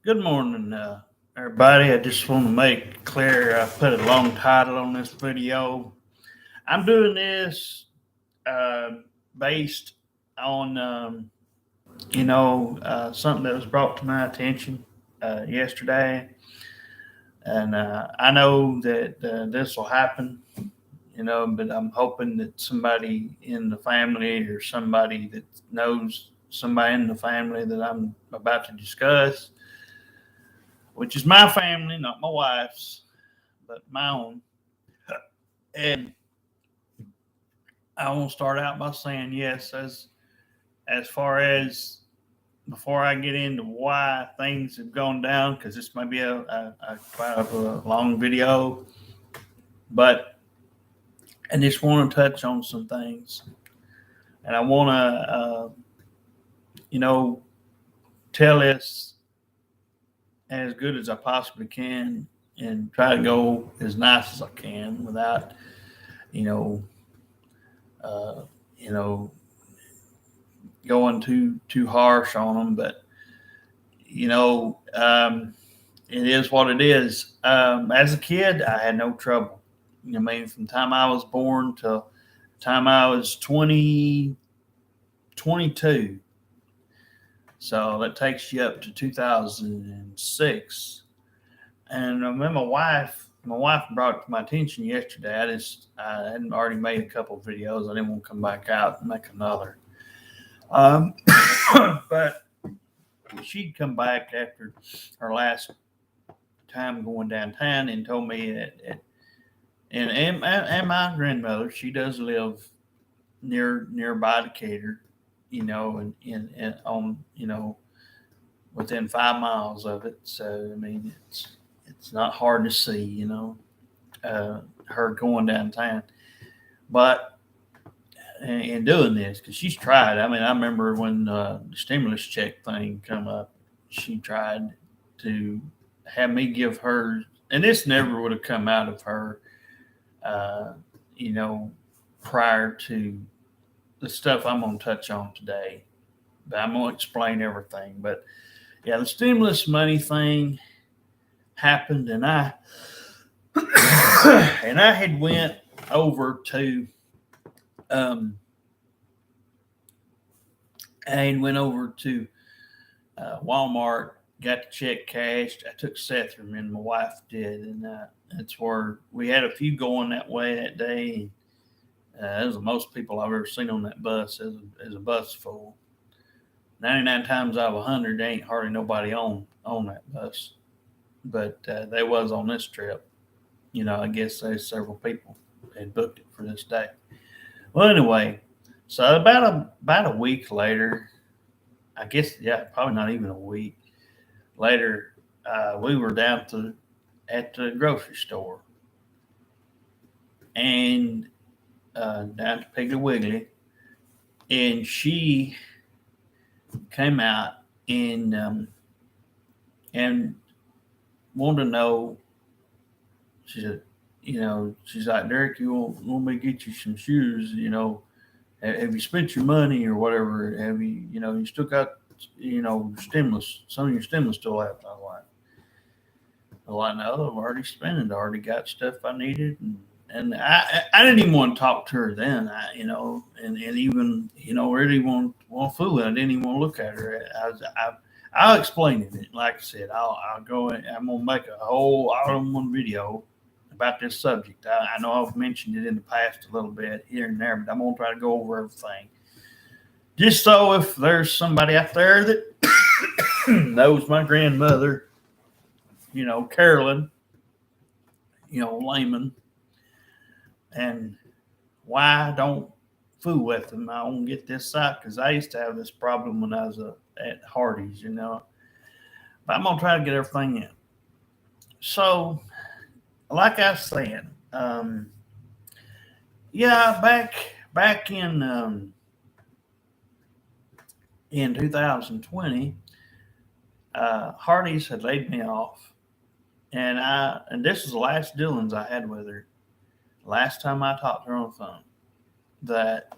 Good morning, everybody. I just want to make clear I put a long title on this video. I'm doing this uh, based on, something that was brought to my attention yesterday. And I know that this will happen, but I'm hoping that somebody in the family or somebody that knows somebody in the family that I'm about to discuss, which is my family, not my wife's, but my own. And I want to start out by saying yes, as far as before I get into why things have gone down, because this might be a quite a long video, but I just want to touch on some things, and I want to, you know, tell this as good as I possibly can, and try to go as nice as I can without, you know, uh, you know, going too harsh on them, but you know, it is what it is. As a kid, I had no trouble. I mean, from the time I was born to the time I was 22. So that takes you up to 2006. And I remember my wife brought it to my attention yesterday. I hadn't already made a couple of videos. I didn't want to come back out and make another. Um, but she'd come back after her last time going downtown and told me and my grandmother, she does live nearby Decatur, and on within 5 miles of it. So I mean, it's not hard to see, her going downtown, but in doing this because she's tried. I mean, I remember when the stimulus check thing come up, she tried to have me give her, and this never would have come out of her, uh, you know, prior to the stuff I'm going to touch on today. But I'm going to explain everything. But yeah, the stimulus money thing happened, and I and I had went over to um, I had went over to Walmart, got the check cashed. I took Seth from and my wife did, and that's where we had a few going that way that day. That was the most people I've ever seen on that bus as a bus full. 99 times out of 100, there ain't hardly nobody on that bus, but there was on this trip. I guess there's several people had booked it for this day. Well, anyway, so about a week later, I guess, yeah, probably not even a week later, we were down at the grocery store and down to Piggly Wiggly, and she came out and wanted to know. She said, she's like, Derek, you want me to get you some shoes? Have you spent your money or whatever? Have you, you still got, stimulus, some of your stimulus still left? I know I've already spent it. I already got stuff I needed. And I didn't even want to talk to her then, and even, really want food. I didn't even want to look at her. I'll explain it. Like I said, I'll go in, I'm going to make a whole all-in-one video about this subject. I know I've mentioned it in the past a little bit here and there, but I'm going to try to go over everything. Just so if there's somebody out there that knows my grandmother, Carolyn, Layman, and why I don't fool with them. I won't get this out because I used to have this problem when I was at Hardee's, But I'm going to try to get everything in. So, like I was saying, yeah, back in 2020, Hardee's had laid me off, and this was the last dealings I had with her. Last time I talked to her on the phone, that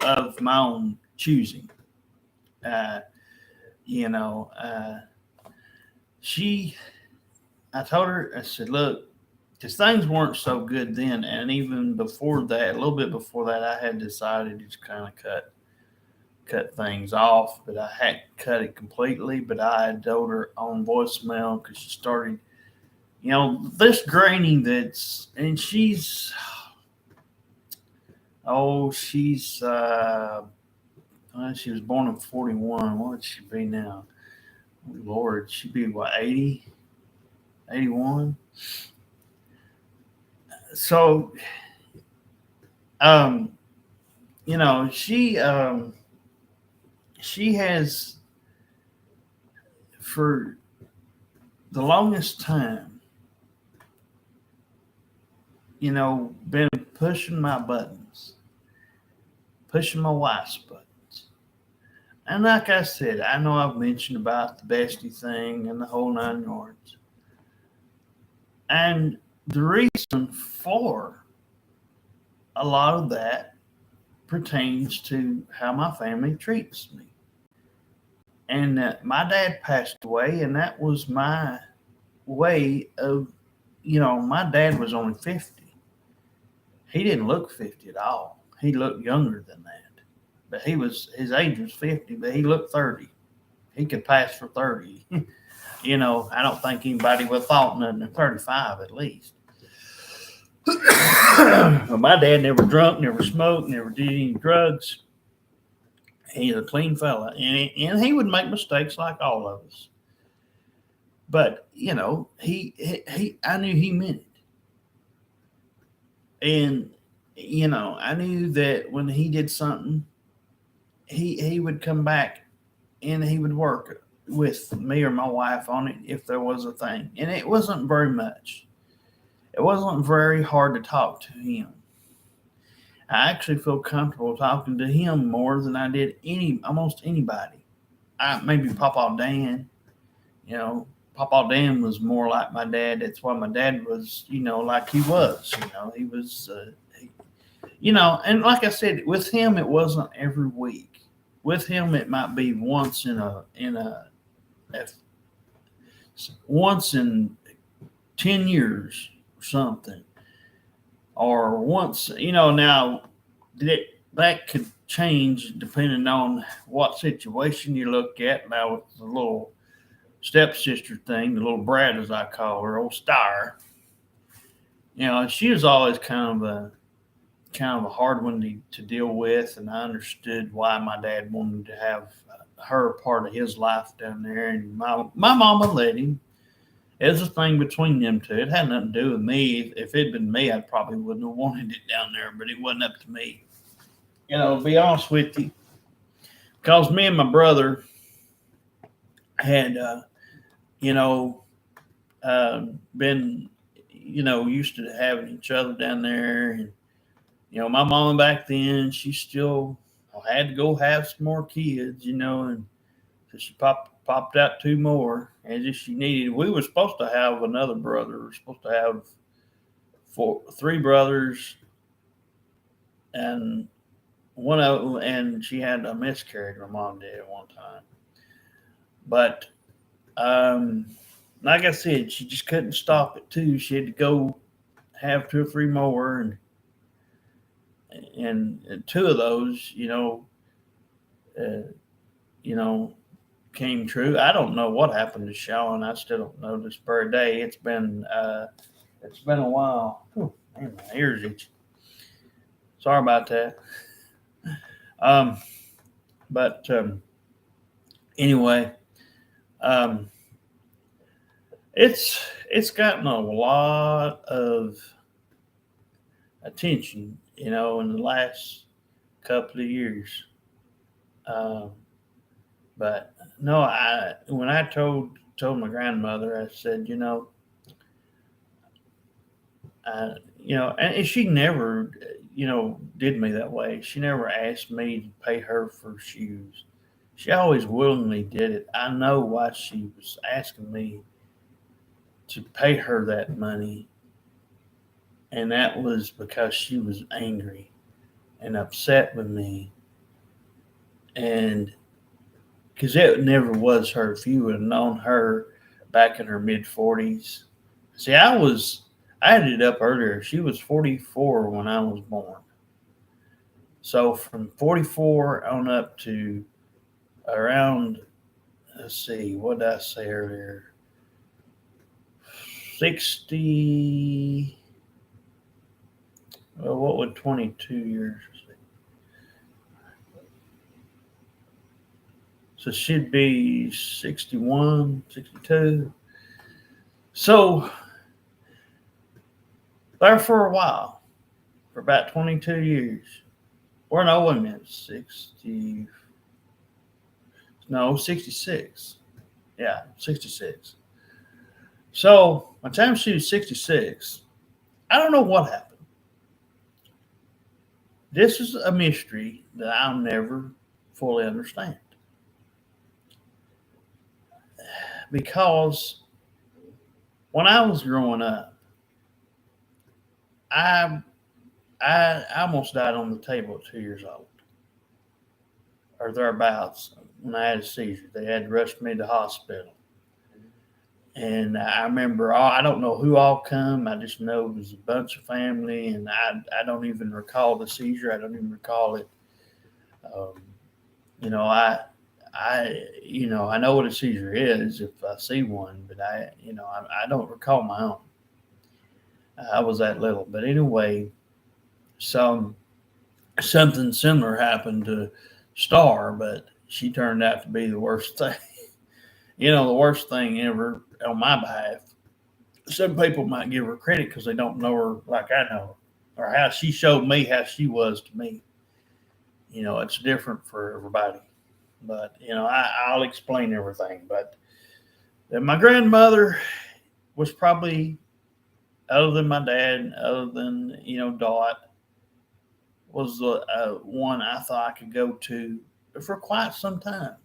of my own choosing, uh, you know, uh, she, I told her, I said, look, because things weren't so good then, and even before that, a little bit before that, I had decided to just kind of cut things off, but I hadn't cut it completely. But I had told her on voicemail because she started, this graining and she's well, she was born in 41. What would she be now? Oh, Lord, she'd be what, 80, 81? So, um, you know, she has for the longest time, been pushing my buttons, pushing my wife's buttons. And like I said, I know I've mentioned about the bestie thing and the whole 9 yards. And the reason for a lot of that pertains to how my family treats me. And my dad passed away, and that was my way of, my dad was only 50. He didn't look 50 at all. He looked younger than that. But his age was 50, but he looked 30. He could pass for 30. I don't think anybody would have thought nothing at 35 at least. But my dad never drunk, never smoked, never did any drugs. He's a clean fella, and he would make mistakes like all of us. But he I knew he meant it, and I knew that when he did something, he would come back and he would work with me or my wife on it if there was a thing, and it wasn't very much. It wasn't very hard to talk to him. I actually feel comfortable talking to him more than I did almost anybody. Maybe Papa Dan. Papa Dan was more like my dad. That's why my dad was, like he was. He was, and like I said, with him it wasn't every week. With him it might be once once in 10 years or something. Or once, now that could change depending on what situation you look at. Now with the little stepsister thing, the little brat as I call her, old Star, she was always kind of a hard one to deal with, and I understood why my dad wanted to have her part of his life down there, and my mama let him. It was a thing between them two. It had nothing to do with me. If it'd been me, I probably wouldn't have wanted it down there, but it wasn't up to me. To be honest with you, because me and my brother had, been, used to having each other down there. And, my mama back then, she still had to go have some more kids, and so she popped out 2 more as if she needed. We were supposed to have another brother. We were supposed to have 3 brothers, and and she had a miscarriage. My mom did at one time, but like I said, she just couldn't stop it too. She had to go have 2 or 3 more, and 2 of those, uh, you know, came true. I don't know what happened to Sean. I still don't know this very day. It's been a while. Whew, man, my ears itch. Sorry about that. Um, but anyway, um, it's gotten a lot of attention, in the last couple of years. Um, but no, when I told my grandmother, I said, and she never, did me that way. She never asked me to pay her for shoes. She always willingly did it. I know why she was asking me to pay her that money, and that was because she was angry and upset with me, and because it never was her. If you would have known her back in her mid-40s. See, I added it up earlier. She was 44 when I was born. So from 44 on up to around, let's see, what did I say earlier? 60, well, what would 22 years be? So she'd be 61, 62. So there for a while, for about 22 years. Or no, wait a minute, 60, no, 66. Yeah, 66. So by the time she was 66, I don't know what happened. This is a mystery that I'll never fully understand. Because when I was growing up, I I almost died on the table at 2 years old, or thereabouts, when I had a seizure. They had to rush me to the hospital. And I remember, I don't know who all come. I just know it was a bunch of family, and I don't even recall the seizure. I don't even recall it. Um, you know, I know what a seizure is if I see one, but I don't recall my own. I was that little, but anyway, some something similar happened to Star, but she turned out to be the worst thing. The worst thing ever on my behalf. Some people might give her credit because they don't know her like I know her, or how she showed me how she was to me. It's different for everybody. But I'll explain everything. But my grandmother was probably, other than my dad, other than Dot, was the one I thought I could go to for quite some time.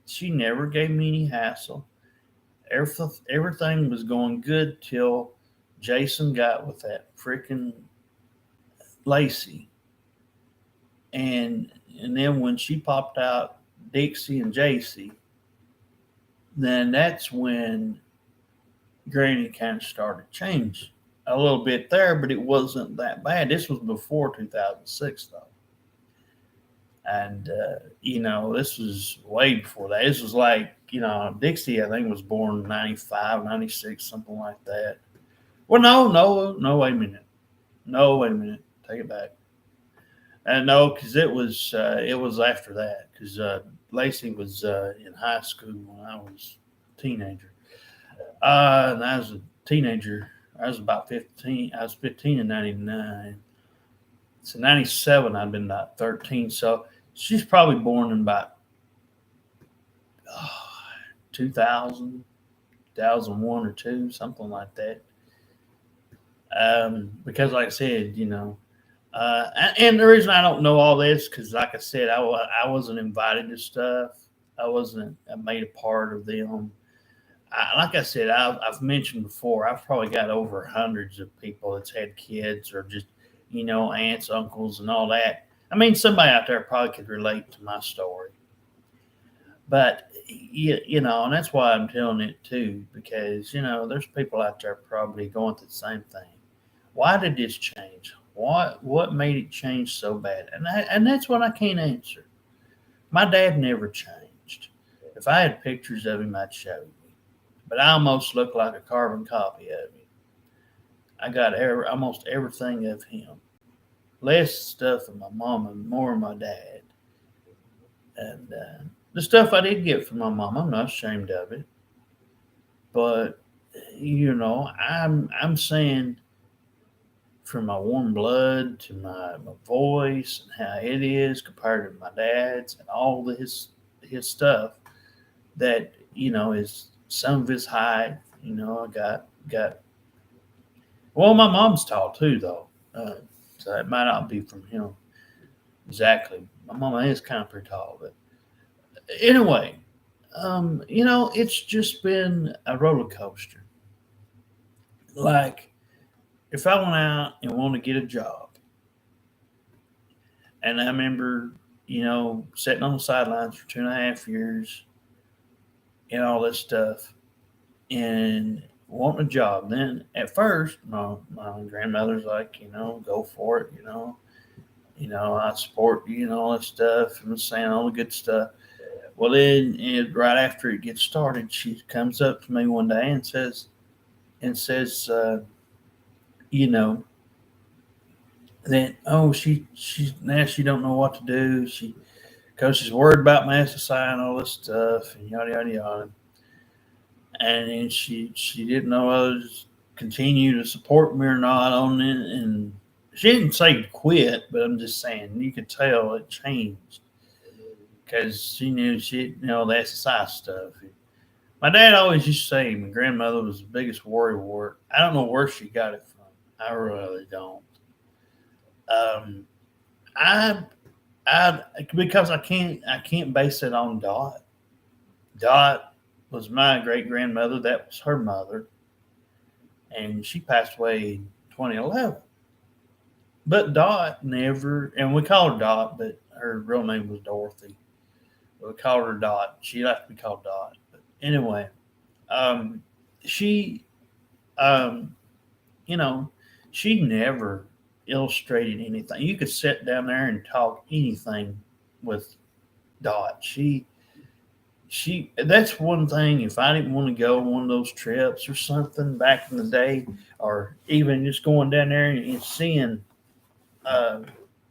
She never gave me any hassle. Everything was going good till Jason got with that freaking Lacey, and then when she popped out Dixie and JC, then that's when Granny kind of started to change a little bit there, but it wasn't that bad. This was before 2006, though. And, this was way before that. This was like, Dixie, I think, was born in 95, 96, something like that. Well, no, wait a minute. No, wait a minute. Take it back. No, because it was after that, because Lacey was in high school when I was a teenager. And I was a teenager. I was about 15. I was 15 in 99. So 97, I'd been about 13. So she's probably born in about 2000, 2001 or 2, something like that. Because, like I said, and the reason I don't know all this, because, like I said, I wasn't invited to stuff. I wasn't made a part of them. Like I said, I've mentioned before, I've probably got over hundreds of people that's had kids, or just, aunts, uncles, and all that. I mean, somebody out there probably could relate to my story. But, and that's why I'm telling it too, because, there's people out there probably going through the same thing. Why did this change? What made it change so bad? And that's what I can't answer. My dad never changed. If I had pictures of him, I'd show you. But I almost look like a carbon copy of him. I got almost everything of him. Less stuff of my mom and more of my dad. And the stuff I did get from my mom, I'm not ashamed of it. But I'm saying, from my warm blood to my voice and how it is compared to my dad's and all his stuff, that is some of his height. I got. Well, my mom's tall too, though, so it might not be from him exactly. My mama is kind of pretty tall, but anyway, it's just been a roller coaster. Like, if I went out and wanted to get a job, and I remember, sitting on the sidelines for 2.5 years and all this stuff, and wanting a job. Then at first, my grandmother's like, go for it, I support you and all that stuff, and saying all the good stuff. Well, then, right after it gets started, she comes up to me one day and says, you know, that she's now she don't know what to do. Because she's worried about my SSI and all this stuff and yada yada yada. And then she didn't know whether to continue to support me or not on it. And she didn't say quit, but I'm just saying you could tell it changed because she knew the SSI stuff. My dad always used to say my grandmother was the biggest worry wart. I don't know where she got it from. I really don't. Um, I I because I can't base it on Dot. Dot was my great grandmother. That was her mother, and she passed away in 2011. But Dot never, and we called her Dot, but her real name was Dorothy. We called her Dot. She liked to be called Dot. But anyway, um, she, um, you know, she never illustrated anything. You could sit down there and talk anything with Dot. She that's one thing. If I didn't want to go on one of those trips or something back in the day, or even just going down there and seeing, uh,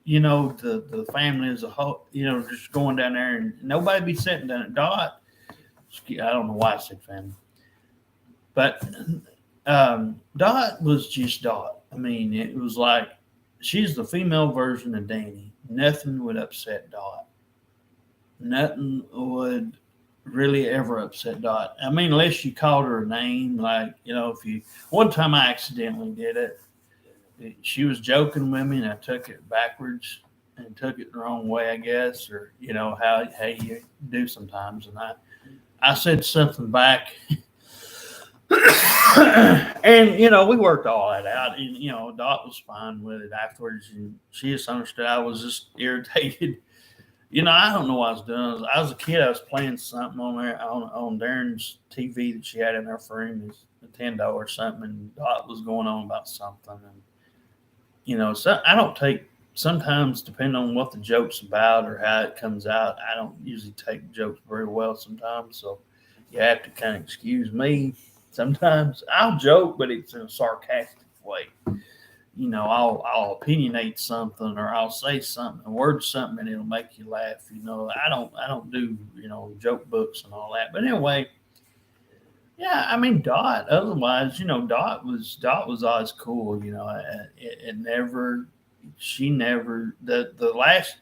the family as a whole, just going down there and nobody be sitting down at Dot. I don't know why I said family, but Dot was just Dot. I mean, it was like she's the female version of Danny. Nothing would upset Dot. Nothing would really ever upset Dot. I mean, unless you called her a name, like, if you, one time I accidentally did it. She was joking with me and I took it backwards and took it the wrong way, I guess, or, how you do sometimes. And I said something back and, we worked all that out. And, Dot was fine with it afterwards. And she just understood I was just irritated. I don't know what I was doing. I was a kid. I was playing something on there on Darren's TV that she had in her room, his Nintendo or something, and Dot was going on about something. And so I don't take. Sometimes, depending on what the joke's about or how it comes out, I don't usually take jokes very well. Sometimes, so you have to kind of excuse me. Sometimes I'll joke, but it's in a sarcastic way. I'll opinionate something or I'll say something, a word something, and it'll make you laugh. I don't do joke books and all that. But anyway, yeah, I mean Dot. Otherwise, Dot was always cool. It never, she never the last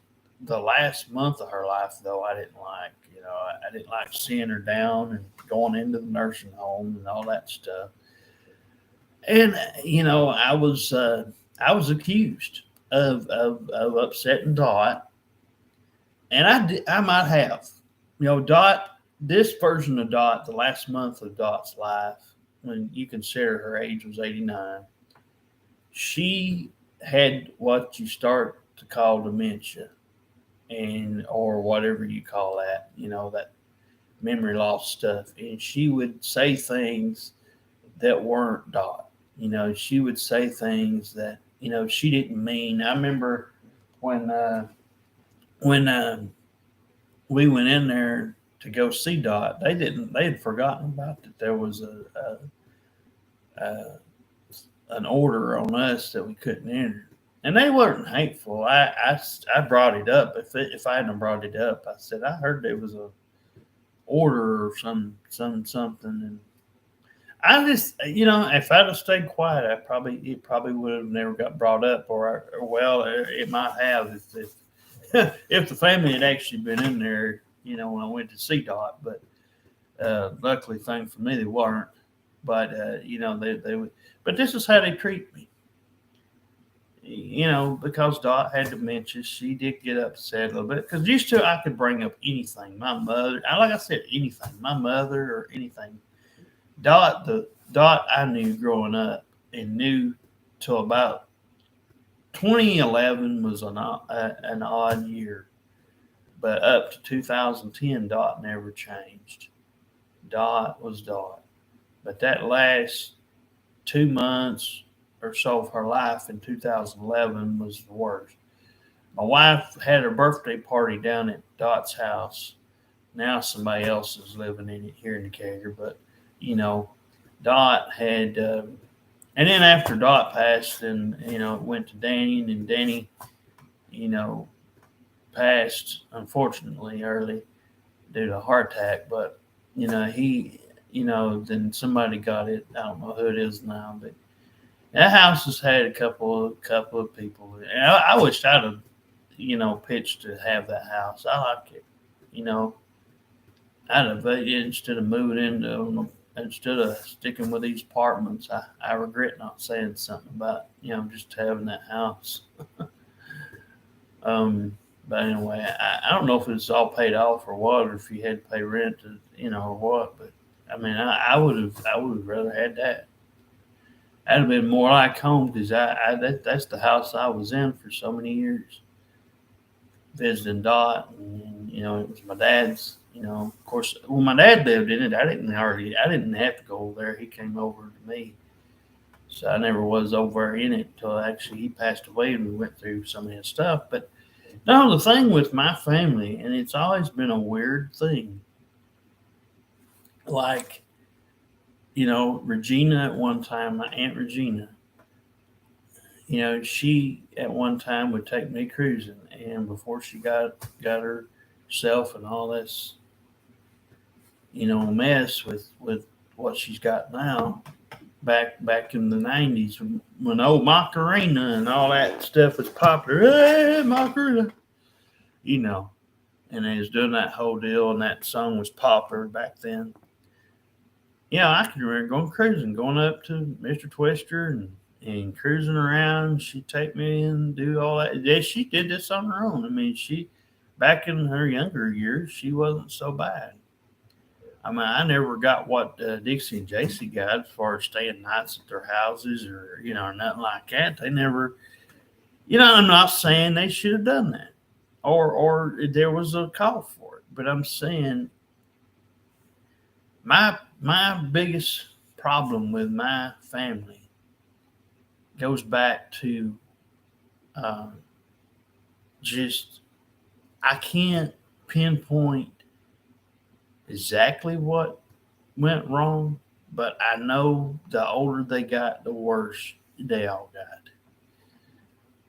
month of her life though I didn't like. I didn't like seeing her down and going into the nursing home and all that stuff. And I was accused of upsetting Dot, and I might have. Dot, this version of Dot, the last month of Dot's life, when you consider her age was 89, she had what you start to call dementia, and or whatever you call that. That memory loss stuff, and she would say things that weren't Dot. She would say things that she didn't mean. I remember when we went in there to go see Dot. They had forgotten about that there was a an order on us that we couldn't enter, and they weren't hateful. I brought it up. If I hadn't brought it up, I said I heard there was a order or something, and I just, if I'd have stayed quiet, it probably would have never got brought up, or well, it might have if the family had actually been in there, when I went to see Dot. But luckily, thing for me, they weren't. But they would. But this is how they treat me. Because Dot had dementia, she did get upset a little bit. Because used to, I could bring up anything. My mother, like I said, anything. My mother or anything. The Dot I knew growing up and knew till about 2011 was an odd year, but up to 2010, Dot never changed. Dot was Dot. But that last 2 months or so of her life in 2011 was the worst. My wife had her birthday party down at Dot's house. Now somebody else is living in it here in Decatur, but you know, Dot had, and then after Dot passed, and it went to Danny, and then Danny, you know, passed unfortunately early due to a heart attack. But he, then somebody got it. I don't know who it is now, but that house has had a couple of people, and I wished I'd have pitched to have that house. I like it. You know, I'd have instead of moving into instead of sticking with these apartments. I regret not saying something about just having that house. Um, but anyway, I don't know if it's all paid off or what, or if you had to pay rent, or what. But I mean, I would have rather had that. That'd have been more like home because that's the house I was in for so many years, visiting Dot, and it was my dad's. Of course, when my dad lived in it, I didn't have to go over there. He came over to me, so I never was over in it until actually he passed away, and we went through some of his stuff. But no, the thing with my family, and it's always been a weird thing. Like Regina at one time, my aunt Regina, she at one time would take me cruising, and before she got herself and all this, mess with what she's got now, back in the '90s when old Macarena and all that stuff was popular. Hey, Macarena, you know, and they was doing that whole deal, and that song was popular back then. Yeah, I can remember going cruising, going up to Mr. Twister and cruising around. She'd take me and do all that. Yeah, she did this on her own. I mean, she back in her younger years, she wasn't so bad. I mean, I never got what Dixie and JC got as far as staying nights at their houses or or nothing like that. They never, I'm not saying they should have done that or there was a call for it, but I'm saying my biggest problem with my family goes back to um, just I can't pinpoint exactly what went wrong, but I know the older they got, the worse they all got.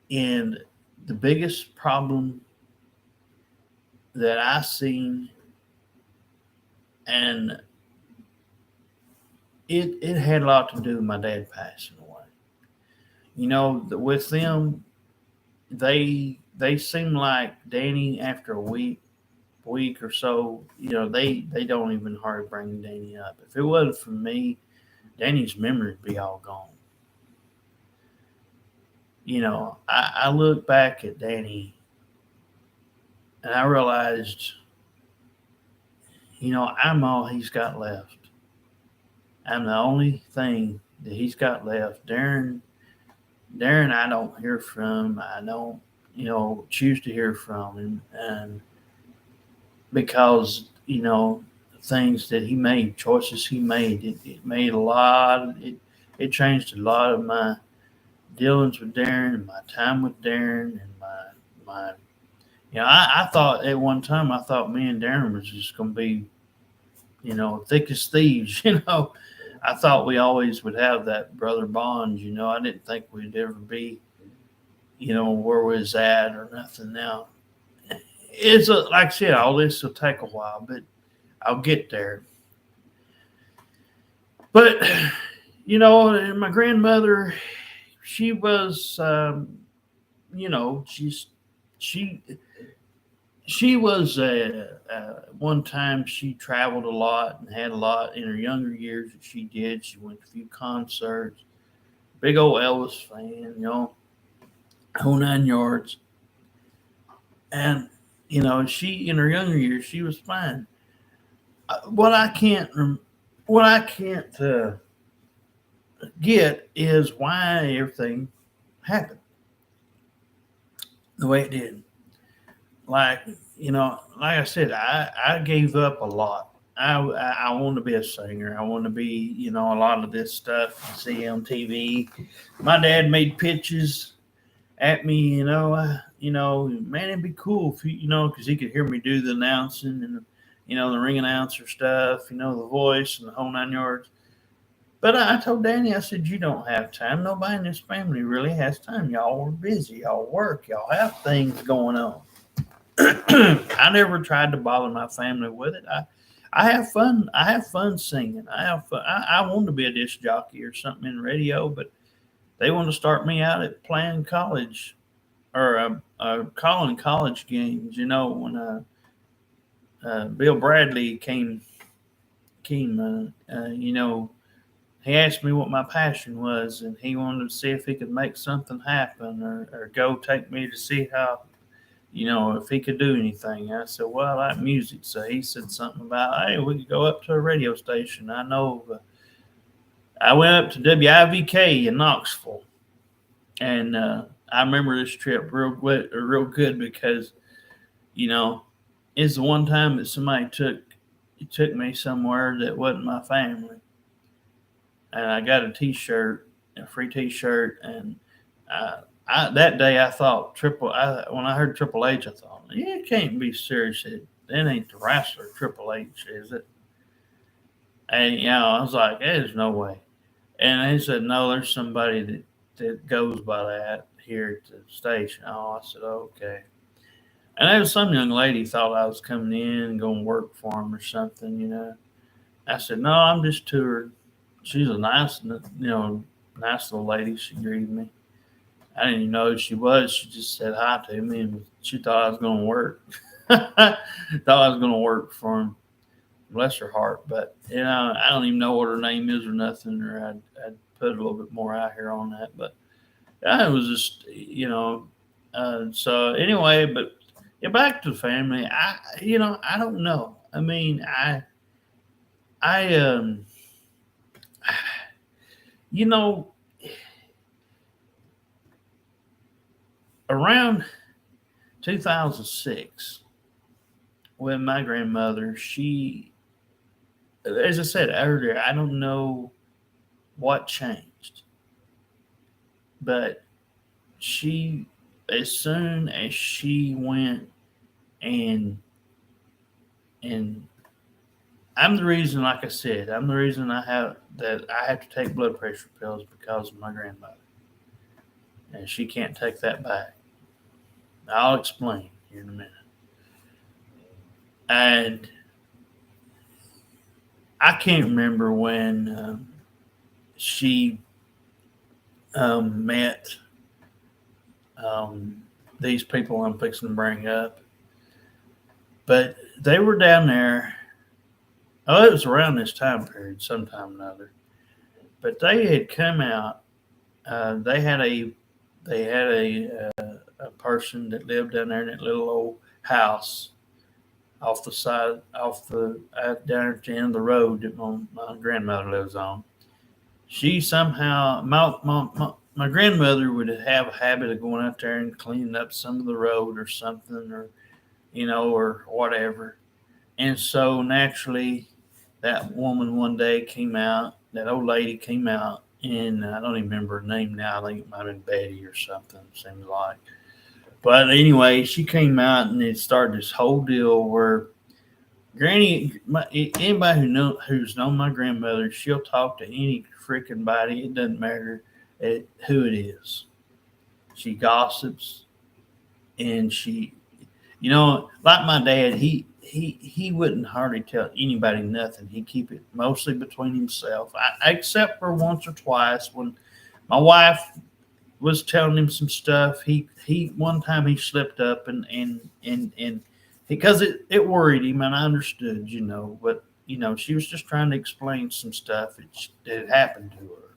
And the biggest problem that I seen, and it had a lot to do with my dad passing away. With them, they seem like Danny after a week or so, they don't even hardly bring Danny up. If it wasn't for me, Danny's memory would be all gone. I look back at Danny and I realized, I'm all he's got left. I'm the only thing that he's got left. Darren, I don't hear from. I don't, choose to hear from him, and because things that he made, choices he made, it made a lot. It changed a lot of my dealings with Darren and my time with Darren and my. I thought at one time I thought me and Darren was just going to be thick as thieves. I thought we always would have that brother bond. I didn't think we'd ever be, where we was at or nothing. Now, like I said, all this will take a while, but I'll get there. But, my grandmother, she was, she she was one time she traveled a lot and had a lot in her younger years that she did. She went to a few concerts, big old Elvis fan, whole 9 yards. And she in her younger years she was fine. What I can't get is why everything happened the way it did. Like like I said, I gave up a lot. I want to be a singer. I want to be, a lot of this stuff you see on TV. My dad made pitches at me, man, it'd be cool if because he could hear me do the announcing and the ring announcer stuff, the voice and the whole 9 yards. But I told Danny, I said, you don't have time. Nobody in this family really has time. Y'all are busy. Y'all work. Y'all have things going on. I never tried to bother my family with it. I have fun. I have fun singing. I have fun. I wanted to be a disc jockey or something in radio, but they want to start me out at playing college or calling college games. When Bill Bradley came, he asked me what my passion was, and he wanted to see if he could make something happen or go take me to see how, if he could do anything. I said, well, I like music. So he said something about, hey, we could go up to a radio station. I went up to WIVK in Knoxville, and I remember this trip real good because, it's the one time that somebody took me somewhere that wasn't my family, and I got a free T-shirt, and that day I thought when I heard Triple H, I thought, yeah, it can't be serious. That ain't the wrestler Triple H, is it? And I was like, there's no way. And they said, no, there's somebody that goes by that here at the station. Oh, I said, okay. And there was some young lady thought I was coming in and going to work for him or something. I said, no, I'm just touring. She's a nice little lady. She greeted me. I didn't even know who she was. She just said hi to me, and she thought I was going to work. Thought I was going to work for him. Bless her heart. But, I don't even know what her name is or nothing, or I'd put a little bit more out here on that. But it was just, so anyway, but back to the family. I don't know. I mean, I you know, around 2006, when my grandmother, as I said earlier, I don't know what changed, but as soon as she went and and I'm the reason, like I said, I'm the reason I have to take blood pressure pills because of my grandmother, and she can't take that back. I'll explain here in a minute. And I can't remember when she met these people I'm fixing to bring up, but they were down there. Oh, it was around this time period, sometime or another. But they had come out. They had a person that lived down there in that little old house off the side, down at the end of the road that my grandmother lives on. She somehow, my grandmother would have a habit of going out there and cleaning up some of the road or something, or whatever. And so naturally, that woman one day came out, that old lady came out, and I don't even remember her name now. I think it might have been Betty or something, seems like. But anyway, she came out and it started this whole deal where anybody who's known my grandmother, she'll talk to any freaking body. It doesn't matter who it is. She gossips, and like my dad, he wouldn't hardly tell anybody nothing. He'd keep it mostly between himself, except for once or twice when my wife was telling him some stuff. He one time he slipped up and because it worried him, and I understood, but she was just trying to explain some stuff that had happened to her.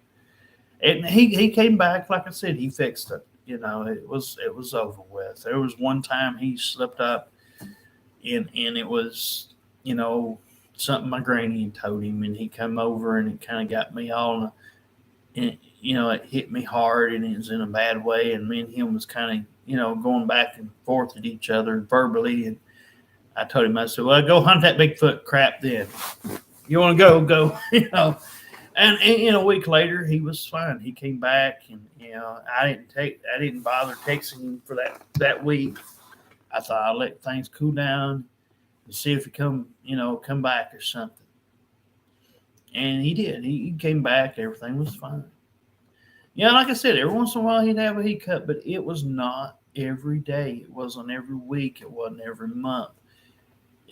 And he came back, like I said, he fixed it. It was over with. There was one time he slipped up, and it was, something my granny had told him, and he come over and it kind of got me all, and it hit me hard, and it was in a bad way, and me and him was kind of, going back and forth at each other verbally, and I told him, I said, well, go hunt that Bigfoot crap then. You want to go, And a week later, he was fine. He came back, and I didn't bother texting him for that week. I thought I'd let things cool down and see if he come back or something. And he did. He came back. Everything was fine. Yeah, like I said, every once in a while he'd have a hiccup, but it was not every day. It wasn't every week. It wasn't every month.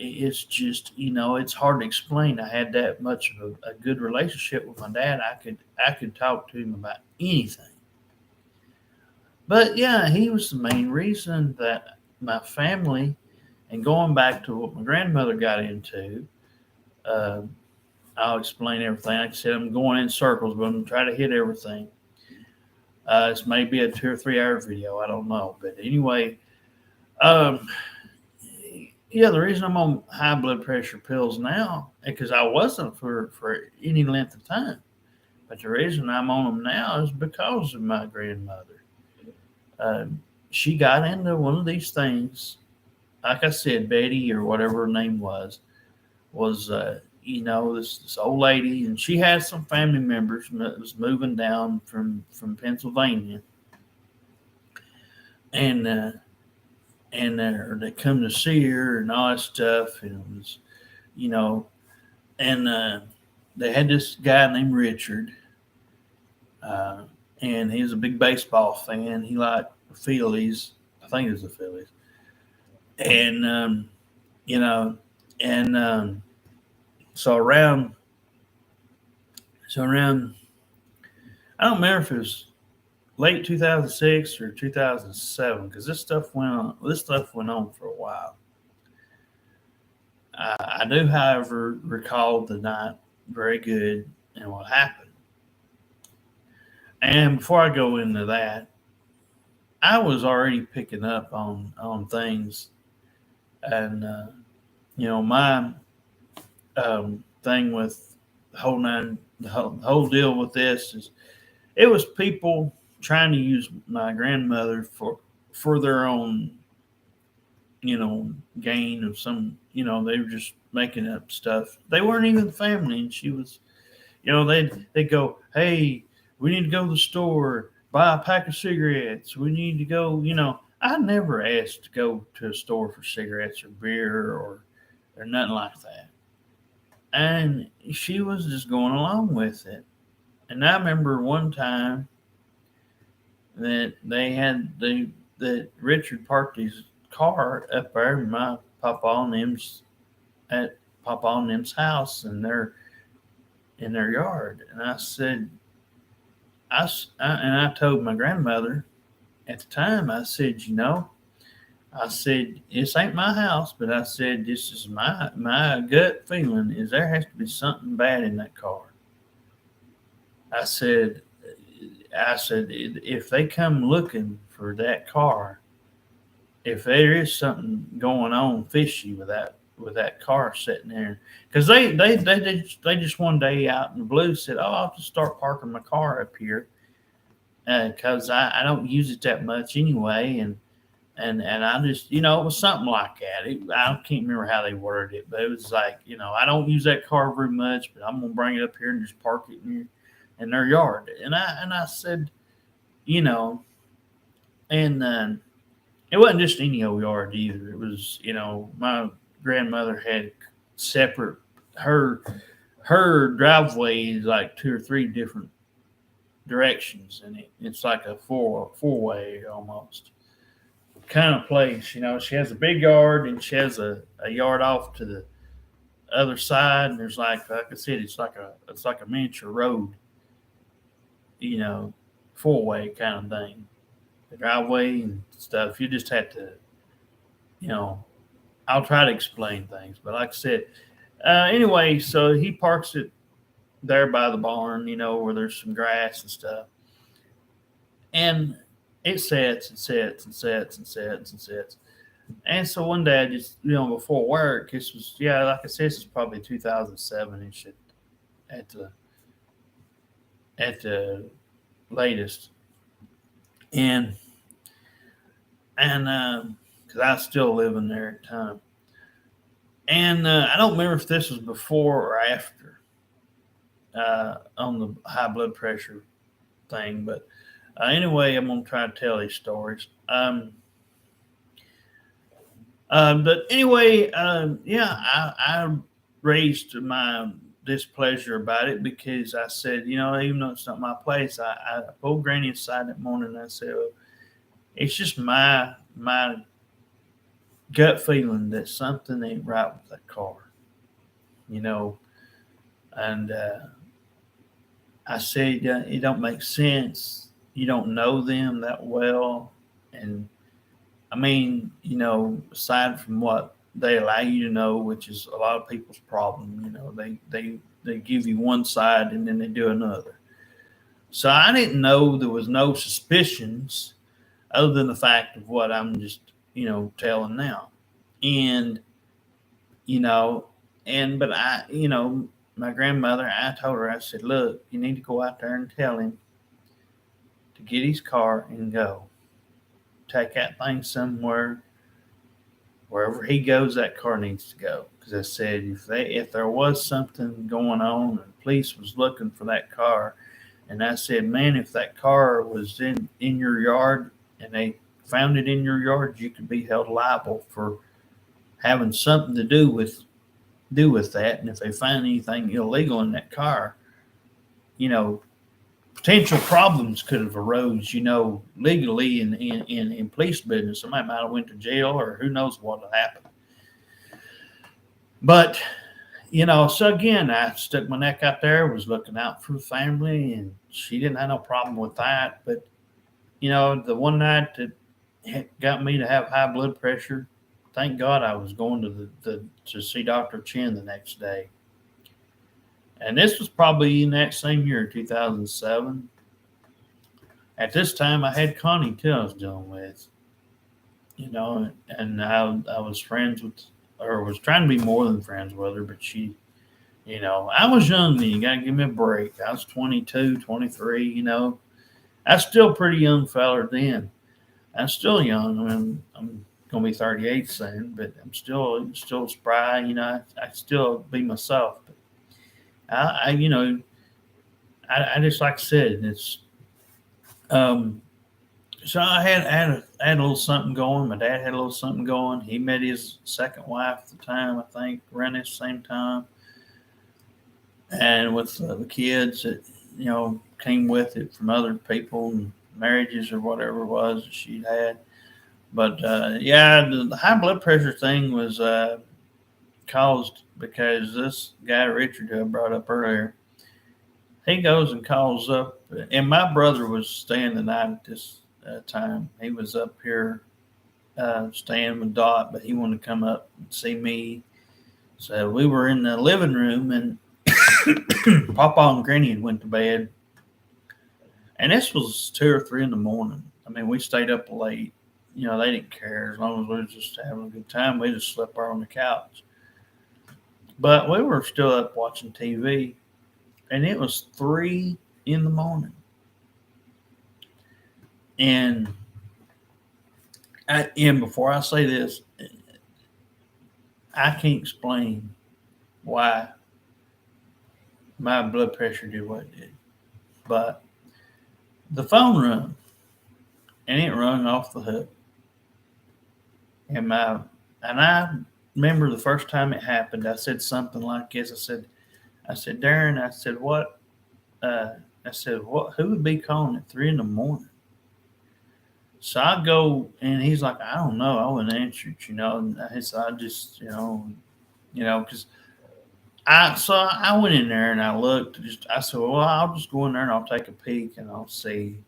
It's just, it's hard to explain. I had that much of a good relationship with my dad. I could talk to him about anything. But yeah, he was the main reason that my family, and going back to what my grandmother got into, uh, I'll explain everything. Like I said, I'm going in circles, but I'm going to try to hit everything. This may be a 2 or 3 hour video. I don't know. But anyway, the reason I'm on high blood pressure pills now, because I wasn't for any length of time, but the reason I'm on them now is because of my grandmother. She got into one of these things. Like I said, Betty or whatever her name was this old lady, and she had some family members that was moving down from Pennsylvania, and they come to see her and all that stuff, and it was, and they had this guy named Richard, and he was a big baseball fan. He liked the Phillies. I think it was the Phillies, and so around I don't remember if it was late 2006 or 2007, because this stuff went on for a while. I do, however, recall the night very good and what happened. And before I go into that, I was already picking up on things, and my thing with the whole deal with this is it was people trying to use my grandmother for their own gain of some, they were just making up stuff. They weren't even family, and she was, they'd go, hey, we need to go to the store, buy a pack of cigarettes, we need to go, I never asked to go to a store for cigarettes or beer or nothing like that. And she was just going along with it. And I remember one time that that Richard parked his car up there in my Papa and them's house in their yard. And I said, and I told my grandmother at the time, I said, this ain't my house, but I said, this is my gut feeling is there has to be something bad in that car. I said, if they come looking for that car, if there is something going on fishy with that car sitting there, because they just one day out in the blue said, oh, I'll just start parking my car up here, because I don't use it that much anyway, and I just, it was something like that. I can't remember how they worded it, but it was like, I don't use that car very much, but I'm gonna bring it up here and just park it in their yard. And I said, and it wasn't just any old yard either. It was, my grandmother had separate her driveway is like 2 or 3 different directions, and it's like a four-way almost kind of place. She has a big yard, and she has a yard off to the other side, and there's like I said, it's like a miniature road, 4-way kind of thing. The driveway and stuff. You just have to, I'll try to explain things, but like I said, anyway, so he parks it there by the barn, where there's some grass and stuff, and it sets and sets and sets and sets and sets. And so one day I just, before work, this was, like I said, this is probably 2007-ish at the latest. And because I was still living there at the time. And I don't remember if this was before or after on the high blood pressure thing, but anyway, I'm gonna try to tell these stories. But anyway, yeah, I raised my displeasure about it because I said, even though it's not my place, I pulled Granny aside that morning and I said, well, it's just my gut feeling that something ain't right with that car, you know, and I said it don't make sense. You don't know them that well, and I mean, aside from what they allow you to know, which is a lot of people's problem, they give you one side and then they do another. So I didn't know there was no suspicions other than the fact of what I'm just, telling now. And, you know, but my grandmother, I told her, I said, look, you need to go out there and tell him to get his car and go. Take that thing somewhere. Wherever he goes, that car needs to go. Because I said, if there was something going on and the police was looking for that car, and I said, man, if that car was in your yard and they found it in your yard, you could be held liable for having something to do with that. And if they find anything illegal in that car, you know, potential problems could have arose, legally in police business. Somebody might have went to jail or who knows what had happened. But, so again, I stuck my neck out there, was looking out for the family, and she didn't have no problem with that. But, the one night that got me to have high blood pressure, thank God I was going to see Dr. Chin the next day. And this was probably in that same year, 2007. At this time, I had Connie too. I was dealing with, and I was friends with, or was trying to be more than friends with her. But she, I was young then. You got to give me a break. I was 22, 23. I was still a pretty young feller then. I'm still young. I mean, I'm gonna be 38 soon, but I'm still spry. I still be myself. But I just like I said, it's so I had a little something going. My dad had a little something going. He met his second wife at the time, I think, around this same time, and with the kids that came with it from other people and marriages or whatever it was that she'd had. But yeah, the high blood pressure thing was caused because this guy Richard, who I brought up earlier, he goes and calls up, and my brother was staying the night at this time. He was up here staying with Dot, but he wanted to come up and see me. So we were in the living room, and Papa and Granny had went to bed, and this was 2 or 3 in the morning. I mean, we stayed up late. They didn't care as long as we were just having a good time. We just slept there on the couch. But we were still up watching TV, and it was 3 in the morning. And before I say this, I can't explain why my blood pressure did what it did. But the phone rung, and it rung off the hook. And I remember the first time it happened, I said something like this. I said, Darren, I said, what? Who would be calling at 3 in the morning? So I go, and he's like, I don't know. I wouldn't answer it, And I just, because I went in there and I looked. I said, well, I'll just go in there and I'll take a peek and I'll see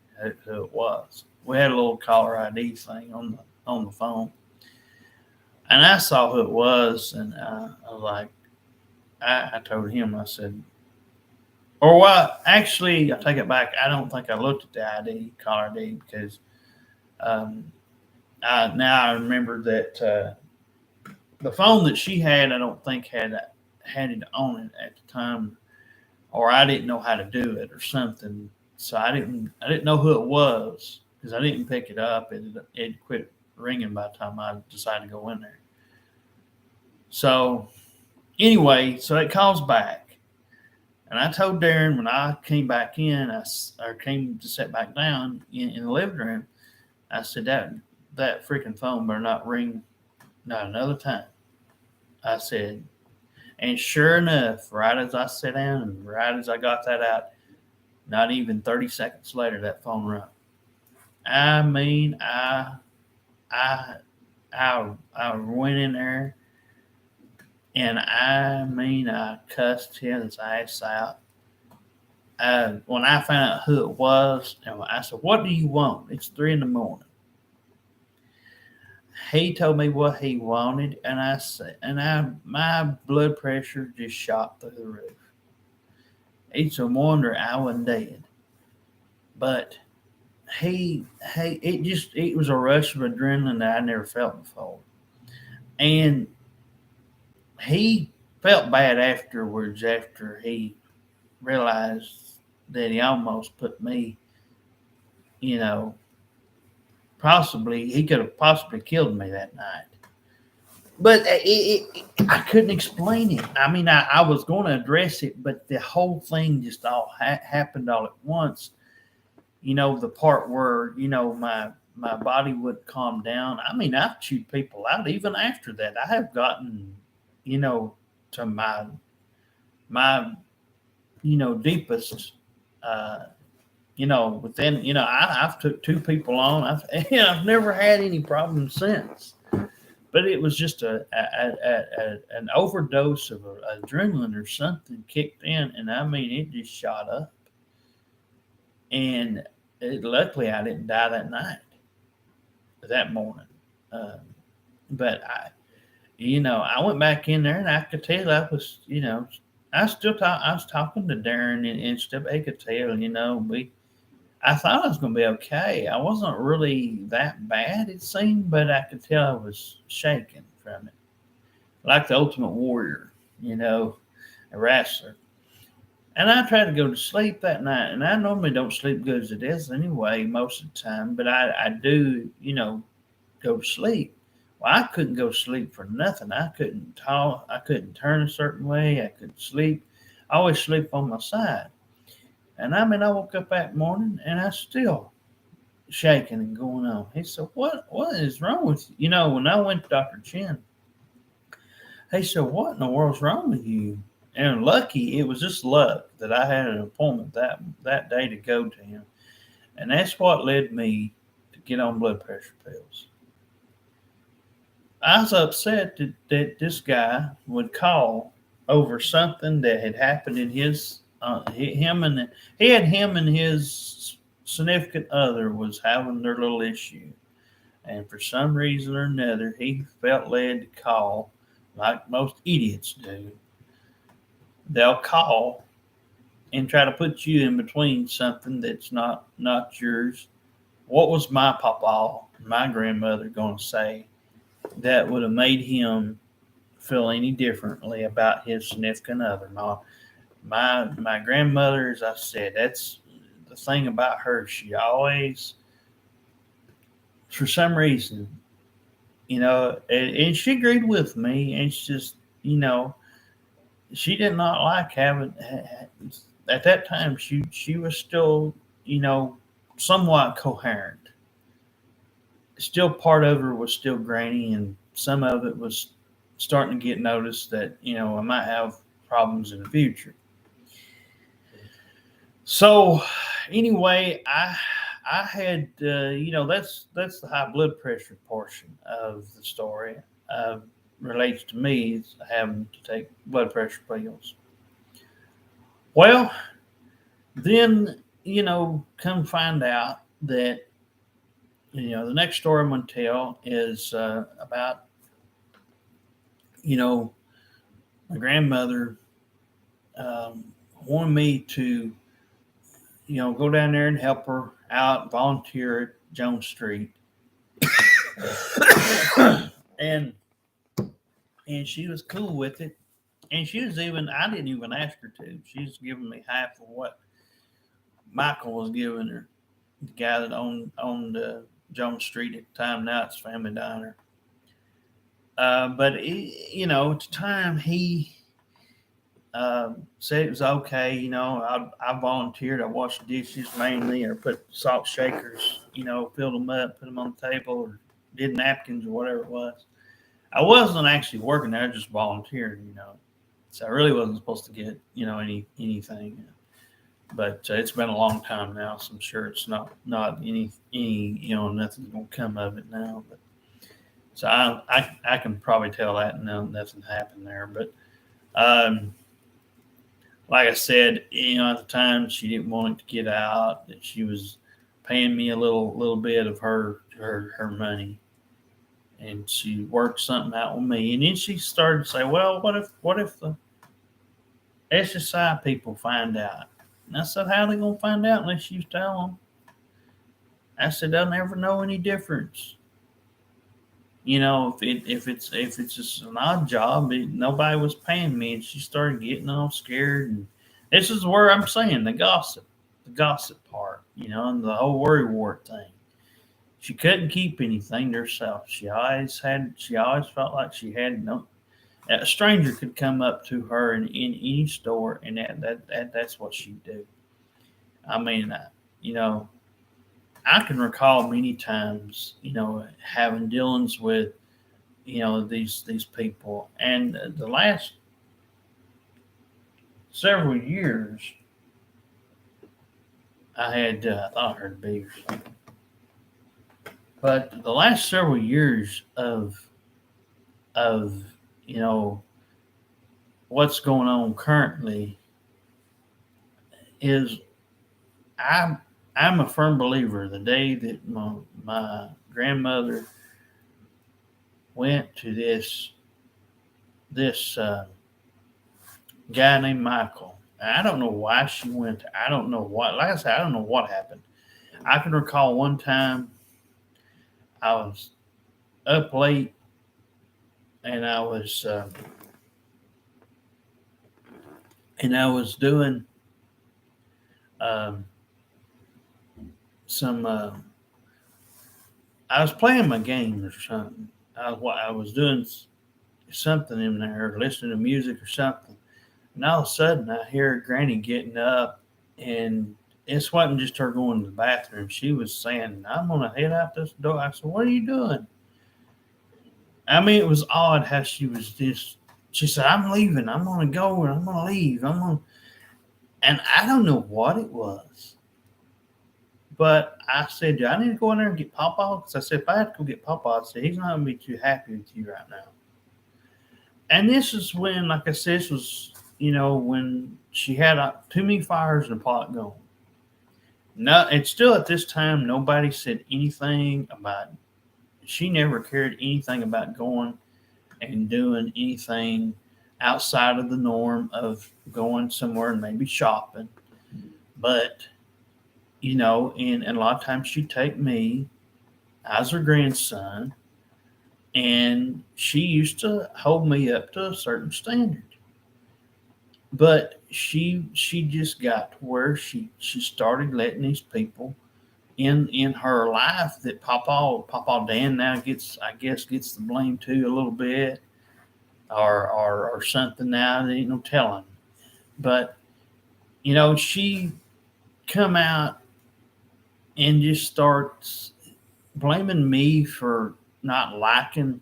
who it was. We had a little caller ID thing on the phone. And I saw who it was, and I was like, I told him, I said, or what? Actually, I take it back. I don't think I looked at the caller ID, because now I remember that the phone that she had, I don't think had it on it at the time, or I didn't know how to do it or something. So I didn't know who it was because I didn't pick it up. It quit ringing by the time I decided to go in there. So anyway, so it calls back. And I told Darren when I came back in, or came to sit back down in the living room, I said that freaking phone better not ring not another time. I said, and sure enough, right as I sat down and right as I got that out, not even 30 seconds later, that phone rang. I mean, I, I went in there and I cussed his ass out. When I found out who it was, and I said, "What do you want?" It's 3 in the morning. He told me what he wanted, and I said, my blood pressure just shot through the roof. It's a wonder I wasn't dead. But it was a rush of adrenaline that I never felt before. And he felt bad afterwards after he realized that he almost put me, you know, possibly, he could have possibly killed me that night. But I couldn't explain it. I mean, I was going to address it, but the whole thing just all happened all at once. The part where, my body would calm down. I mean, I've chewed people out even after that. I have gotten, to my deepest, uh, within, I've took 2 people on. I've never had any problems since. But it was just an overdose of adrenaline or something kicked in, and I mean, it just shot up. And luckily, I didn't die that morning. Um, but I went back in there, and I could tell I was, I was talking to Darren and stuff. I could tell, I thought I was going to be okay. I wasn't really that bad, it seemed, but I could tell I was shaking from it, like the Ultimate Warrior, a wrestler. And I tried to go to sleep that night, and I normally don't sleep good as it is anyway, most of the time, but I do, go to sleep. Well, I couldn't go to sleep for nothing. I couldn't talk. I couldn't turn a certain way. I couldn't sleep. I always sleep on my side. And I mean, I woke up that morning and I still shaking and going on. He said, "What is wrong with you?" When I went to Dr. Chin, he said, "What in the world's wrong with you?" And lucky, it was just luck that I had an appointment that day to go to him. And that's what led me to get on blood pressure pills. I was upset that this guy would call over something that had happened in him and his significant other was having their little issue, and for some reason or another, he felt led to call, like most idiots do. They'll call and try to put you in between something that's not yours. What was my papa, my grandmother, going to say that would have made him feel any differently about his significant other? No, my grandmother, as I said, that's the thing about her. She always, for some reason, and she agreed with me. And it's just, she did not like having. At that time, she was still, somewhat coherent. Still, part of her was still grainy, and some of it was starting to get noticed that I might have problems in the future. So anyway, I had that's the high blood pressure portion of the story. Relates to me having to take blood pressure pills. Well, then come find out that the next story I'm going to tell is about my grandmother wanted me to go down there and help her out, volunteer at Jones Street. and and she was cool with it. And I didn't even ask her to. She was giving me half of what Michael was giving her, the guy that owned Jones Street at the time. Now it's Family Diner. But at the time he said it was okay. I volunteered. I washed dishes mainly, or put salt shakers. Filled them up, put them on the table, or did napkins or whatever it was. I wasn't actually working there; I just volunteered. So I really wasn't supposed to get anything. But it's been a long time now, so I'm sure it's not any nothing's gonna come of it now. But so I can probably tell that no nothing happened there. But um, like I said, at the time she didn't want it to get out that she was paying me a little bit of her money, and she worked something out with me, and then she started to say, well, what if the SSI people find out? And I said, how are they gonna find out unless you tell them? I said, they'll never know any difference. If it's just an odd job, nobody was paying me, and she started getting all scared. And this is where I'm saying the gossip part, and the whole worry wart thing. She couldn't keep anything to herself. She always felt like she had no. A stranger could come up to her in any store, and that's what she'd do. I mean, you know, I can recall many times, having dealings with, these people, and the last several years, I thought I heard bees, but the last several years of you know what's going on currently is I'm I'm a firm believer. The day that my grandmother went to this guy named Michael. I don't know why she went. I don't know what. Like I said, I don't know what happened. I can recall one time I was up late and I was doing um, some. I was playing my game or something. I was doing something in there, listening to music or something. And all of a sudden, I hear Granny getting up, and it wasn't just her going to the bathroom. She was saying, "I'm gonna head out this door." I said, "What are you doing?" I mean, it was odd how she was just. She said, "I'm leaving. I'm gonna go and I'm gonna leave. I'm gonna." And I don't know what it was, but I said, "Do I need to go in there and get Papa?" Because I said, if I had to go get Papa, I said he's not gonna be too happy with you right now. And this is when, like I said, this was when she had too many fires in the pot going. No, and still at this time, nobody said anything about. She never cared anything about going and doing anything outside of the norm of going somewhere and maybe shopping. But and a lot of times she'd take me as her grandson, and she used to hold me up to a certain standard. But she just got to where she started letting these people in her life that Papa Dan now gets, I guess, gets the blame too a little bit, or something now. There ain't no telling. But she come out and just starts blaming me for not liking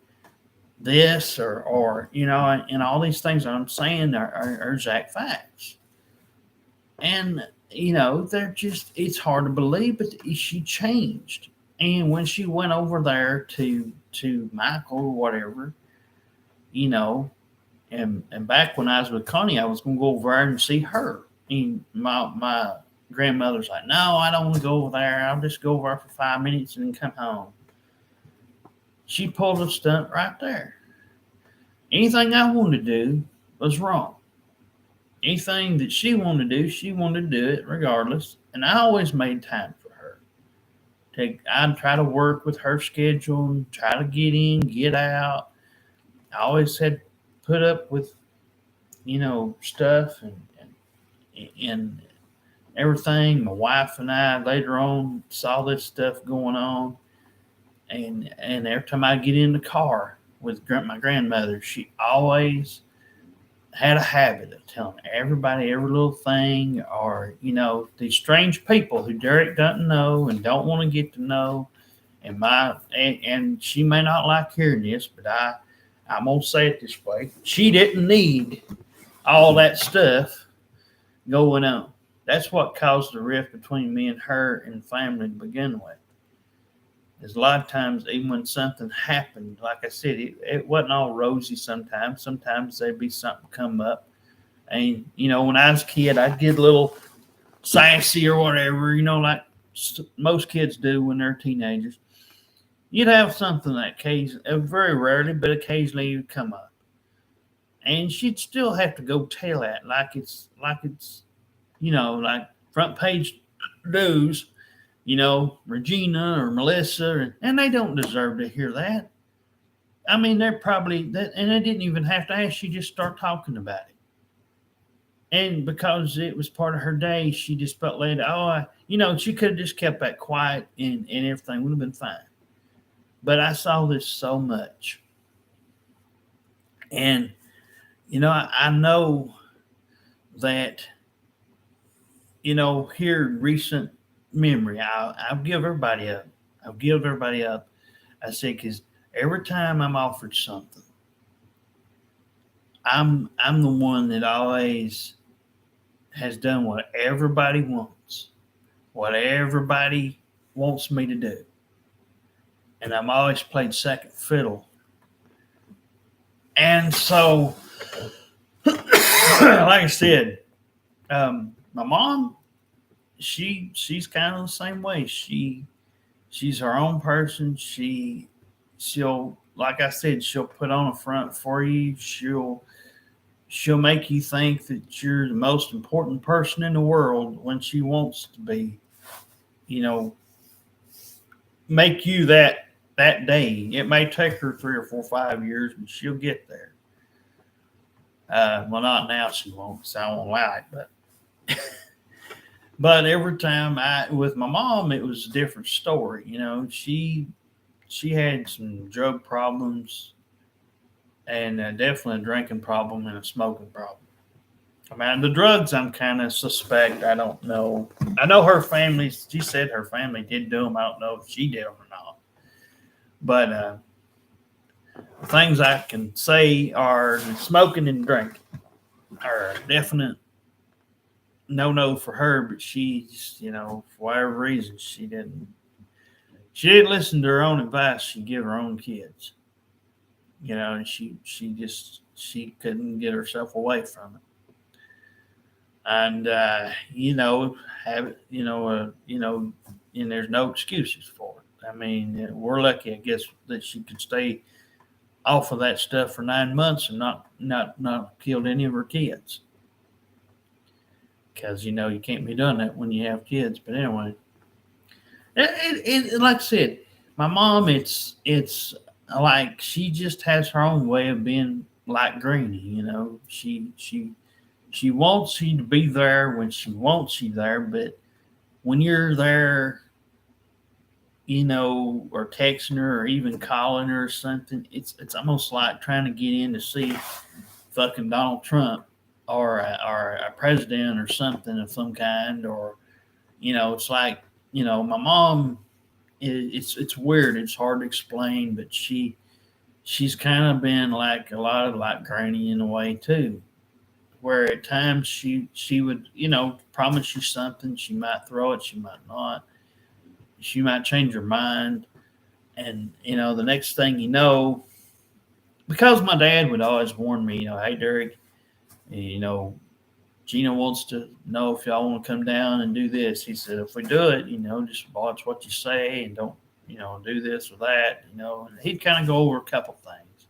this, and all these things that I'm saying are exact facts. And they're just, it's hard to believe, but she changed. And when she went over there to Michael or whatever, you know, and back when I was with Connie, I was gonna go over there and see her. And my grandmother's like, no, I don't want to go over there. I'll just go over there for 5 minutes and then come home. She pulled a stunt right there. Anything I wanted to do was wrong. Anything that she wanted to do, she wanted to do it regardless. And I always made time for her. I'd try to work with her schedule and try to get in, get out. I always had put up with, stuff and everything. My wife and I later on saw this stuff going on. And every time I get in the car, with my grandmother, she always had a habit of telling everybody every little thing, or these strange people who Derek doesn't know and don't want to get to know. And she may not like hearing this, but I'm gonna say it this way: she didn't need all that stuff going on. That's what caused the rift between me and her and family to begin with. Is a lot of times, even when something happened, like I said, it wasn't all rosy sometimes. Sometimes there'd be something come up. And, when I was a kid, I'd get a little sassy or whatever, like most kids do when they're teenagers. You'd have something that very rarely, but occasionally would come up. And she'd still have to go tell that like it's like front page news, Regina or Melissa, and they don't deserve to hear that. I mean, they're probably that, and they didn't even have to ask. She just start talking about it, and because it was part of her day, she just felt like, she could have just kept that quiet, and everything would have been fine. But I saw this so much, and I know that here in recent memory, I'll give everybody up. I'll give everybody up. I say, because every time I'm offered something, I'm the one that always has done what everybody wants me to do, and I'm always played second fiddle. And so, like I said, my mom, she's kind of the same way. She's her own person. She'll, like I said, she'll put on a front for you. She'll make you think that you're the most important person in the world when she wants to be, make you that day. It may take her 3 or 4, 5 years, but she'll get there. Well, not now, she won't, so I won't allow it. But every time with my mom, it was a different story. She had some drug problems, and definitely a drinking problem and a smoking problem. I mean, the drugs, I'm kind of suspect. I don't know. I know her family. She said her family did do them. I don't know if she did them or not. But things I can say are smoking and drinking are definite no for her. But she's, for whatever reason, she didn't listen to her own advice. She give her own kids. And she couldn't get herself away from it. And have it, and there's no excuses for it. I mean, we're lucky, I guess, that she could stay off of that stuff for 9 months and not killed any of her kids. Because you can't be doing that when you have kids. But anyway, it like I said, my mom, it's like she just has her own way of being like Greenie. She wants you to be there when she wants you there, but when you're there, or texting her or even calling her or something, it's almost like trying to get in to see fucking Donald Trump or a president or something of some kind, or it's like my mom. It's weird. It's hard to explain, but she's kind of been like a lot of like Granny in a way too, where at times she would promise you something. She might throw it. She might not. She might change her mind, and the next thing you know, because my dad would always warn me, hey Derek, Gina wants to know if y'all want to come down and do this. He said, if we do it, just watch what you say and don't, do this or that, And he'd kind of go over a couple things.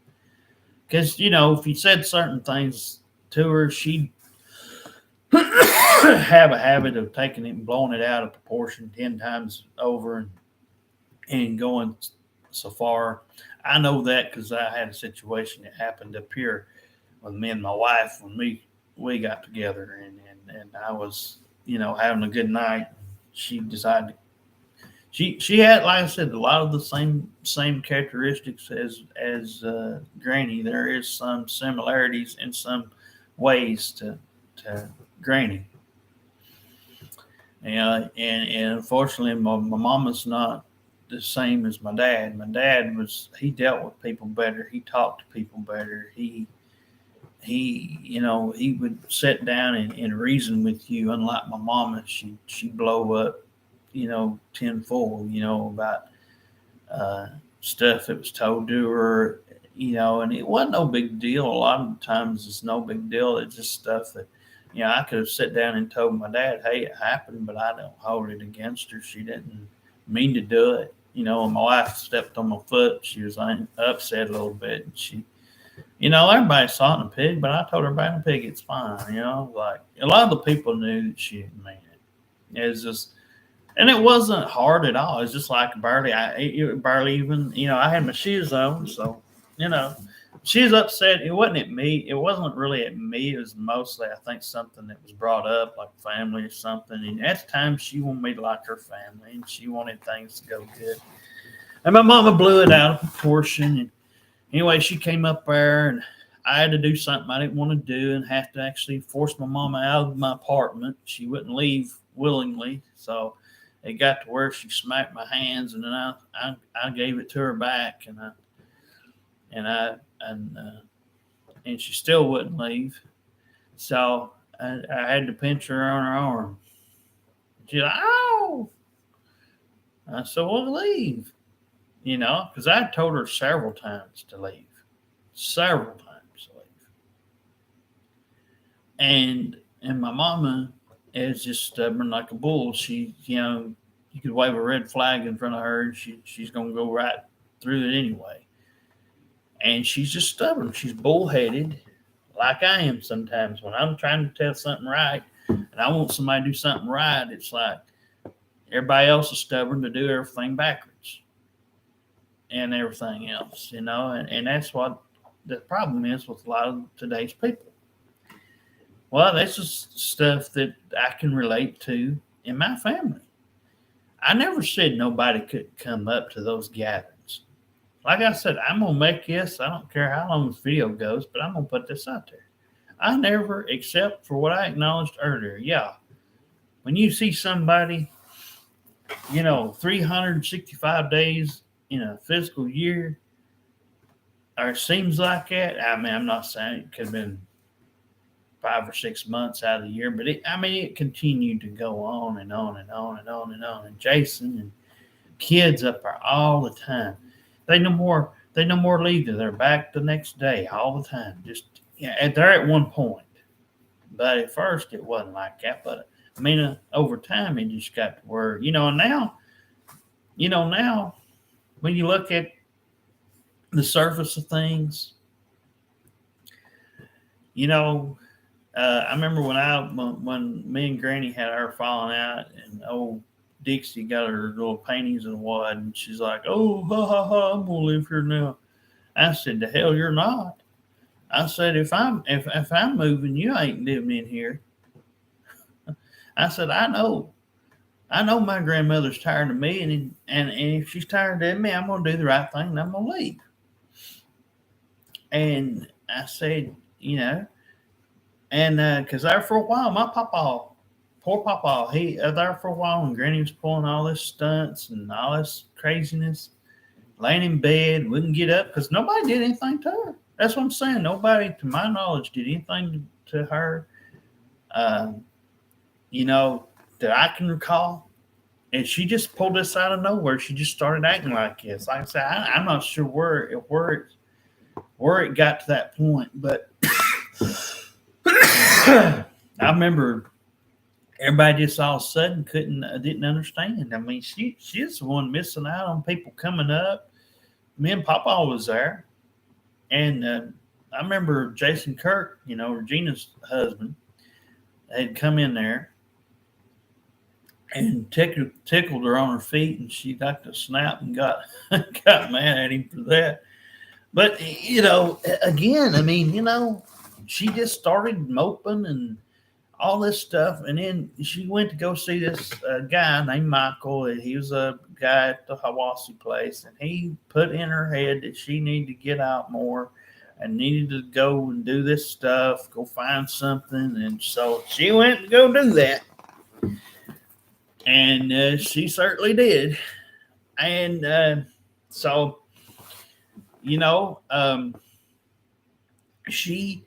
Because, if he said certain things to her, she'd have a habit of taking it and blowing it out of proportion 10 times over and going so far. I know that because I had a situation that happened up here with me and my wife when we got together, and I was, having a good night. She decided She had, like I said, a lot of the same characteristics as Granny. There is some similarities in some ways to Granny. And unfortunately, my mama's not the same as my dad. My dad he dealt with people better. He talked to people better. He would sit down and reason with you. Unlike my mama, she blow up, tenfold, about uh, stuff that was told to her, and it wasn't no big deal. A lot of times it's no big deal. It's just stuff that, I could have sat down and told my dad, hey, it happened, but I don't hold it against her. She didn't mean to do it. When my wife stepped on my foot, she was upset a little bit. And everybody saw it in a pig, but I told her about a pig, it's fine. Like a lot of the people knew that she didn't mean it. It was just, and it wasn't hard at all. It's just like barely even, I had my shoes on. So, she was upset. It wasn't at me. It wasn't really at me. It was mostly, I think, something that was brought up, like family or something. And at the time, she wanted me to like her family, and she wanted things to go good. And my mama blew it out of proportion. And anyway, she came up there, and I had to do something I didn't want to do and have to actually force my mama out of my apartment. She wouldn't leave willingly. So it got to where she smacked my hands, and then I gave it to her back, and she still wouldn't leave. So I had to pinch her on her arm. She's like, "Oh!" I said, "Well, leave," because I told her several times to leave, several times to leave, and my mama is just stubborn like a bull. She, you could wave a red flag in front of her, and she's gonna go right through it anyway. And she's just stubborn. She's bullheaded, like I am sometimes. When I'm trying to tell something right, and I want somebody to do something right, it's like everybody else is stubborn to do everything backwards and everything else, and that's what the problem is with a lot of today's people. Well, that's just stuff that I can relate to in my family. I never said nobody could come up to those gatherings. Like I said, I'm gonna make this. I don't care how long this video goes, but I'm gonna put this out there. I never, except for what I acknowledged earlier. Yeah, when you see somebody, 365 days in a fiscal year, or it seems like that. I mean, I'm not saying it could have been 5 or 6 months out of the year, but it continued to go on and on and on and on and on. And Jason and kids up there all the time. They no more. They no more leave. They're back the next day all the time. Just they're at one point. But at first it wasn't like that. But over time it just got to where and now when you look at the surface of things, I remember when me and Granny had our falling out, and old Dixie got her little paintings and what, and she's like, "Oh, ha ha ha! I'm gonna live here now." I said, "The hell you're not." I said, "If I'm moving, you ain't living in here." I said, I know my grandmother's tired of me, and if she's tired of me, I'm gonna do the right thing and I'm gonna leave." And I said, and because there for a while, my papa, poor papa, he there for a while, and Granny was pulling all this stunts and all this craziness, laying in bed, wouldn't get up because nobody did anything to her. That's what I'm saying. Nobody, to my knowledge, did anything to her, uh, that I can recall. And she just pulled this out of nowhere. She just started acting like this. Like I said, I'm not sure where it got to that point, but I remember everybody just all of a sudden didn't understand. I mean, she's the one missing out on people coming up. Me and Papa was there, and I remember Jason Kirk, Regina's husband, had come in there and tickled her on her feet, and she got to snap and got got mad at him for that. But again, she just started moping and all this stuff. And then she went to go see this guy named Michael. And he was a guy at the Hawassi place. And he put in her head that she needed to get out more and needed to go and do this stuff, go find something. And so she went to go do that. And she certainly did. And so, you know, she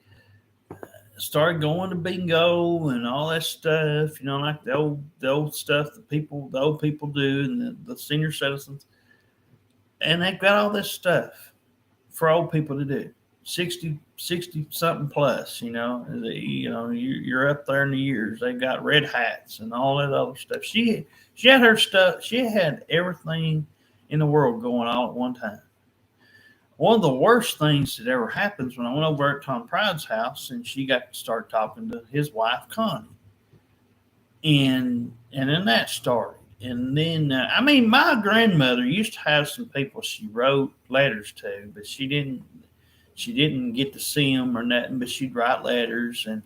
started going to bingo and all that stuff, like the old stuff that the old people do, and the senior citizens. And they've got all this stuff for old people to do. 60 something plus, you're up there in the years. They got red hats and all that other stuff. She had her stuff. She had everything in the world going on at one time. One of the worst things that ever happens when I went over at Tom Pride's house and she got to start talking to his wife Connie, and then that started. And then my grandmother used to have some people she wrote letters to, but she didn't get to see them or nothing, but she'd write letters and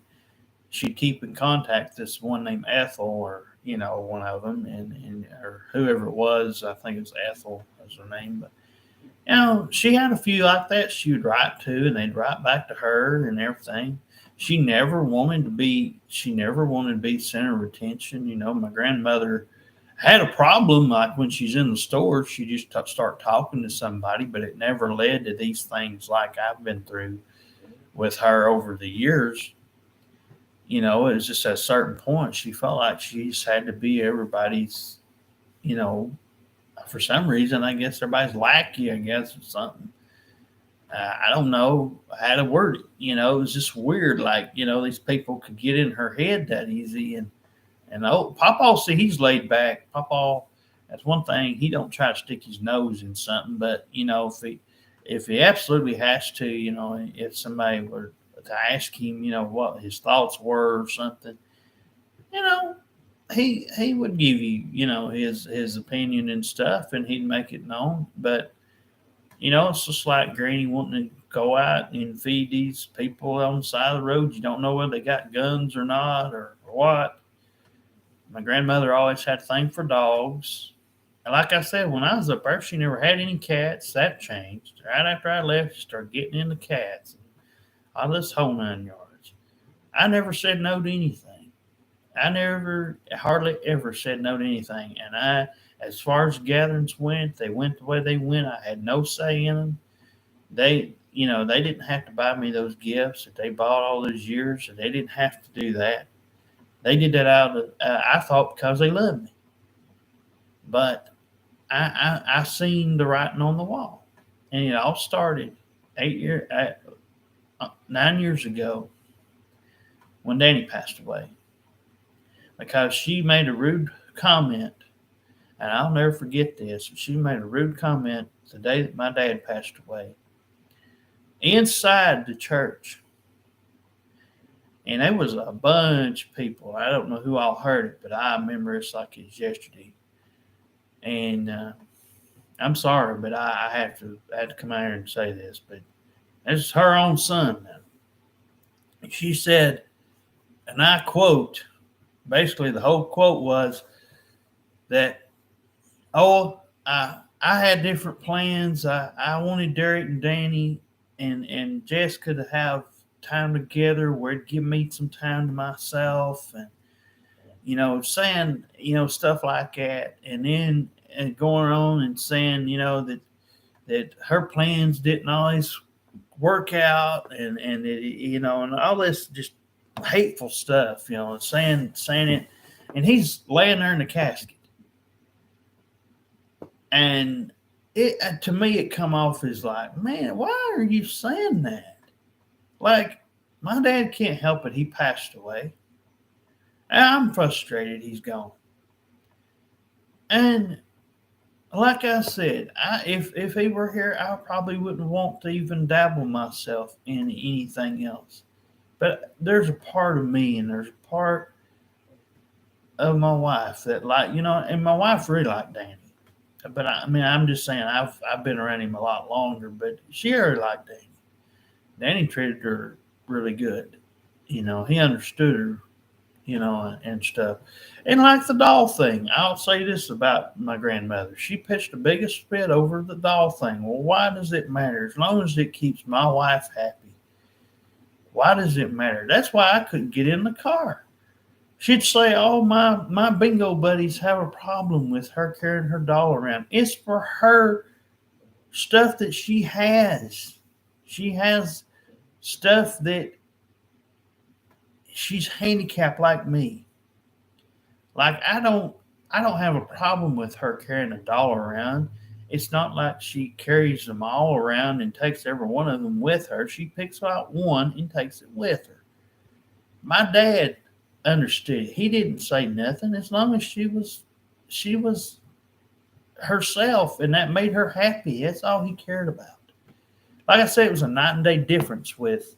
she'd keep in contact with this one named Ethel, or, one of them, and or whoever it was. I think it was Ethel was her name. But, she had a few like that she would write to, and they'd write back to her and everything. She never wanted to be center of attention. My grandmother had a problem, like when she's in the store, she just start talking to somebody, but it never led to these things like I've been through with her over the years. It was just at a certain point she felt like she just had to be everybody's, for some reason, I guess everybody's lackey, I guess, or something. I don't know how to word it. It was just weird. Like, these people could get in her head that easy. And Papa, see, he's laid back. Papa, that's one thing. He don't try to stick his nose in something. But, if he absolutely has to, if somebody were to ask him, what his thoughts were or something, he would give you, his opinion and stuff, and he'd make it known. But, it's just like Granny wanting to go out and feed these people on the side of the road. You don't know whether they got guns or not or what. My grandmother always had a thing for dogs. And like I said, when I was up there, she never had any cats. That changed. Right after I left, she started getting into cats. All this whole 9 yards. I never said no to anything. I never, hardly ever said no to anything. And as far as gatherings went, they went the way they went. I had no say in them. They didn't have to buy me those gifts that they bought all those years. And they didn't have to do that. They did that out of, I thought, because they loved me. But I seen the writing on the wall. And it all started 9 years ago when Danny passed away. Because she made a rude comment, and I'll never forget this. She made a rude comment the day that my dad passed away inside the church. And there was a bunch of people. I don't know who all heard it, but I remember it's like it's yesterday. And I'm sorry, but I had to come out here and say this. But this is her own son now. And she said, and I quote, basically the whole quote was that, I had different plans. I wanted Derek and Danny and Jessica to have time together where it'd give me some time to myself, and saying stuff like that, and then going on and saying that her plans didn't always work out, and it, and all this just hateful stuff, saying it, and he's laying there in the casket, and it to me it come off as like, man, why are you saying that? Like, my dad can't help it. He passed away. And I'm frustrated he's gone. And like I said, if he were here, I probably wouldn't want to even dabble myself in anything else. But there's a part of me and there's a part of my wife that and my wife really liked Danny. But I'm just saying, I've been around him a lot longer, but she really liked Danny. Danny treated her really good. He understood her. and stuff. And like the doll thing, I'll say this about my grandmother. She pitched the biggest fit over the doll thing. Well, why does it matter? As long as it keeps my wife happy, why does it matter? That's why I couldn't get in the car. She'd say, "Oh, my bingo buddies have a problem with her carrying her doll around. It's for her stuff that she has. She has stuff that she's handicapped like me. Like I don't have a problem with her carrying a doll around. It's not like she carries them all around and takes every one of them with her. She picks out one and takes it with her. My dad understood. He didn't say nothing as long as she was herself and that made her happy. That's all he cared about. Like I said, it was a night and day difference with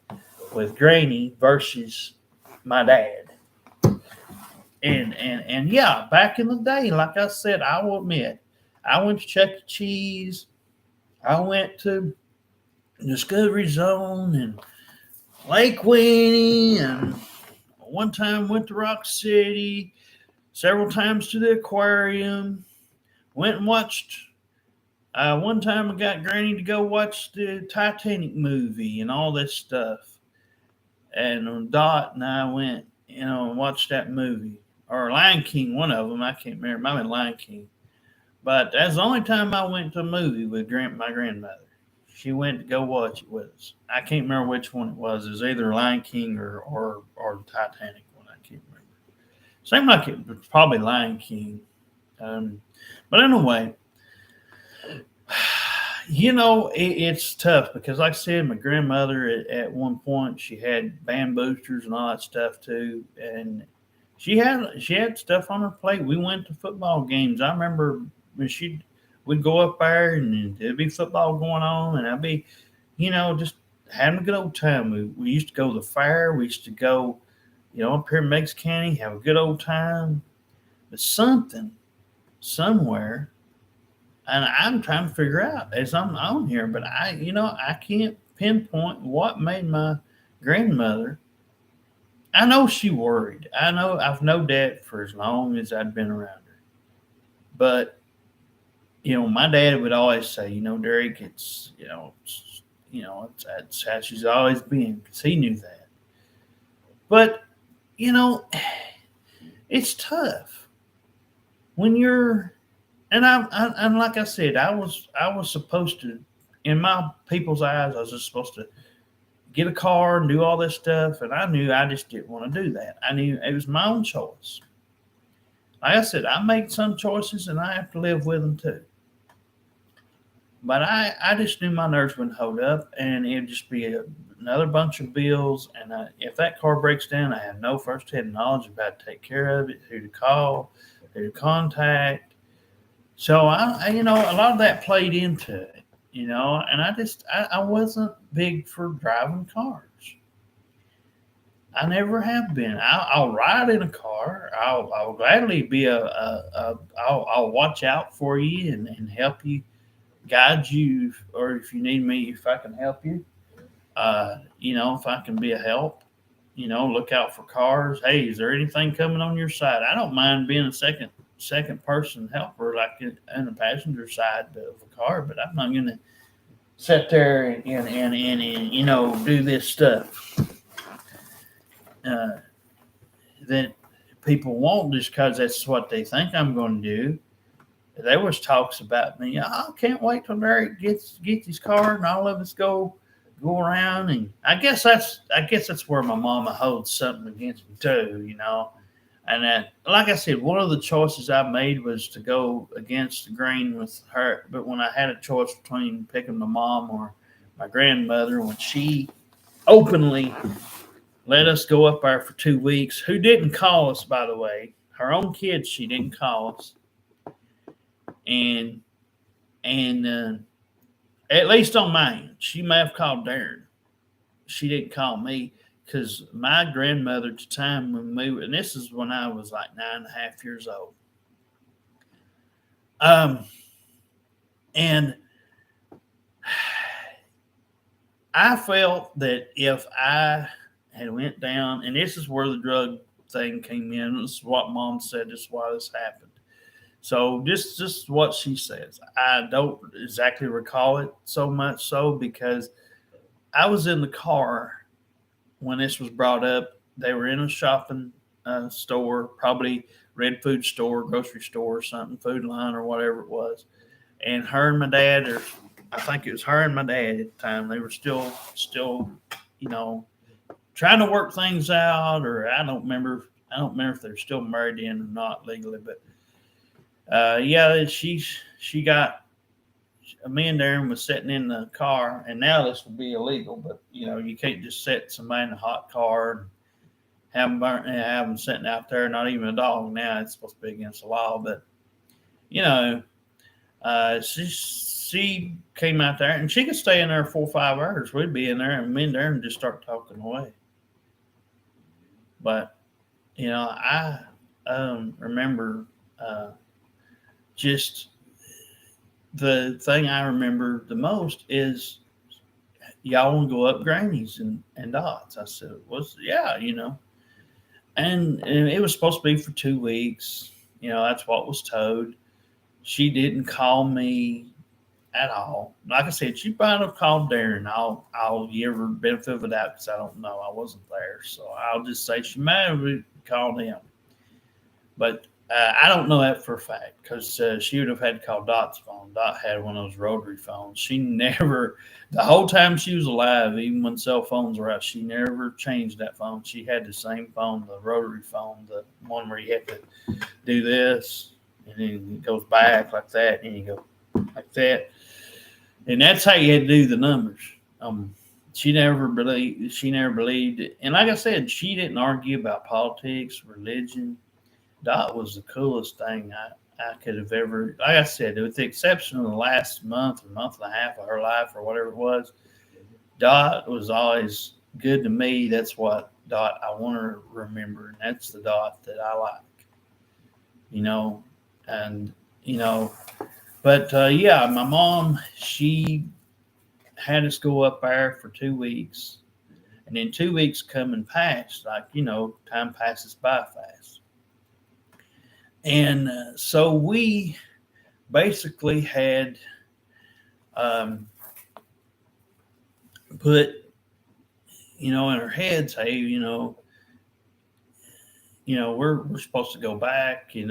Granny versus my dad. And yeah, back in the day, like I said, I will admit, I went to Chuck E. Cheese. I went to Discovery Zone and Lake Winnie, and one time went to Rock City. Several times to the aquarium. Went and watched. One time I got Granny to go watch the Titanic movie and all this stuff. And Dot and I went, and watched that movie. Or Lion King, one of them. I can't remember. It might have been Lion King. But that's the only time I went to a movie with my grandmother. She went to go watch it with us. I can't remember which one it was. It was either Lion King or Titanic one. I can't remember. Seemed like it was probably Lion King. Um, but anyway, it's tough because, like I said, my grandmother at one point she had band boosters and all that stuff too, and she had stuff on her plate. We went to football games. I remember when we'd go up there and there'd be football going on, and I'd be, just having a good old time. We used to go to the fair. We used to go, up here in Meigs County, have a good old time. But something somewhere, and I'm trying to figure out as I'm on here, but I can't pinpoint what made my grandmother. I know she worried. I know I've known that for as long as I'd been around her. But my dad would always say, Derek, it's how she's always been because he knew that. But you know, it's tough when you're and like I said, I was supposed to, in my people's eyes, I was just supposed to get a car and do all this stuff, and I knew I just didn't want to do that. I knew it was my own choice. Like I said, I make some choices and I have to live with them too. But I just knew my nerves wouldn't hold up, and it'd just be another bunch of bills. And if that car breaks down, I have no first-hand knowledge of how to take care of it, who to call, who to contact. So a lot of that played into it, and I wasn't big for driving cars. I never have been. I'll ride in a car. I'll gladly be I'll watch out for you and help you, guide you, or if you need me, if I can help you, if I can be a help, look out for cars. Hey, is there anything coming on your side? I don't mind being a second person helper, like in the passenger side of a car, but I'm not going to sit there and do this stuff uh, that people want just because that's what they think I'm going to do. There was talks about me. I can't wait till Derek gets his car and all of us go around. And I guess that's where my mama holds something against me too. And like I said, one of the choices I made was to go against the grain with her. But when I had a choice between picking my mom or my grandmother, when she openly let us go up there for 2 weeks, who didn't call us, by the way, her own kids, she didn't call us, and at least on mine, she may have called Darren. She didn't call me because my grandmother at the time when and this is when I was like 9.5 years old. And I felt that if I had went down, and this is where the drug thing came in. This is what Mom said. This is why this happened. So just what she says. I don't exactly recall it so much so because I was in the car when this was brought up. They were in a shopping store, probably Red Food store, grocery store, or something, Food Line or whatever it was. And her and my dad, or I think it was her and my dad at the time, they were still, you know, trying to work things out, or I don't remember. I don't remember if they're still married in or not legally, but yeah, she got me and Darren was sitting in the car, and now this would be illegal, but you can't just set somebody in a hot car and have them sitting out there. Not even a dog. Now it's supposed to be against the law, but you know, she came out there, and she could stay in there 4 or 5 hours. We'd be in there, and me and Darren just start talking away. But I remember just the thing I remember the most is y'all want to go up Granny's and Dot's. I said, yeah, and it was supposed to be for 2 weeks. That's what was told. She didn't call me at all. Like I said, she might have called Darren. I'll give her benefit of the doubt because I don't know. I wasn't there. So I'll just say she may have called him. But I don't know that for a fact because she would have had to call Dot's phone. Dot had one of those rotary phones. She never, the whole time she was alive, even when cell phones were out, she never changed that phone. She had the same phone, the rotary phone, the one where you have to do this, and then it goes back like that, and you go like that. And that's how you had to do the numbers. She never believed it. And like I said, she didn't argue about politics, religion. Dot was the coolest thing I could have ever, like I said, with the exception of the last month or month and a half of her life or whatever it was, Dot was always good to me. That's what Dot I want to remember. And that's the Dot that I like, but yeah, my mom, she had us go up there for 2 weeks. And then 2 weeks come and passed, time passes by fast. And so we basically had put, in our heads, hey, we're supposed to go back, and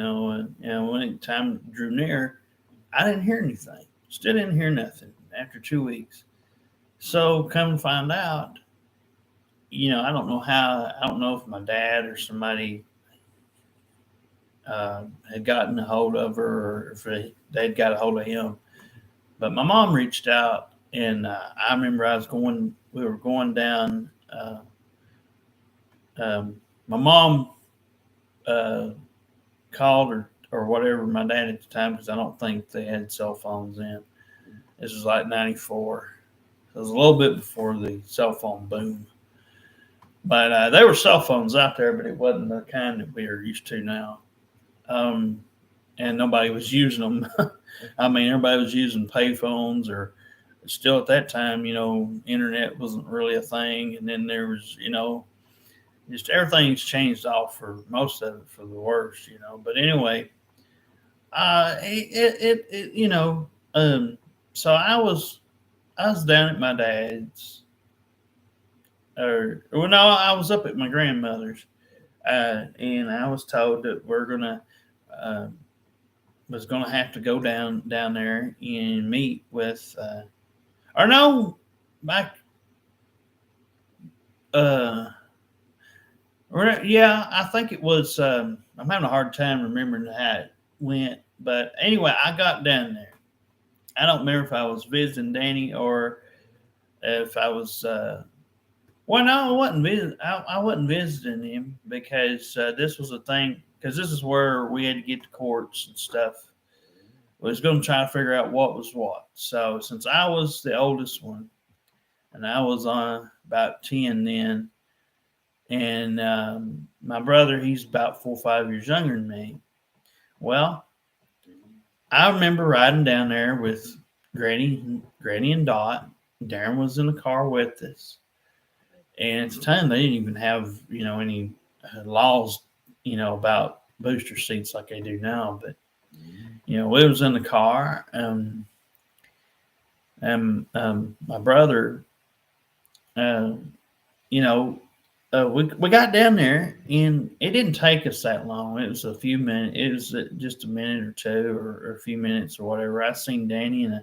when time drew near, I didn't hear anything. Still didn't hear nothing after 2 weeks. So come to find out, I don't know if my dad or somebody had gotten a hold of her or if they'd got a hold of him. But my mom reached out, and I remember we were going down. My mom called or whatever my dad at the time, because I don't think they had cell phones then. This was like 94. It was a little bit before the cell phone boom. But there were cell phones out there, but it wasn't the kind that we are used to now. And nobody was using them. I mean, everybody was using pay phones, or still at that time, internet wasn't really a thing. And then there was, just everything's changed off for most of it for the worse, But anyway, so I was down at my dad's, I was up at my grandmother's, and I was told that was gonna have to go down there and meet with, I think it was. I'm having a hard time remembering how it went, but anyway, I got down there. I don't remember if I was visiting Danny or if I was. No, I wasn't I wasn't visiting him because this was a thing. Because this is where we had to get to courts and stuff. We was going to try to figure out what was what. So since I was the oldest one, and I was on about 10 then, and my brother, he's about 4 or 5 years younger than me. Well, I remember riding down there with Granny and Dot. Darren was in the car with us. And at the time, they didn't even have, any laws about booster seats like they do now. But we was in the car, and my brother, uh, you know, we got down there, and it didn't take us that long. It was a few minutes. It was just a minute or two, or a few minutes, or whatever. I seen Danny, and I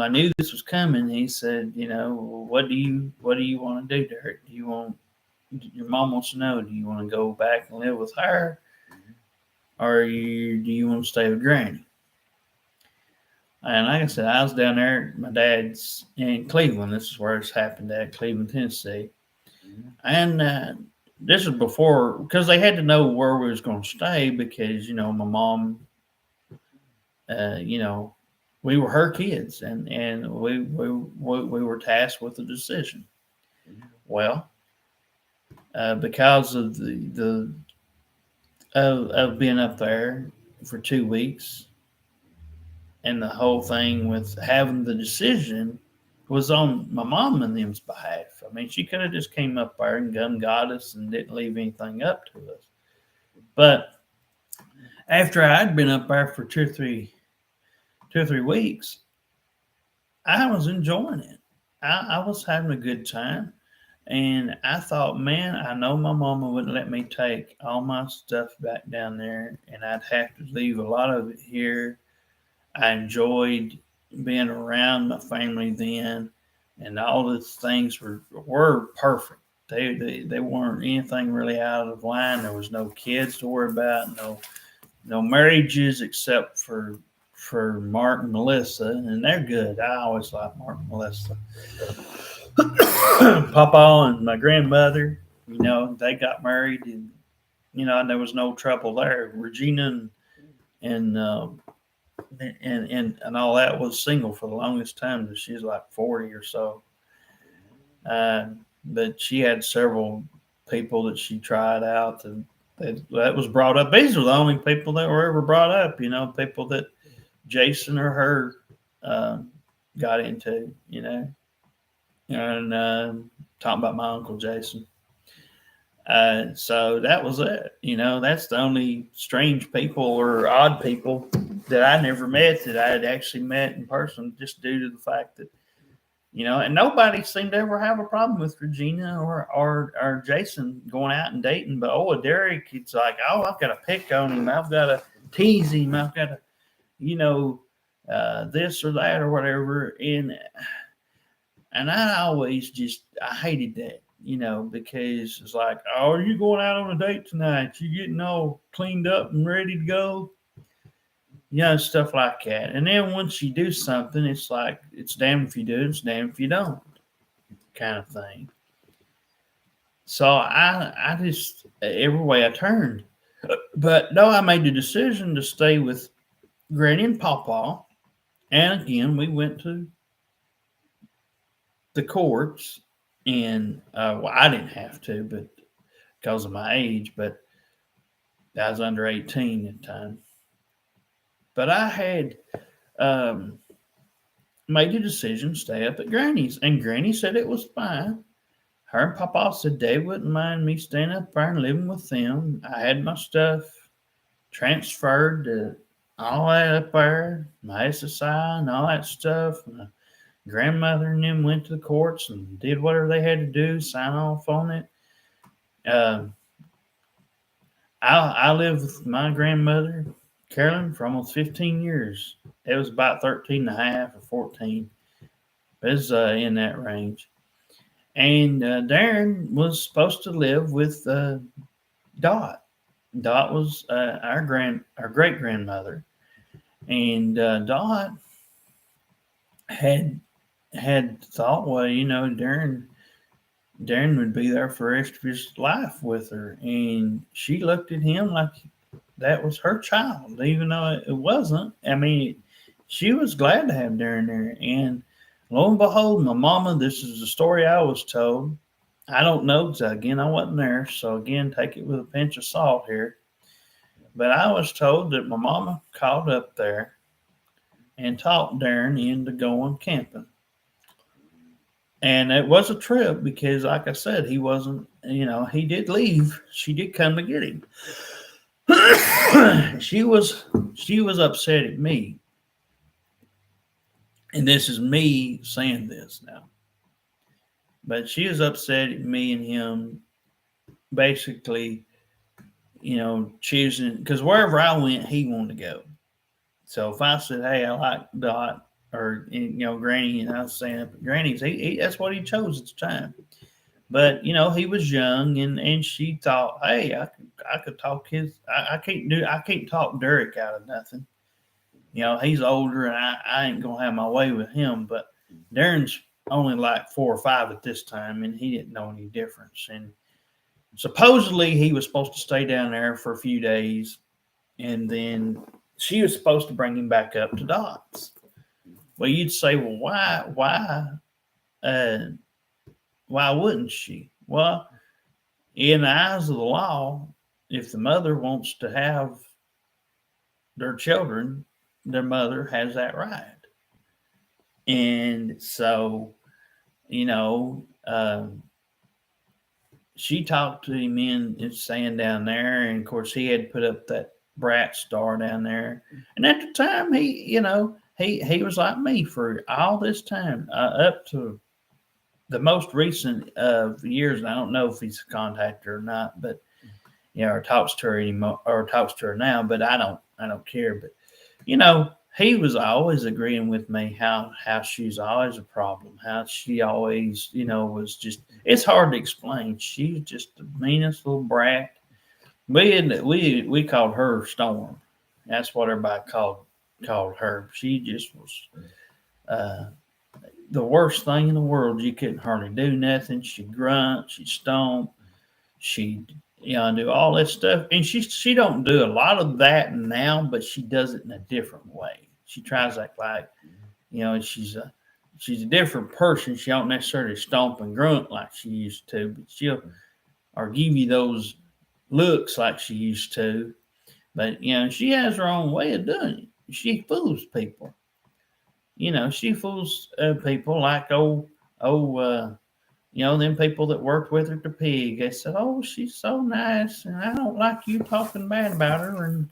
knew this was coming. He said, what do you want to do, Derek? Do you want Your mom wants to know? Do you want to go back and live with her, or do you want to stay with Granny? And like I said, I was down there. My dad's in Cleveland. This is where it's happened at Cleveland, Tennessee. And this was before, because they had to know where we was going to stay, because my mom, we were her kids, and we were tasked with a decision. Well, because of the of being up there for 2 weeks, and the whole thing with having the decision was on my mom and them's behalf. I mean, she could have just came up there and got us and didn't leave anything up to us. But after I'd been up there for 2 or 3 weeks, I was enjoying it. I was having a good time. And I thought, man, I know my mama wouldn't let me take all my stuff back down there, and I'd have to leave a lot of it here. I enjoyed being around my family then, and all these things were perfect. They weren't anything really out of line. There was no kids to worry about, no marriages except for Mark and Melissa, and they're good. I always like Mark and Melissa. Papa and my grandmother, they got married, and there was no trouble there. Regina and all that was single for the longest time. She's like 40 or so. But she had several people that she tried out, and that was brought up. These were the only people that were ever brought up, people that Jason or her got into, and talking about my Uncle Jason. So that was it. That's the only strange people or odd people that I never met that I had actually met in person, just due to the fact that, and nobody seemed to ever have a problem with Regina or Jason going out and dating. But Derek, it's like, I've got to pick on him. I've got to tease him. I've got to, this or that or whatever. And I hated that. Because it's like, are you going out on a date tonight? You getting all cleaned up and ready to go? Stuff like that. And then once you do something, it's like, it's damn if you do, it's damn if you don't, kind of thing. So I just, every way I turned. But no, I made the decision to stay with Granny and Pawpaw. And again, we went to the courts. And I didn't have to, but because of my age, but I was under 18 at the time. But I had made a decision to stay up at Granny's, and Granny said it was fine. Her and Papa said they wouldn't mind me staying up there and living with them. I had my stuff transferred to all that up there, my SSI and all that stuff. And grandmother and them went to the courts and did whatever they had to do, sign off on it. I lived with my grandmother, Carolyn, for almost 15 years. It was about 13 and a half or 14. It was in that range. And Darren was supposed to live with Dot. Dot was our great grandmother, and Dot had thought, well, Darren would be there for the rest of his life with her. And she looked at him like that was her child, even though it wasn't. I mean, she was glad to have Darren there. And lo and behold, my mama, this is the story I was told. I don't know, because again, I wasn't there. So again, take it with a pinch of salt here. But I was told that my mama called up there and talked Darren into going camping. And it was a trip because, like I said, he wasn't, he did leave. She did come to get him. she was upset at me. And this is me saying this now. But she was upset at me and him basically, choosing, because wherever I went, he wanted to go. So if I said, "Hey, I like Dot," or Granny, and I was saying, "Granny's," that's what he chose at the time. But he was young, and she thought, "Hey, I could talk his. I can't talk Derek out of nothing. He's older, and I ain't gonna have my way with him." But Darren's only like 4 or 5 at this time, and he didn't know any difference. And supposedly he was supposed to stay down there for a few days, and then she was supposed to bring him back up to Dot's. Well, you'd say, well, why wouldn't she? Well, in the eyes of the law, if the mother wants to have their children, their mother has that right. And so, she talked to him in staying down there, and of course he had put up that brat star down there. And at the time, he was like me for all this time, up to the most recent years. And I don't know if he's contacted her or not, but or talks to her anymore, or talks to her now. But I don't care. But he was always agreeing with me how she's always a problem, how she always was just, it's hard to explain. She's just the meanest little brat. We called her Storm. That's what everybody called her. She just was the worst thing in the world. You couldn't hardly do nothing. She'd grunt, she'd stomp, she'd do all this stuff. And she don't do a lot of that now, but she does it in a different way. She tries to act like she's a different person. She don't necessarily stomp and grunt like she used to, but she'll or give you those looks like she used to. But she has her own way of doing it. She fools people. She fools people like them people that worked with her at the pig. They said, "Oh, she's so nice, and I don't like you talking bad about her and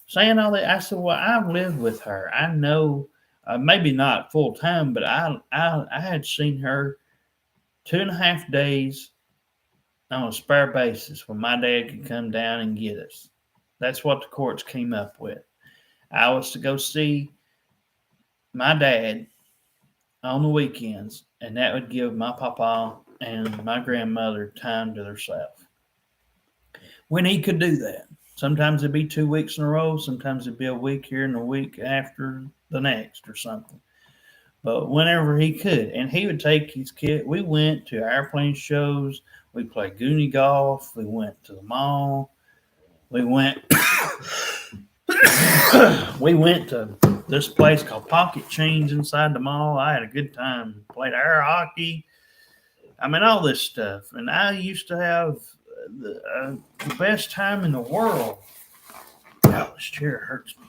saying all that." I said, "Well, I've lived with her. I know, maybe not full time, but I had seen her 2.5 days on a spare basis when my dad could come down and get us." That's what the courts came up with. I was to go see my dad on the weekends, and that would give my papa and my grandmother time to themselves. When he could do that. Sometimes it'd be 2 weeks in a row, sometimes it'd be a week here and a week after the next or something. But whenever he could, and he would take his kid. We went to airplane shows, we played goonie golf, we went to the mall, we went we went to this place called Pocket Change inside the mall. I had a good time. Played air hockey. I mean, all this stuff. And I used to have the best time in the world. Oh, this chair hurts me.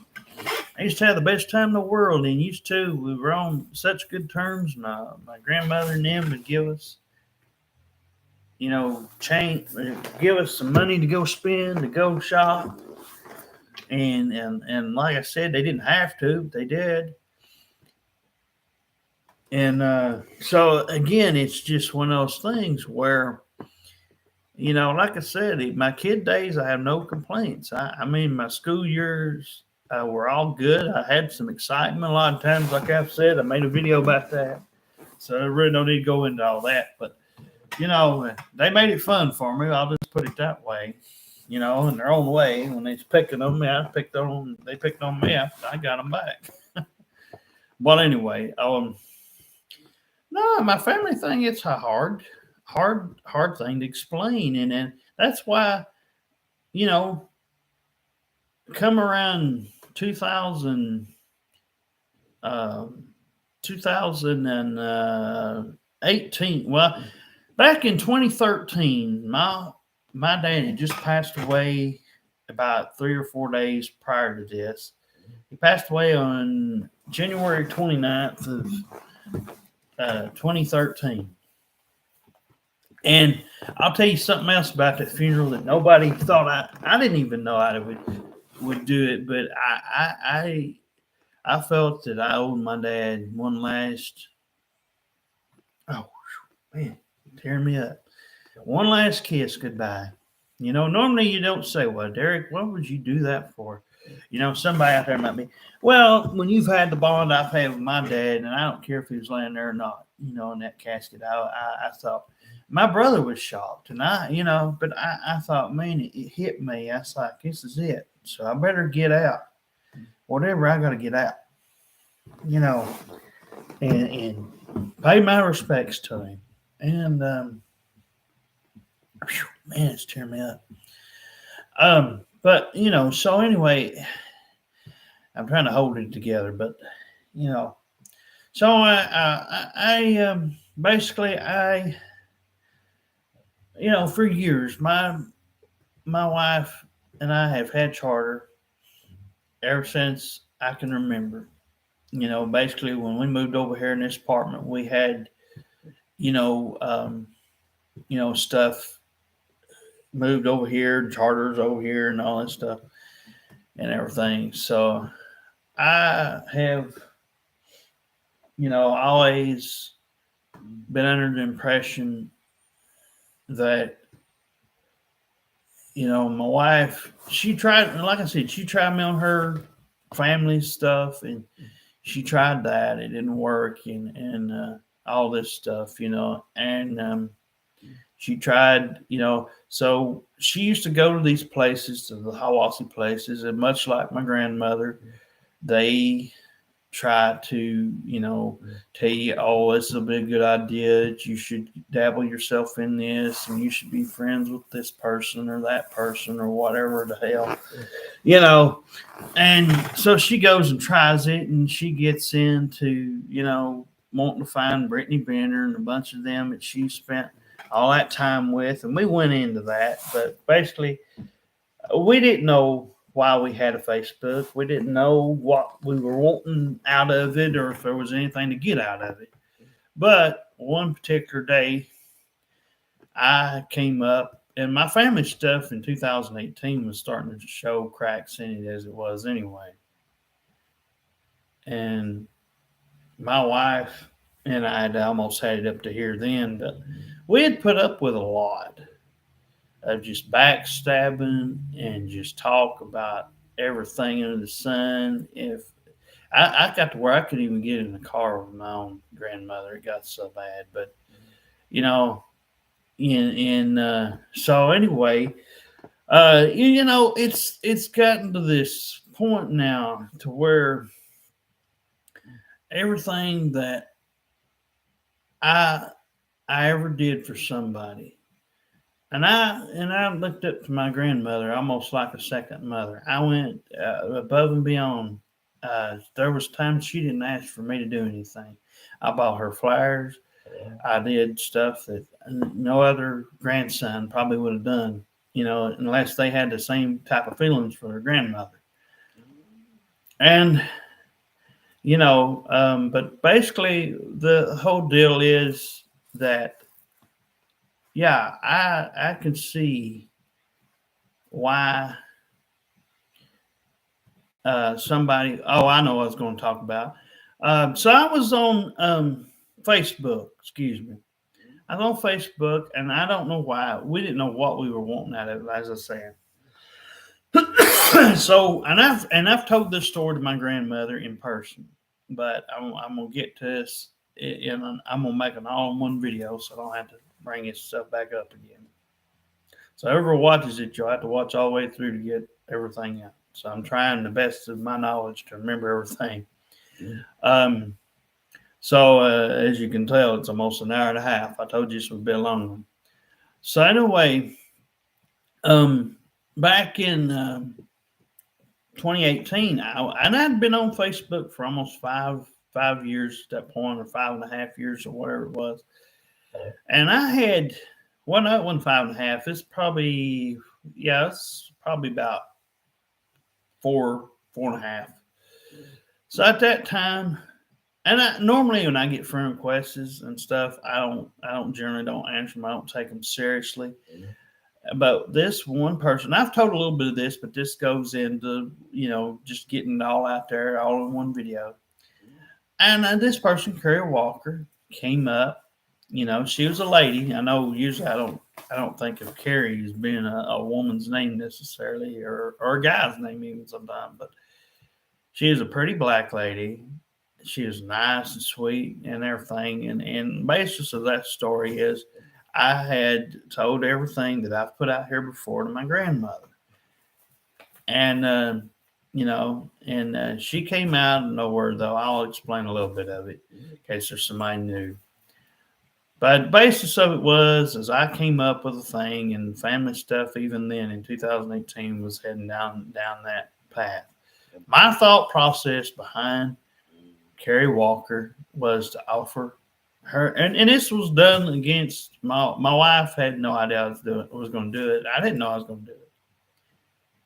I used to have the best time in the world. And used to, we were on such good terms. My grandmother and them would give us, give us some money to go spend, to go shop. And like I said, they didn't have to, but they did. And so again, it's just one of those things where, like I said, my kid days, I have no complaints. I mean, my school years were all good. I had some excitement a lot of times, like I've said. I made a video about that, so I really don't need to go into all that. But they made it fun for me. I'll just put it that way. In their own way. When they was picking on me, they picked on me. I got them back. But anyway, no, my family thing, it's a hard thing to explain. And that's why, come around 2018, well, back in 2013, my dad had just passed away about 3 or 4 days prior to this. He passed away on January 29th of 2013. And I'll tell you something else about that funeral that nobody thought I didn't even know I would do it, but I felt that I owed my dad one last, oh man, tearing me up. One last kiss goodbye. Normally you don't say, well, Derek, what would you do that for? Somebody out there might be, well, when you've had the bond I've had with my dad, and I don't care if he was laying there or not, in that casket, I thought, my brother was shocked. And but I thought, man, it hit me. I was like, this is it. So I better get out. Whatever I got to get out, you know, and pay my respects to him. And, man, it's tearing me up. But so anyway, I'm trying to hold it together, but you know, so basically for years, my wife and I have had charter ever since I can remember. Basically when we moved over here in this apartment, we had, you know, um, stuff moved over here, charters over here, and all that stuff and everything. So I have, always been under the impression that, my wife, she tried, like I said, she tried me on her family stuff, and she tried that. It didn't work, and all this stuff, and she tried, so she used to go to these places, to the Hawassi places, and much like my grandmother, they try to, tell you, oh, this will be a good idea, that you should dabble yourself in this, and you should be friends with this person or that person or whatever the hell, And so she goes and tries it, and she gets into, wanting to find Brittany Benner and a bunch of them that she spent all that time with. And we went into that, but basically, we didn't know why we had a Facebook. We didn't know what we were wanting out of it or if there was anything to get out of it. But one particular day, I came up, and my family stuff in 2018 was starting to show cracks in it, as it was anyway. And my wife and I had almost had it up to here then, but we had put up with a lot of just backstabbing and just talk about everything under the sun. If I got to where I could even get in the car with my own grandmother, it got so bad. But you know, so anyway, it's gotten to this point now to where everything that I I ever did for somebody. And I looked up to my grandmother almost like a second mother. I went above and beyond. There was times she didn't ask for me to do anything. I bought her flowers. I did stuff that no other grandson probably would have done, unless they had the same type of feelings for their grandmother. And but basically the whole deal is that, yeah, I can see why somebody. Oh, I know what I was going to talk about. So I was on Facebook. Excuse me. I was on Facebook, and I don't know why. We didn't know what we were wanting out of it, as I said. So, and I've told this story to my grandmother in person, but I'm gonna get to this, and I'm gonna make an all-in-one video, so I don't have to bring this stuff back up again. So whoever watches it, you'll have to watch all the way through to get everything out. So I'm trying the best of my knowledge to remember everything. Um, so as you can tell, it's almost an hour and a half. I told you this would be a long one. So anyway, back in 2018, and I'd been on Facebook for almost five years at that point, or 5.5 years, or whatever it was. And I had, well, no, it wasn't 5.5. It's probably, yeah, it's probably about 4.5. So at that time, And normally when I get friend requests and stuff, I don't generally don't answer them. I don't take them seriously. But this one person, I've told a little bit of this, but this goes into just getting it all out there, all in one video. And this person, Carrie Walker, came up. She was a lady. I know usually I don't think of Carrie as being a woman's name necessarily, or a guy's name even sometimes, but she is a pretty black lady. She was nice and sweet and everything. And basis of that story is I had told everything that I've put out here before to my grandmother. And she came out of nowhere, though. I'll explain a little bit of it in case there's somebody new. But the basis of it was, as I came up with a thing, and family stuff even then in 2018 was heading down that path. My thought process behind Carrie Walker was to offer her, and this was done against my wife. Had no idea I was going to do it. I didn't know I was going to do it,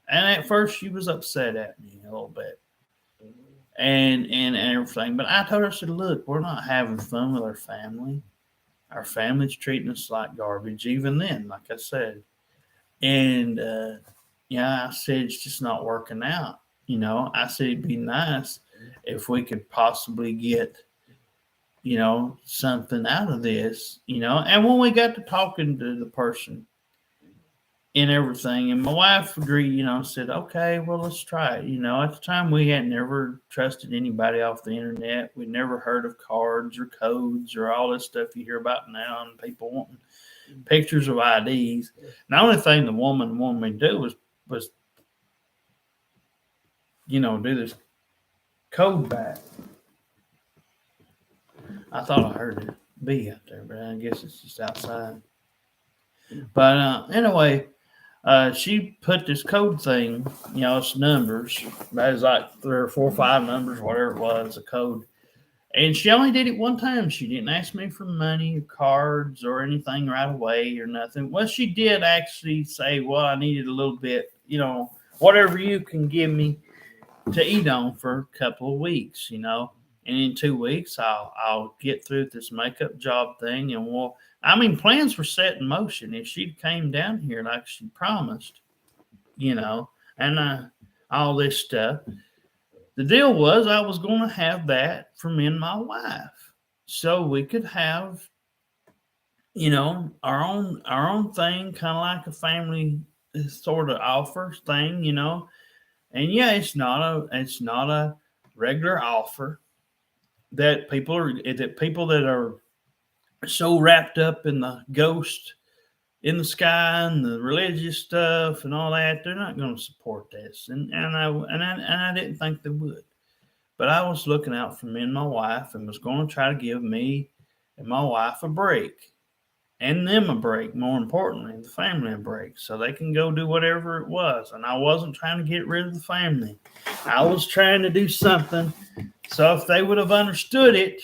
and at first she was upset at me a little bit, and everything. But I told her, I said, "Look, we're not having fun with our family. Our family's treating us like garbage, even then, like I said." And yeah, I said it's just not working out. I said it'd be nice if we could possibly get something out of this. And when we got to talking to the person and everything, and my wife agreed, said, okay, well, let's try it. At the time we had never trusted anybody off the internet. We'd never heard of cards or codes or all this stuff you hear about now, and people wanting pictures of IDs. And the only thing the woman wanted me to do was do this code back. I thought I heard a bee out there, but I guess it's just outside. But anyway, she put this code thing, it's numbers. That is like 3 or 4 or 5 numbers, whatever it was, a code. And she only did it one time. She didn't ask me for money or cards or anything right away or nothing. Well, she did actually say, well, I needed a little bit, whatever you can give me to eat on for a couple of weeks, And in 2 weeks, I'll get through this makeup job thing, and plans were set in motion. If she came down here like she promised, and all this stuff, the deal was I was going to have that for me and my wife, so we could have, our own thing, kind of like a family sort of offer thing. And yeah, it's not a regular offer that people that are so wrapped up in the ghost in the sky and the religious stuff and all that, they're not going to support this. And I didn't think they would. But I was looking out for me and my wife, and was going to try to give me and my wife a break, and them a break, more importantly, the family a break, so they can go do whatever it was. And I wasn't trying to get rid of the family. I was trying to do something. So if they would have understood it,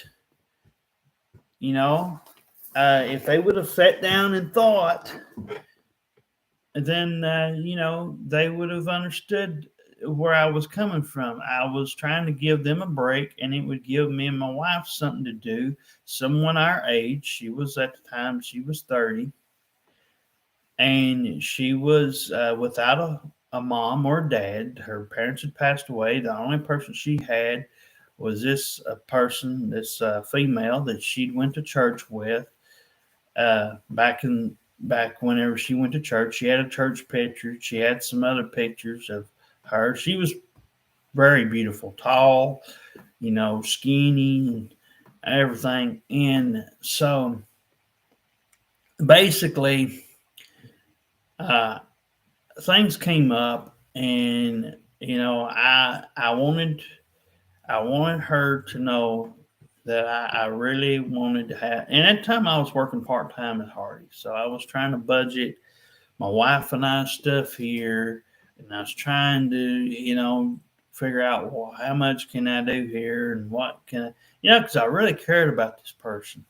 if they would have sat down and thought, then, they would have understood where I was coming from. I was trying to give them a break, and it would give me and my wife something to do. Someone our age. She was, at the time, she was 30, and she was without a mom or dad. Her parents had passed away. The only person she had was this person, this female that she'd went to church with back whenever she went to church. She had a church picture. She had some other pictures of her. She was very beautiful, tall, skinny and everything. And so basically, things came up, and I wanted her to know that I really wanted to have. And at the time, I was working part time at Hardy, so I was trying to budget my wife and I stuff here, and I was trying to figure out, well, how much can I do here, and what can because I really cared about this person,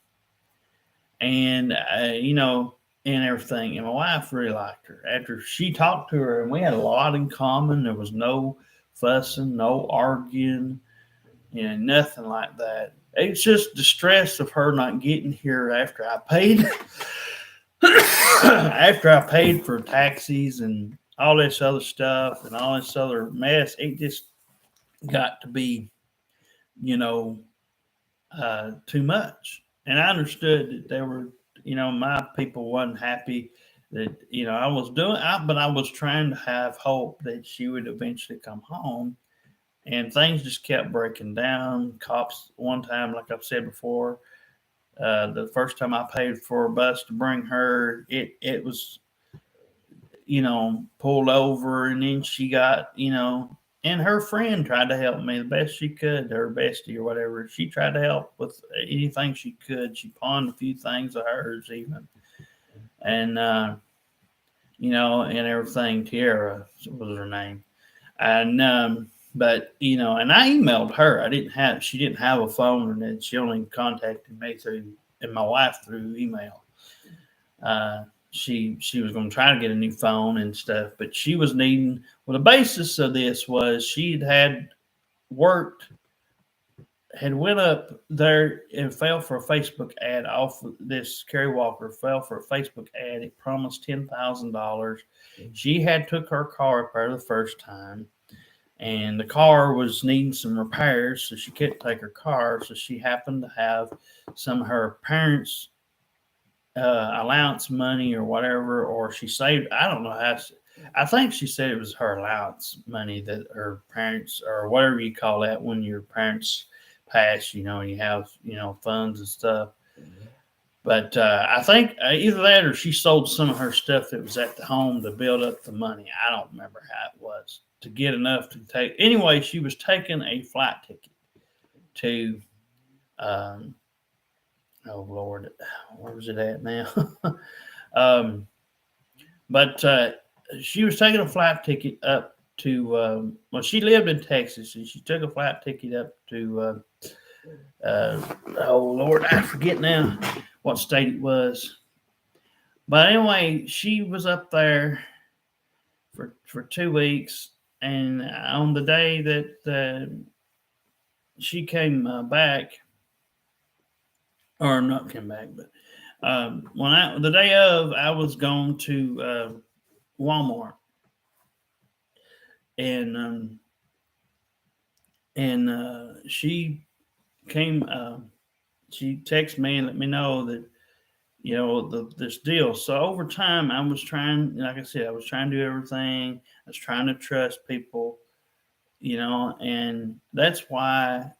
and and everything. And my wife really liked her. After she talked to her, and we had a lot in common. There was no fussing, no arguing. Nothing like that. It's just the stress of her not getting here after I paid, after I paid for taxis and all this other stuff and all this other mess. It just got to be, you know, too much. And I understood that there were, my people wasn't happy that, I was but I was trying to have hope that she would eventually come home. And things just kept breaking down. Cops, one time, like I've said before, the first time I paid for a bus to bring her, it was, pulled over, and then she got, and her friend tried to help me the best she could, her bestie or whatever. She tried to help with anything she could. She pawned a few things of hers even, and and everything. Tiara was her name, and but and I emailed her. She didn't have a phone, and then she only contacted me through, and my wife through email. Uh, she was going to try to get a new phone and stuff, but she was needing. Well, the basis of this was she'd had worked, had went up there and fell for a Facebook ad off of this. Kerry Walker fell for a Facebook ad. It promised $10,000. She had took her car up there the first time, and the car was needing some repairs, so she couldn't take her car. So she happened to have some of her parents' allowance money or whatever, or she saved. I don't know how. I think she said it was her allowance money that her parents, or whatever you call that, when your parents pass, you have funds and stuff. But I think either that or she sold some of her stuff that was at the home to build up the money. I don't remember how it was to get enough to take. Anyway, she was taking a flight ticket to, oh Lord, where was it at now? um, but she was taking a flight ticket up to, well, she lived in Texas, and she took a flight ticket up to, oh Lord, I forget now what state it was. But anyway, she was up there for 2 weeks, and on the day that she came back, or not came back, but the day of, I was going to Walmart, and she came. She texted me and let me know that this deal. So over time, I was trying, like I said, I was trying to do everything. I was trying to trust people, and that's why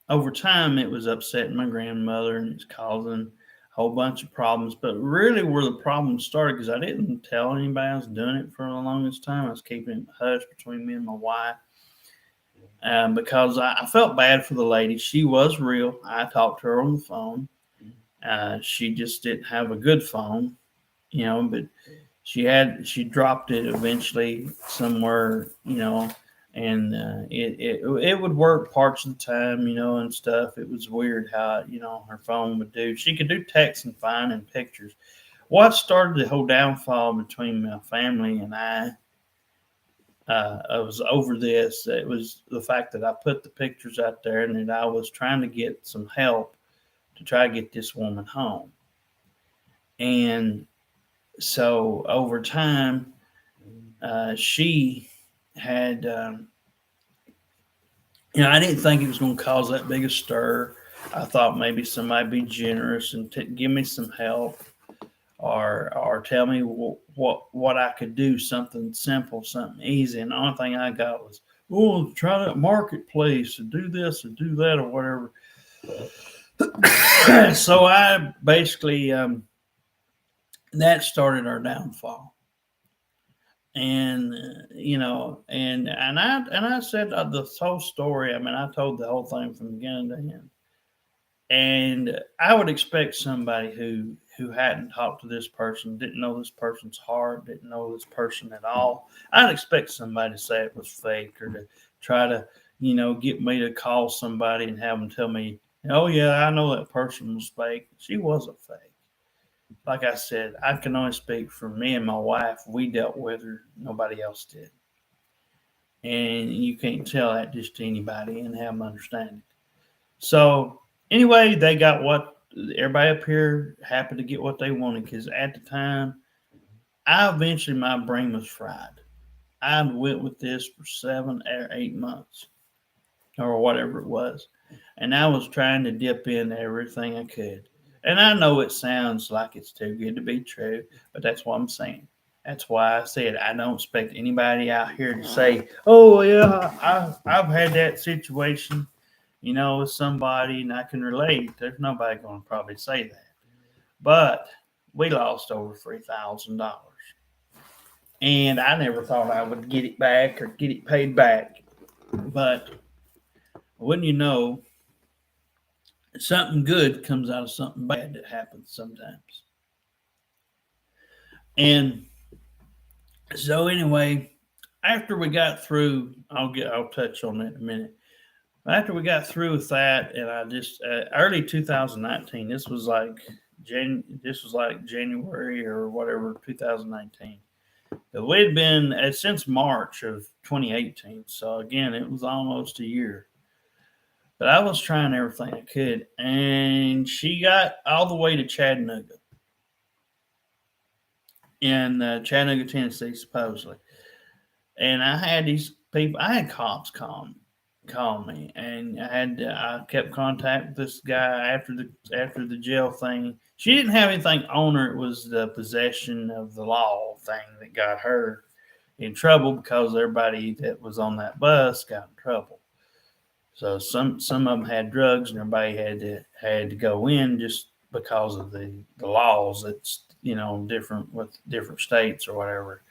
over time it was upsetting my grandmother, and it's causing a whole bunch of problems. But really, where the problem started, because I didn't tell anybody I was doing it for the longest time. I was keeping it hush between me and my wife. Because I felt bad for the lady. She was real. I talked to her on the phone. She just didn't have a good phone, but she dropped it eventually somewhere, and it would work parts of the time, and stuff. It was weird how, her phone would do. She could do texting fine and pictures. What started the whole downfall between my family and I was over this. It was the fact that I put the pictures out there and that I was trying to get some help to try to get this woman home. And so over time, she had, I didn't think it was going to cause that big a stir. I thought maybe somebody be generous and give me some help, or tell me what I could do, something simple, something easy. And the only thing I got was, oh, try that marketplace and do this and do that or whatever. So I basically, that started our downfall. And and I said the whole story. I mean, I told the whole thing from beginning to end. And I would expect somebody who hadn't talked to this person, didn't know this person's heart, didn't know this person at all. I'd expect somebody to say it was fake, or to try to, get me to call somebody and have them tell me, oh yeah, I know that person was fake. She wasn't fake. Like I said, I can only speak for me and my wife. We dealt with her. Nobody else did. And you can't tell that just to anybody and have them understand it. So anyway, they got what everybody up here happened to get what they wanted because at the time, my brain was fried. I went with this for 7 or 8 months or whatever it was, and I was trying to dip in everything I could. And I know it sounds like it's too good to be true, but that's what I'm saying. That's why I said I don't expect anybody out here to say, "Oh yeah, I've had that situation." With somebody and I can relate. There's nobody going to probably say that. But we lost over $3,000. And I never thought I would get it back or get it paid back. But wouldn't you know, something good comes out of something bad that happens sometimes. And so anyway, after we got through, I'll touch on that in a minute. After we got through with that, and I just early 2019. This was like January or whatever 2019. But we had been since March of 2018. So again, it was almost a year. But I was trying everything I could, and she got all the way to Chattanooga, in Chattanooga, Tennessee, supposedly. And I had these people. I had cops call me, and I kept contact with this guy after the jail thing. She didn't have anything on her. It was the possession of the law thing that got her in trouble because everybody that was on that bus got in trouble. So some of them had drugs, and everybody had to go in just because of the laws that's different with different states or whatever.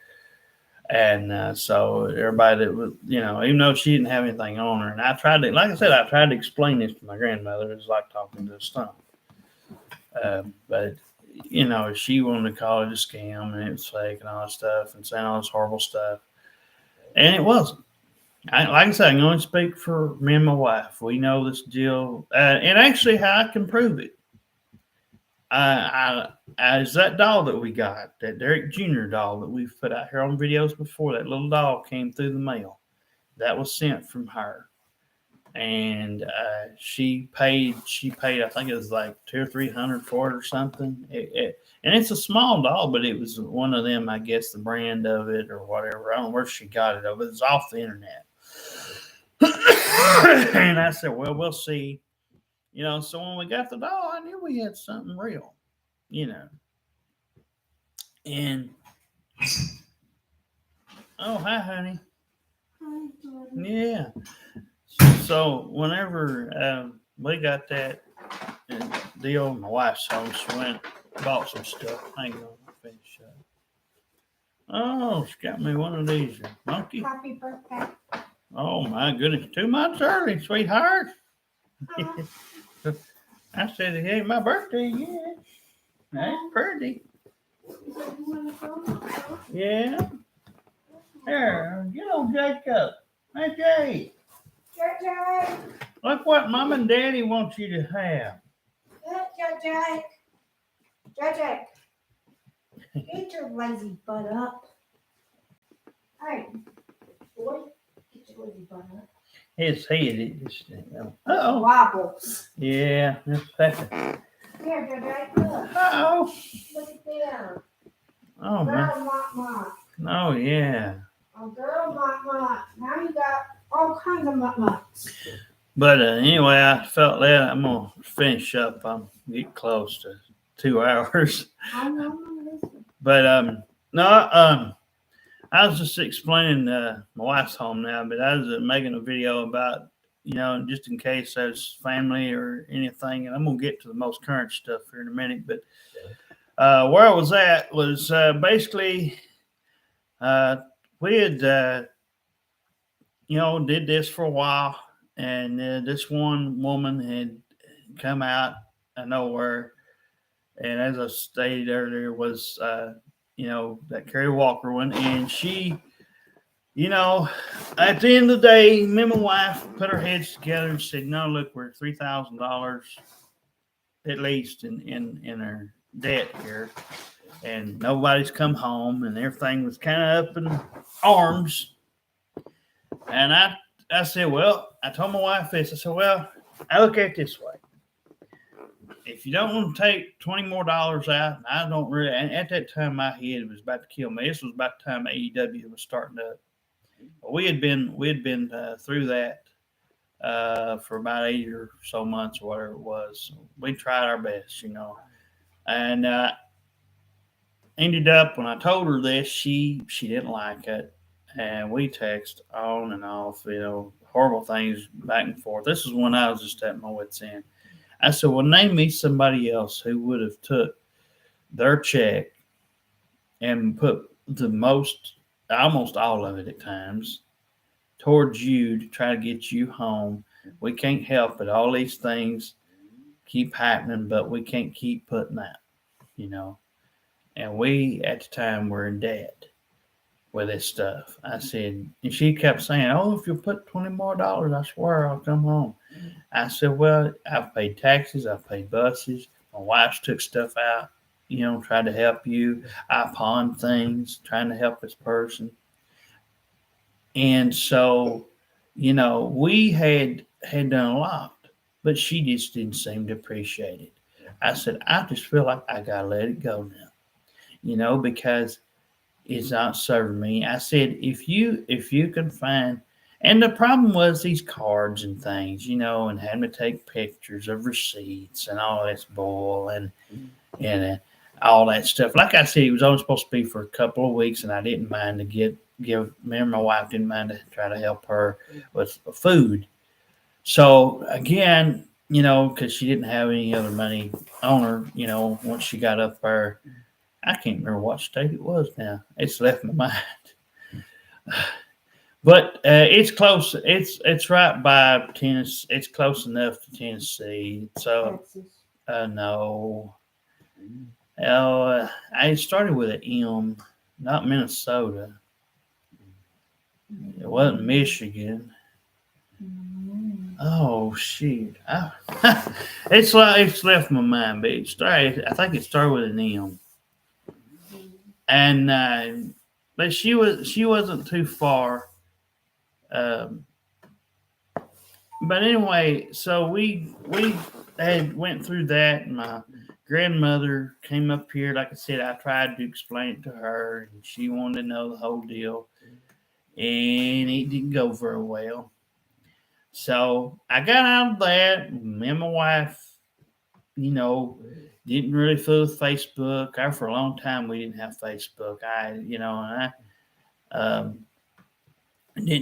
And so everybody that was, even though she didn't have anything on her, and I tried to, like I said, I tried to explain this to my grandmother. It's like talking to a stump. But she wanted to call it a scam and it was fake and all that stuff and saying all this horrible stuff, and it wasn't. Like I said, I can only speak for me and my wife. We know this deal, and actually, how I can prove it. Is that doll that we got, that Derek Jr. doll that we've put out here on videos before. That little doll came through the mail. That was sent from her, and she paid. I think it was like $200 or $300 for it or something. And it's a small doll, but it was one of them. I guess the brand of it or whatever. I don't know where she got it. It was off the internet. And I said, well, we'll see. So when we got the doll, I knew we had something real, And oh, hi, honey. Hi, Yeah. So whenever we got that deal, my wife's home, she went bought some stuff. Hang on, I'll finish up. Oh, she got me one of these, monkey. Happy birthday. Oh my goodness, 2 months early, sweetheart. I said it ain't my birthday yet. That's pretty. Yeah. There, get on Jacob. Hey, Jay. JJ. Look what Mom and Daddy want you to have. JJ. JJ. Get your lazy butt up. Hey, boy, get your lazy butt up. His head is. Uh-oh. Wobbles. Yeah, that's better. Here, JJ, look. Uh-oh. Look at there. Oh, Girl, man. mutt. Oh, yeah. Oh, girl, mutt. Now you got all kinds of mutts. But anyway, I felt that I'm going to finish up. I'm getting close to 2 hours. I know. But, no, I was just explaining, my wife's home now, but I was making a video about, just in case there's family or anything. And I'm going to get to the most current stuff here in a minute. But where I was at was basically we had, did this for a while. And this one woman had come out of nowhere. And as I stated earlier, was that Carrie Walker one, and she, at the end of the day, me and my wife put our heads together and said, "No, look, we're $3,000 at least in our debt here, and nobody's come home, and everything was kind of up in arms." And I said, well, I told my wife this. I said, well, I look at it this way. If you don't want to take $20 more out, I don't really. And at that time, my head was about to kill me. This was about the time AEW was starting up. We had been through that for about 8 or so months, or whatever it was. We tried our best, and ended up when I told her this, she didn't like it, and we text on and off, horrible things back and forth. This is when I was just at my wits' end. I said, well, name me somebody else who would have took their check and put the most, almost all of it at times, towards you to try to get you home. We can't help it. All these things keep happening, but we can't keep putting that, And we, at the time, were in debt with this stuff. I said, and she kept saying, oh, if you put $20 more, I swear I'll come home. I said, well, I've paid taxes, I've paid buses. My wife's took stuff out, tried to help you. I pawned things, trying to help this person. And so, we had done a lot, but she just didn't seem to appreciate it. I said, I just feel like I got to let it go now, because it's not serving me. I said, if you can find, and the problem was these cards and things, and having to take pictures of receipts and all this bull and all that stuff. Like I said, it was only supposed to be for a couple of weeks, and I didn't mind to give me and my wife didn't mind to try to help her with food. So again, because she didn't have any other money on her, once she got up there. I can't remember what state it was now. It's left my mind. But it's close. It's right by Tennessee. It's close enough to Tennessee. So no. I started with an M, not Minnesota. It wasn't Michigan. Oh shoot! It's left my mind, but I think it started with an M. And but she wasn't too far. But anyway, so we had went through that, and my grandmother came up here. Like I said, I tried to explain it to her, and she wanted to know the whole deal, and it didn't go very well. So I got out of that. Me and my wife, didn't really fool with Facebook. For a long time we didn't have Facebook. I didn't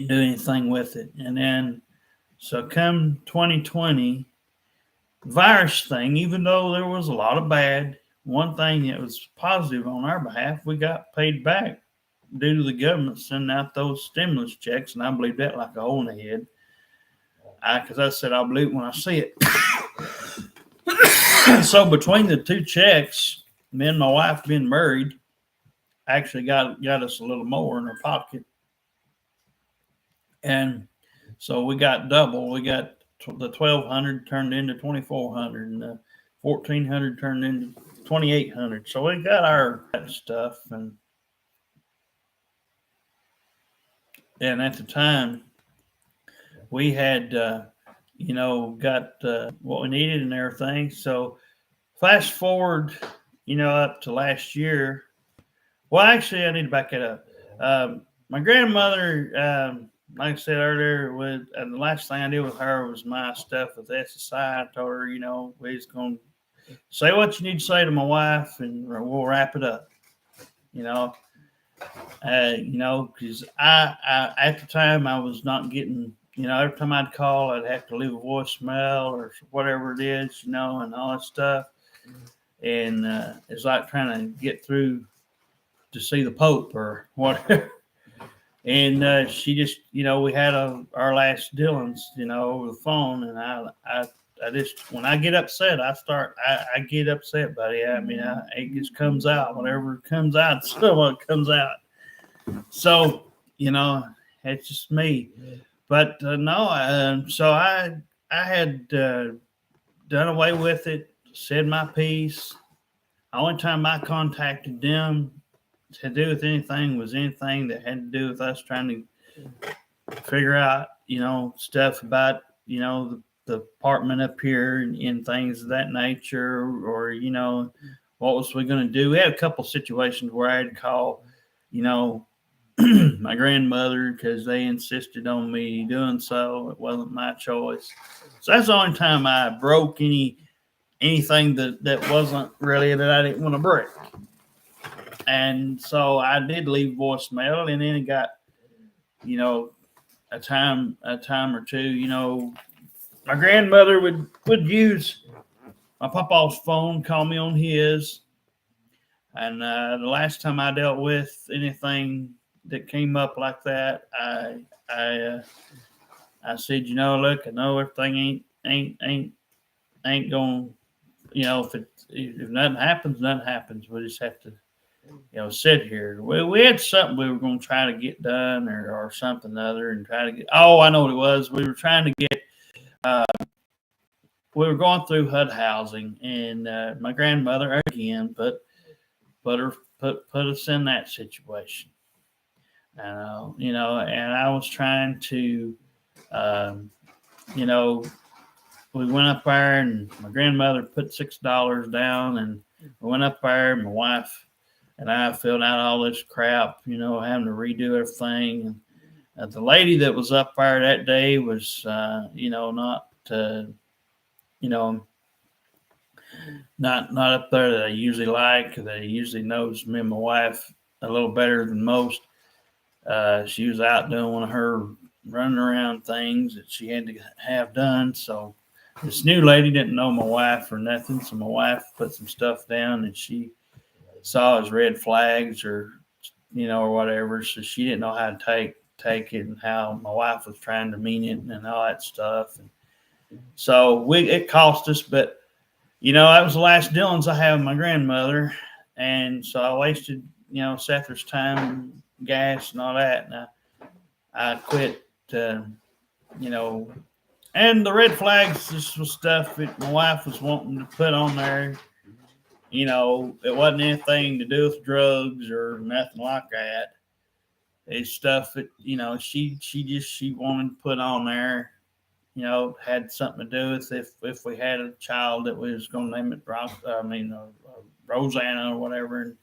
do anything with it. And then, so come 2020, virus thing, even though there was a lot of bad, one thing that was positive on our behalf, we got paid back due to the government sending out those stimulus checks. And I believe that like a hole in the head. Because I said, I'll believe it when I see it. So between the two checks, me and my wife being married, actually got us a little more in our pocket. And so we got double. We got the 1,200 turned into 2,400, and the 1,400 turned into 2,800. So we got our stuff, and at the time we had got what we needed and everything. So fast forward, up to last year. Well, actually, I need to back it up. My grandmother, like I said earlier, the last thing I did with her was my stuff with SSI. I told her, we just going to say what you need to say to my wife, and we'll wrap it up. Because I at the time I was not getting. Every time I'd call, I'd have to leave a voicemail or whatever it is, and all that stuff. And it's like trying to get through to see the Pope or whatever. And she just, we had our last dealings, over the phone. And I just, when I get upset, I get upset, buddy. I mean, it just comes out. Whatever comes out, so it comes out. So, it's just me. But no, so I had done away with it, said my piece. The only time I contacted them to do with anything was anything that had to do with us trying to figure out, stuff about, the apartment up here and things of that nature, or, what was we going to do? We had a couple situations where I had to call, you know, my grandmother because they insisted on me doing so. It wasn't my choice. So that's the only time I broke anything that wasn't really that I didn't want to break. And so I did leave voicemail, and then it got, you know, a time or two. My grandmother would use my papa's phone, call me on his, and the last time I dealt with anything that came up like that, I said, look, I know everything ain't going. If nothing happens, nothing happens. We just have to, sit here. We had something we were going to try to get done, or something other, and try to get. Oh, I know what it was. We were trying to get. We were going through HUD housing, and my grandmother again put us in that situation. And I was trying to, um, you know, we went up there, and my grandmother put $6 down, and we went up there. My wife and I filled out all this crap, having to redo everything. And the lady that was up there that day was, not, not up there that I usually like. That usually knows me and my wife a little better than most. She was out doing one of her running around things that she had to have done. So this new lady didn't know my wife or nothing. So my wife put some stuff down, and she saw as red flags, or or whatever. So she didn't know how to take it, and how my wife was trying to mean it, and all that stuff. And so it cost us, but that was the last dealings I had with my grandmother. And so I wasted, Seth's time, gas, and all that. And I quit, and the red flags, this was stuff that my wife was wanting to put on there. It wasn't anything to do with drugs or nothing like that. It's stuff that, she wanted to put on there. Had something to do with if we had a child that we was going to name it Rosanna or whatever. And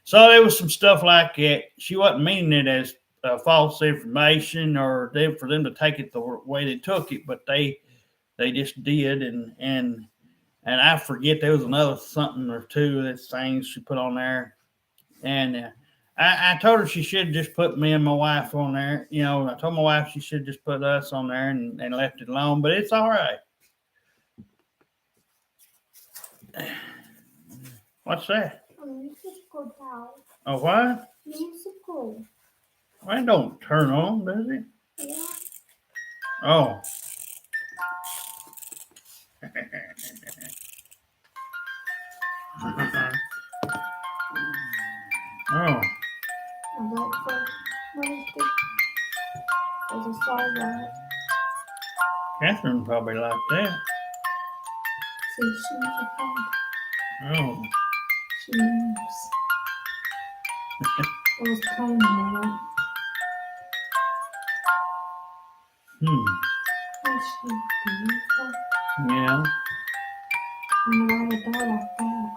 so there was some stuff like that. She wasn't meaning it as false information, or for them to take it the way they took it, but they just did. And I forget, there was another something or two of those things she put on there. And I told her she should just put me and my wife on there. I told my wife she should just put us on there and left it alone, but it's all right. What's that? A musical doll. Oh, what? Musical. Well, it don't turn on, does it? Yeah. Oh. Oh. There's a song that. Catherine probably like that. See, she's a friend. Oh. She knows. It was playing her. Oh, she's beautiful. Yeah. And I have a doll like that.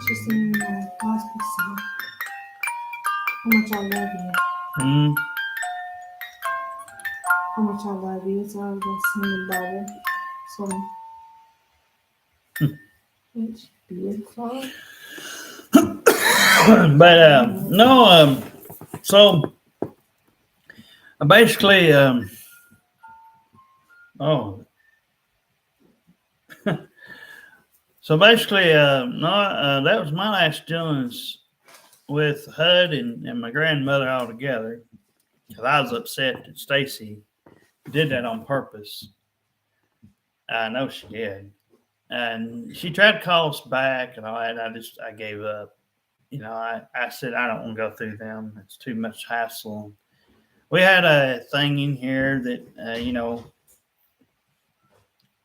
She's singing a gospel song. How much I love you. How much I love you. So I was singing about it. So it's beautiful. But no, so basically, so basically, no, that was my last dealings with HUD and my grandmother all together, because I was upset that Stacy did that on purpose. I know she did, and she tried to call us back and all that. I gave up. I said I don't want to go through them. It's too much hassle. We had a thing in here that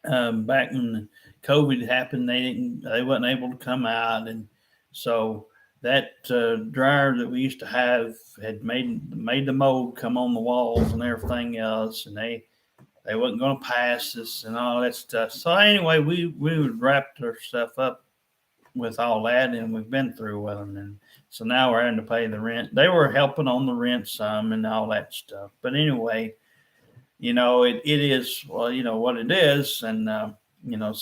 back when COVID happened, they wasn't able to come out, and so that dryer that we used to have had made the mold come on the walls and everything else, and they wasn't going to pass us and all that stuff. So anyway, we would wrap our stuff up with all that, and we've been through with them, and so now we're having to pay the rent. They were helping on the rent some and all that stuff, but anyway, it is, well, what it is, and so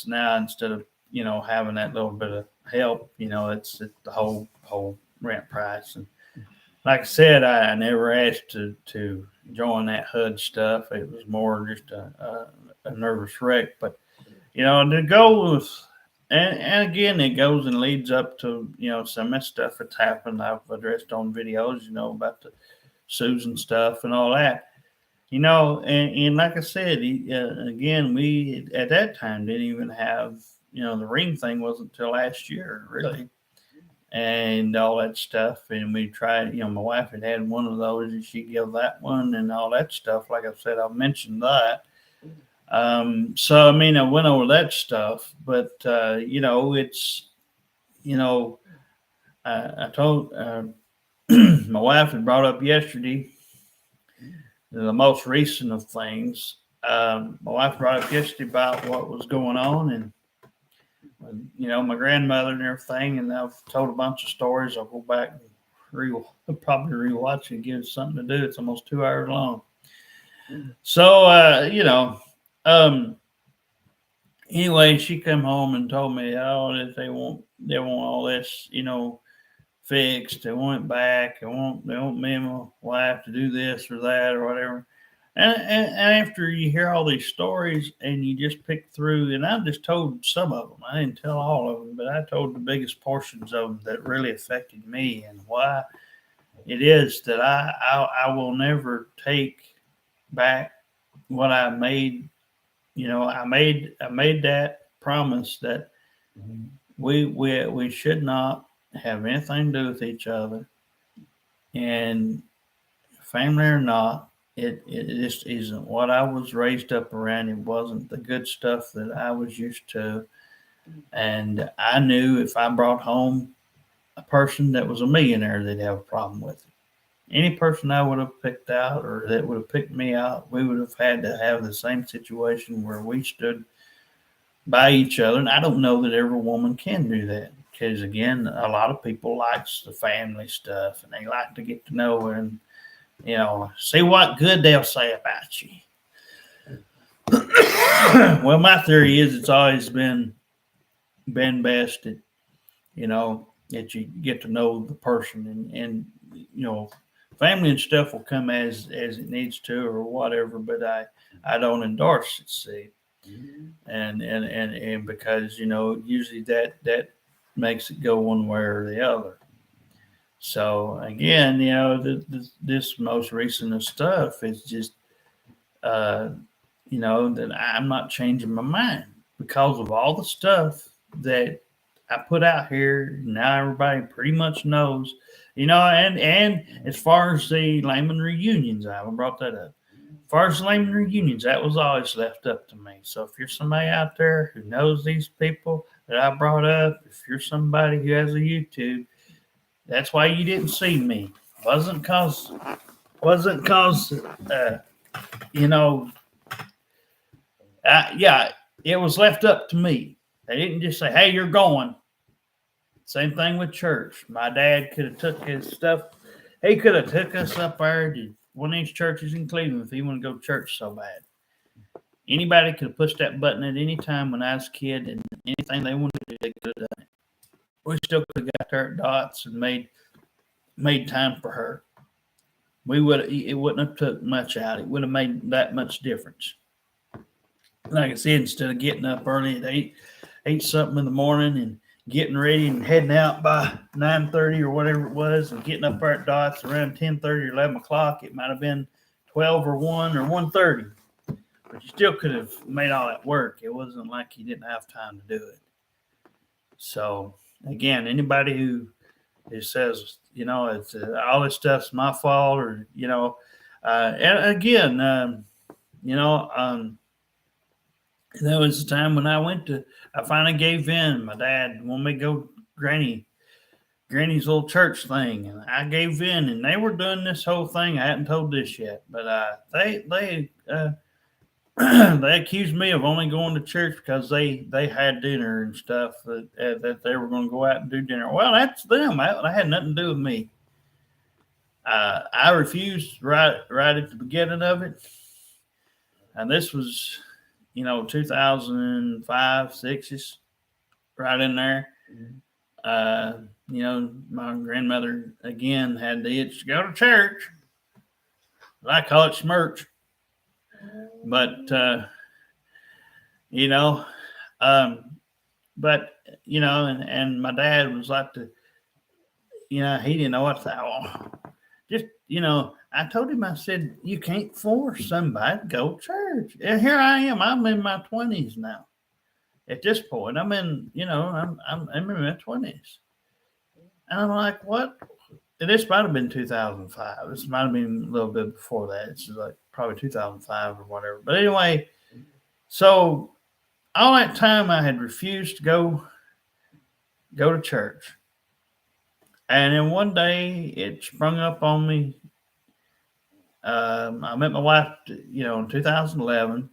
now instead of having that little bit of help, it's the whole rent price. And like I said, I never asked to join that HUD stuff. It was more just a nervous wreck. But the goal was, and again, it goes and leads up to some of that stuff that's happened. I've addressed on videos, about the Susan stuff and all that. And like I said, again, we at that time didn't even have, the ring thing wasn't until last year, really, and all that stuff. And we tried, my wife had one of those, and she gave that one and all that stuff. Like I said, I mentioned that. So I mean, I went over that stuff, but it's, I told my wife had brought up yesterday the most recent of things. My wife brought up yesterday about what was going on, and my grandmother and everything. And I've told a bunch of stories. I'll go back and probably rewatch it and give it something to do. It's almost 2 hours long. So anyway, she come home and told me, that they want all this, fixed. They want it back. They want me and my wife to do this or that or whatever. And after you hear all these stories and you just pick through, and I just told some of them. I didn't tell all of them, but I told the biggest portions of them that really affected me and why it is that I will never take back what I made. I made that promise that we should not have anything to do with each other, and family or not, it just isn't what I was raised up around. It wasn't the good stuff that I was used to, and I knew if I brought home a person that was a millionaire, they'd have a problem with it. Any person I would have picked out or that would have picked me out, we would have had to have the same situation where we stood by each other. And I don't know that every woman can do that, because again, a lot of people likes the family stuff and they like to get to know and see what good they'll say about you. Well, my theory is it's always been best that that you get to know the person, and family and stuff will come as it needs to or whatever, but I don't endorse it, see. And because usually that makes it go one way or the other. So again, this most recent stuff is just that I'm not changing my mind because of all the stuff that I put out here. Now everybody pretty much knows, and as far as the layman reunions, I haven't brought that up. As far as layman reunions, that was always left up to me. So if you're somebody out there who knows these people that I brought up, if you're somebody who has a YouTube, that's why you didn't see me. Wasn't cause yeah, it was left up to me. They didn't just say, "Hey, you're going." Same thing with church. My dad could have took his stuff. He could have took us up there to one of these churches in Cleveland if he wanted to go to church so bad. Anybody could have pushed that button at any time when I was a kid, and anything they wanted to do, they could have done it. We still could have got there at Dots and made time for her. It wouldn't have took much out. It would have made that much difference. Like I said, instead of getting up early at eight something in the morning and getting ready and heading out by 9:30 or whatever it was, and getting up there at Dots around 10:30 or 11 o'clock, it might have been 12 or 1 or 1:30. But you still could have made all that work. It wasn't like you didn't have time to do it. So again, anybody who says it's all this stuff's my fault, or and again, That was the time when I finally gave in. My dad wanted me to go Granny's little church thing, and I gave in. And they were doing this whole thing. I hadn't told this yet, but they accused me of only going to church because they had dinner and stuff that they were going to go out and do dinner. Well, that's them. That had nothing to do with me. I refused right at the beginning of it, and this was 2005, 6 right in there. My grandmother again had the itch to go to church. I call it smirch, but you know, um, but and my dad was like he didn't know what to say. Oh, just I told him, I said, you can't force somebody to go to church. And here I am. I'm in my 20s now. At this point, I'm in in my 20s, and I'm like, what? And this might have been 2005. This might have been a little bit before that. It's like probably 2005 or whatever. But anyway, so all that time I had refused to go to church. And then one day it sprung up on me. I met my wife, in 2011,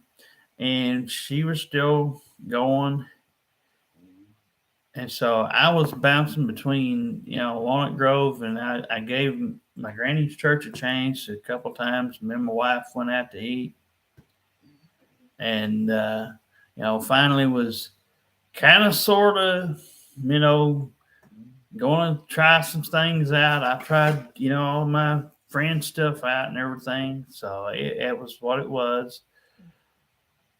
and she was still going. And so I was bouncing between, Walnut Grove, and I gave my granny's church a chance a couple times. Me and my wife went out to eat, and finally was kind of, sort of, going to try some things out. I tried, all my friend stuff out and everything. So it was what it was.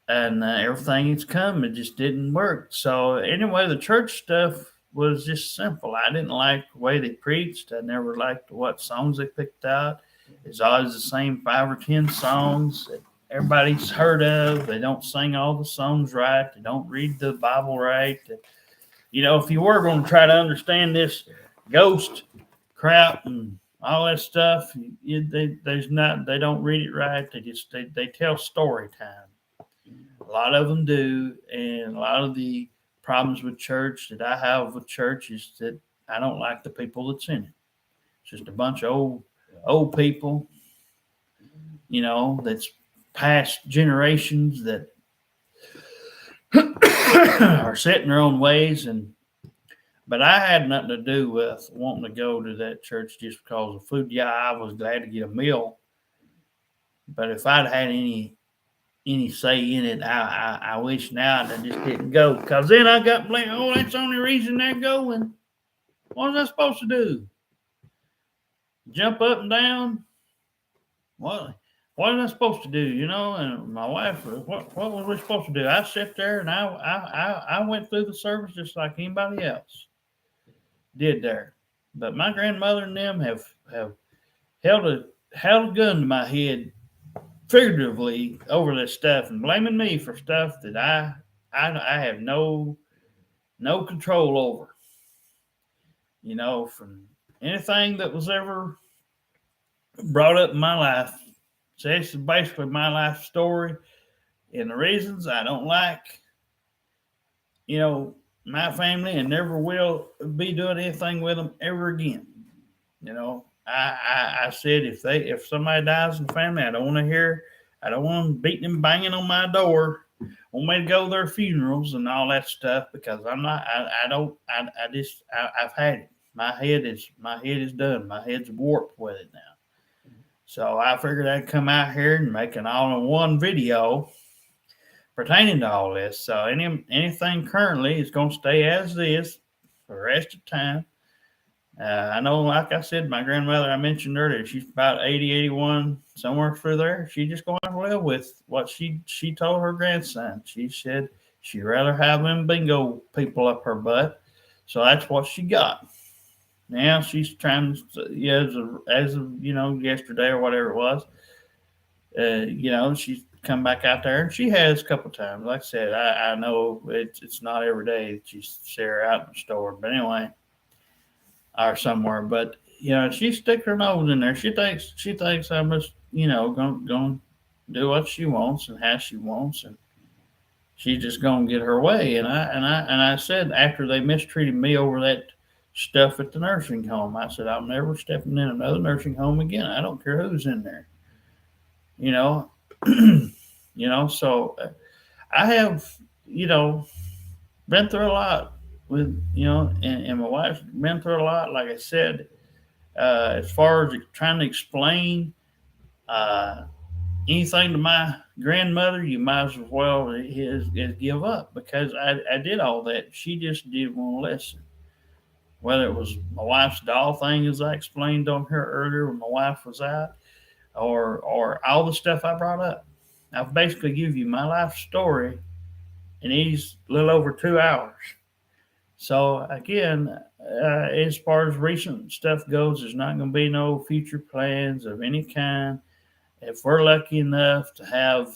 And everything that's come, it just didn't work. So anyway, the church stuff was just simple. I didn't like the way they preached. I never liked what songs they picked out. It's always the same 5 or 10 songs that everybody's heard of. They don't sing all the songs right. They don't read the Bible right. If you were going to try to understand this ghost crap and all that stuff, they don't read it right. They tell story time. A lot of them do, and a lot of the problems with church that I have with church is that I don't like the people that's in it. It's just a bunch of old people, that's past generations that are set in their own ways. But I had nothing to do with wanting to go to that church just because of food. Yeah, I was glad to get a meal, but if I'd had any say in it, I wish now that I just didn't go, because then I got blamed. Oh, that's the only reason they're going. What was I supposed to do? Jump up and down? What was I supposed to do? And my wife, what was we supposed to do? I sat there and I went through the service just like anybody else did there. But my grandmother and them have held a gun to my head figuratively over this stuff and blaming me for stuff that I have no control over. From anything that was ever brought up in my life. So this is basically my life story and the reasons I don't like, my family, and never will be doing anything with them ever again. I said if somebody dies in the family, I don't want them beating and banging on my door, want me to go to their funerals and all that stuff, because I've had it. My head is done. My head's warped with it now. So I figured I'd come out here and make an all-in-one video pertaining to all this. So anything currently is going to stay as is for the rest of the time. I know, like I said, my grandmother, I mentioned earlier, she's about 80, 81, somewhere through there. She just going to live with what she told her grandson. She said she'd rather have them bingo people up her butt. So that's what she got. Now she's trying to, as of yesterday or whatever it was, she's come back out there, and she has a couple times. Like I said, I know it's not every day that you see her out in the store, but anyway, or somewhere. But she sticks her nose in there. She thinks I'm just going to do what she wants and how she wants, and she's just gonna get her way. And I said after they mistreated me over that stuff at the nursing home, I said I'm never stepping in another nursing home again. I don't care who's in there. You know, So I have been through a lot with and my wife's been through a lot. Like I said, as far as trying to explain uh, anything to my grandmother, you might as well is give up because I did all that. She just didn't want to listen. Whether it was my wife's doll thing, as I explained on her earlier when my wife was out, or all the stuff I brought up. I've basically give you my life story in these little over 2 hours. So again, as far as recent stuff goes, there's not going to be no future plans of any kind. If we're lucky enough to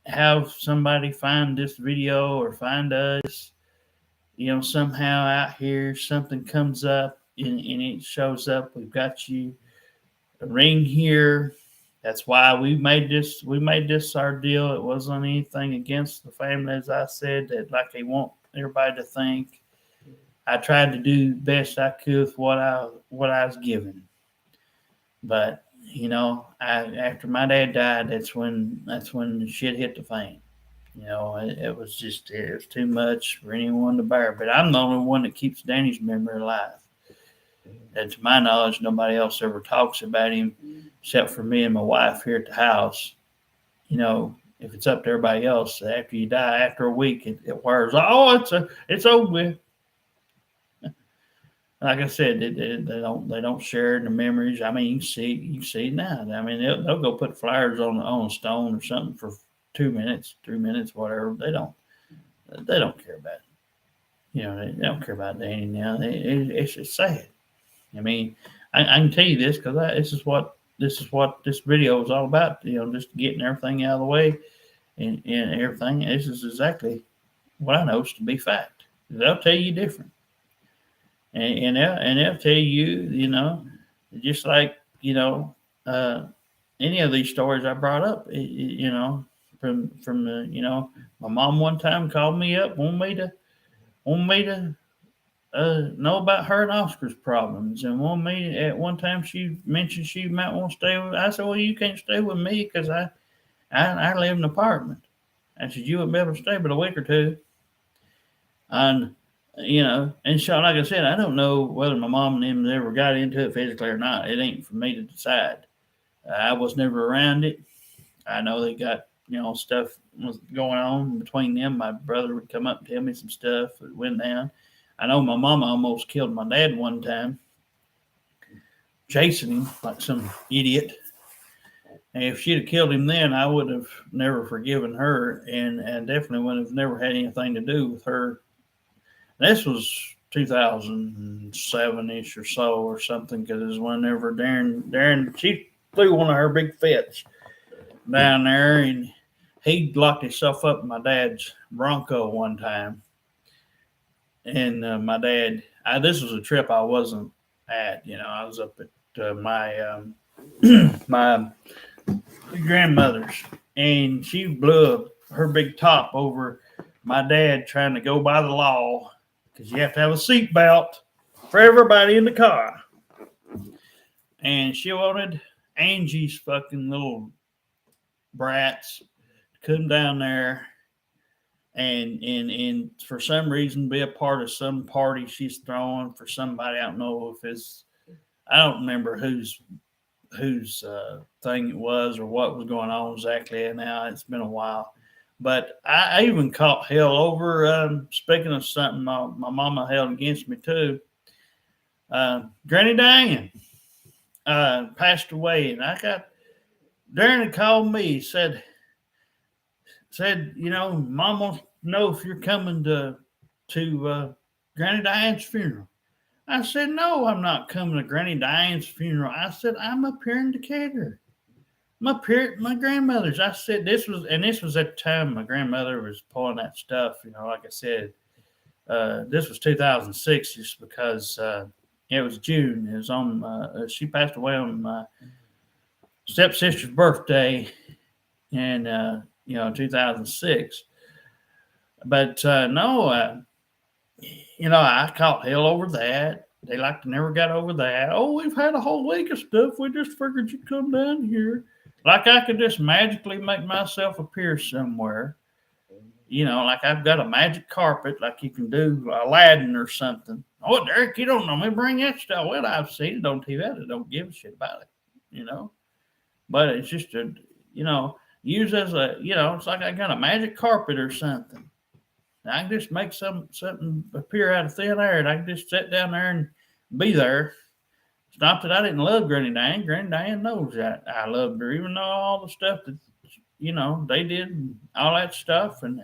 have somebody find this video or find us, somehow out here something comes up and it shows up, we've got you a ring here. That's why we made this our deal. It wasn't anything against the family, as I said, that like they want everybody to think. I tried to do the best I could with what I was given. But after my dad died, that's when the shit hit the fan. It was too much for anyone to bear. But I'm the only one that keeps Danny's memory alive. And to my knowledge, nobody else ever talks about him except for me and my wife here at the house. If it's up to everybody else, after you die, after a week, it wears. Oh, it's over with. Like I said, they don't share the memories. I mean, you can see it now. I mean, they'll go put flyers on a stone or something for 2 minutes, 3 minutes, whatever. They don't care about it. They don't care about Danny now. It's sad. I mean, I can tell you this because this is what this video is all about. Just getting everything out of the way and everything. This is exactly what I know is to be fact. They'll tell you different. And they'll tell you, just like, any of these stories I brought up, from the, my mom one time called me up, wanted me to know about her and Oscar's problems, and wanted me at one time she mentioned she might want to stay with. I said, well, you can't stay with me because I live in an apartment. I said, you wouldn't be able to stay but a week or two. And and so, like I said, I don't know whether my mom and them ever got into it physically or not. It ain't for me to decide. I was never around it. I know they got, stuff was going on between them. My brother would come up and tell me some stuff that went down. I know my mama almost killed my dad one time, chasing him like some idiot. And if she'd have killed him then, I would have never forgiven her and definitely would have never had anything to do with her. This was 2007-ish or so or something, because it was whenever Darren, she threw one of her big fits down there, and he locked himself up in my dad's Bronco one time. And my dad, this was a trip I wasn't at. I was up at my my grandmother's, and she blew her big top over my dad trying to go by the law, because you have to have a seatbelt for everybody in the car. And she wanted Angie's fucking little brats to come down there and for some reason be a part of some party she's throwing for somebody. I don't know if I don't remember whose thing it was or what was going on exactly now. It's been a while. But I even caught hell over, speaking of something my mama held against me too. Granny Diane passed away, and Darren had called me, said, Mom wants to know if you're coming to Granny Diane's funeral. I said, no, I'm not coming to Granny Diane's funeral. I said, I'm up here in Decatur. I'm up here at my grandmother's. I said, this was at the time my grandmother was pulling that stuff. Like I said, this was 2006, just because it was June. It was on. She passed away on my stepsister's birthday in 2006. But no, I caught hell over that. They like to never got over that. Oh, we've had a whole week of stuff. We just figured you'd come down here. Like I could just magically make myself appear somewhere. Like I've got a magic carpet, like you can do Aladdin or something. Oh, Derek, you don't know me. Bring that stuff. Well, I've seen it on TV. I don't give a shit about it, you know. But it's just use as it's like I got a magic carpet or something. I can just make something appear out of thin air, and I can just sit down there and be there. It's not that I didn't love Granny Diane. Granny Diane knows that I loved her, even though all the stuff that they did, all that stuff, and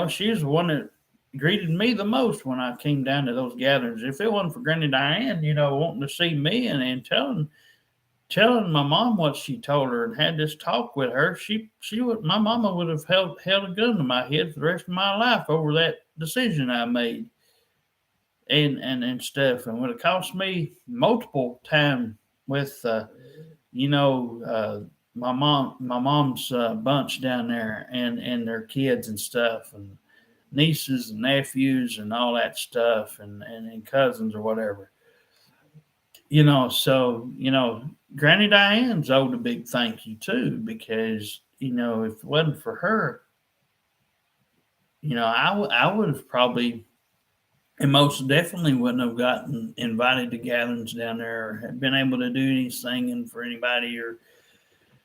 she's the one that greeted me the most when I came down to those gatherings. If it wasn't for Granny Diane, wanting to see me and telling my mom what she told her and had this talk with her, she would my mama would have held a gun to my head for the rest of my life over that decision I made and stuff, and would have cost me multiple time with my mom's bunch down there and their kids and stuff and nieces and nephews and all that stuff and cousins or whatever. So Granny Diane's owed a big thank you too, because if it wasn't for her, I would have probably and most definitely wouldn't have gotten invited to gatherings down there or had been able to do any singing for anybody or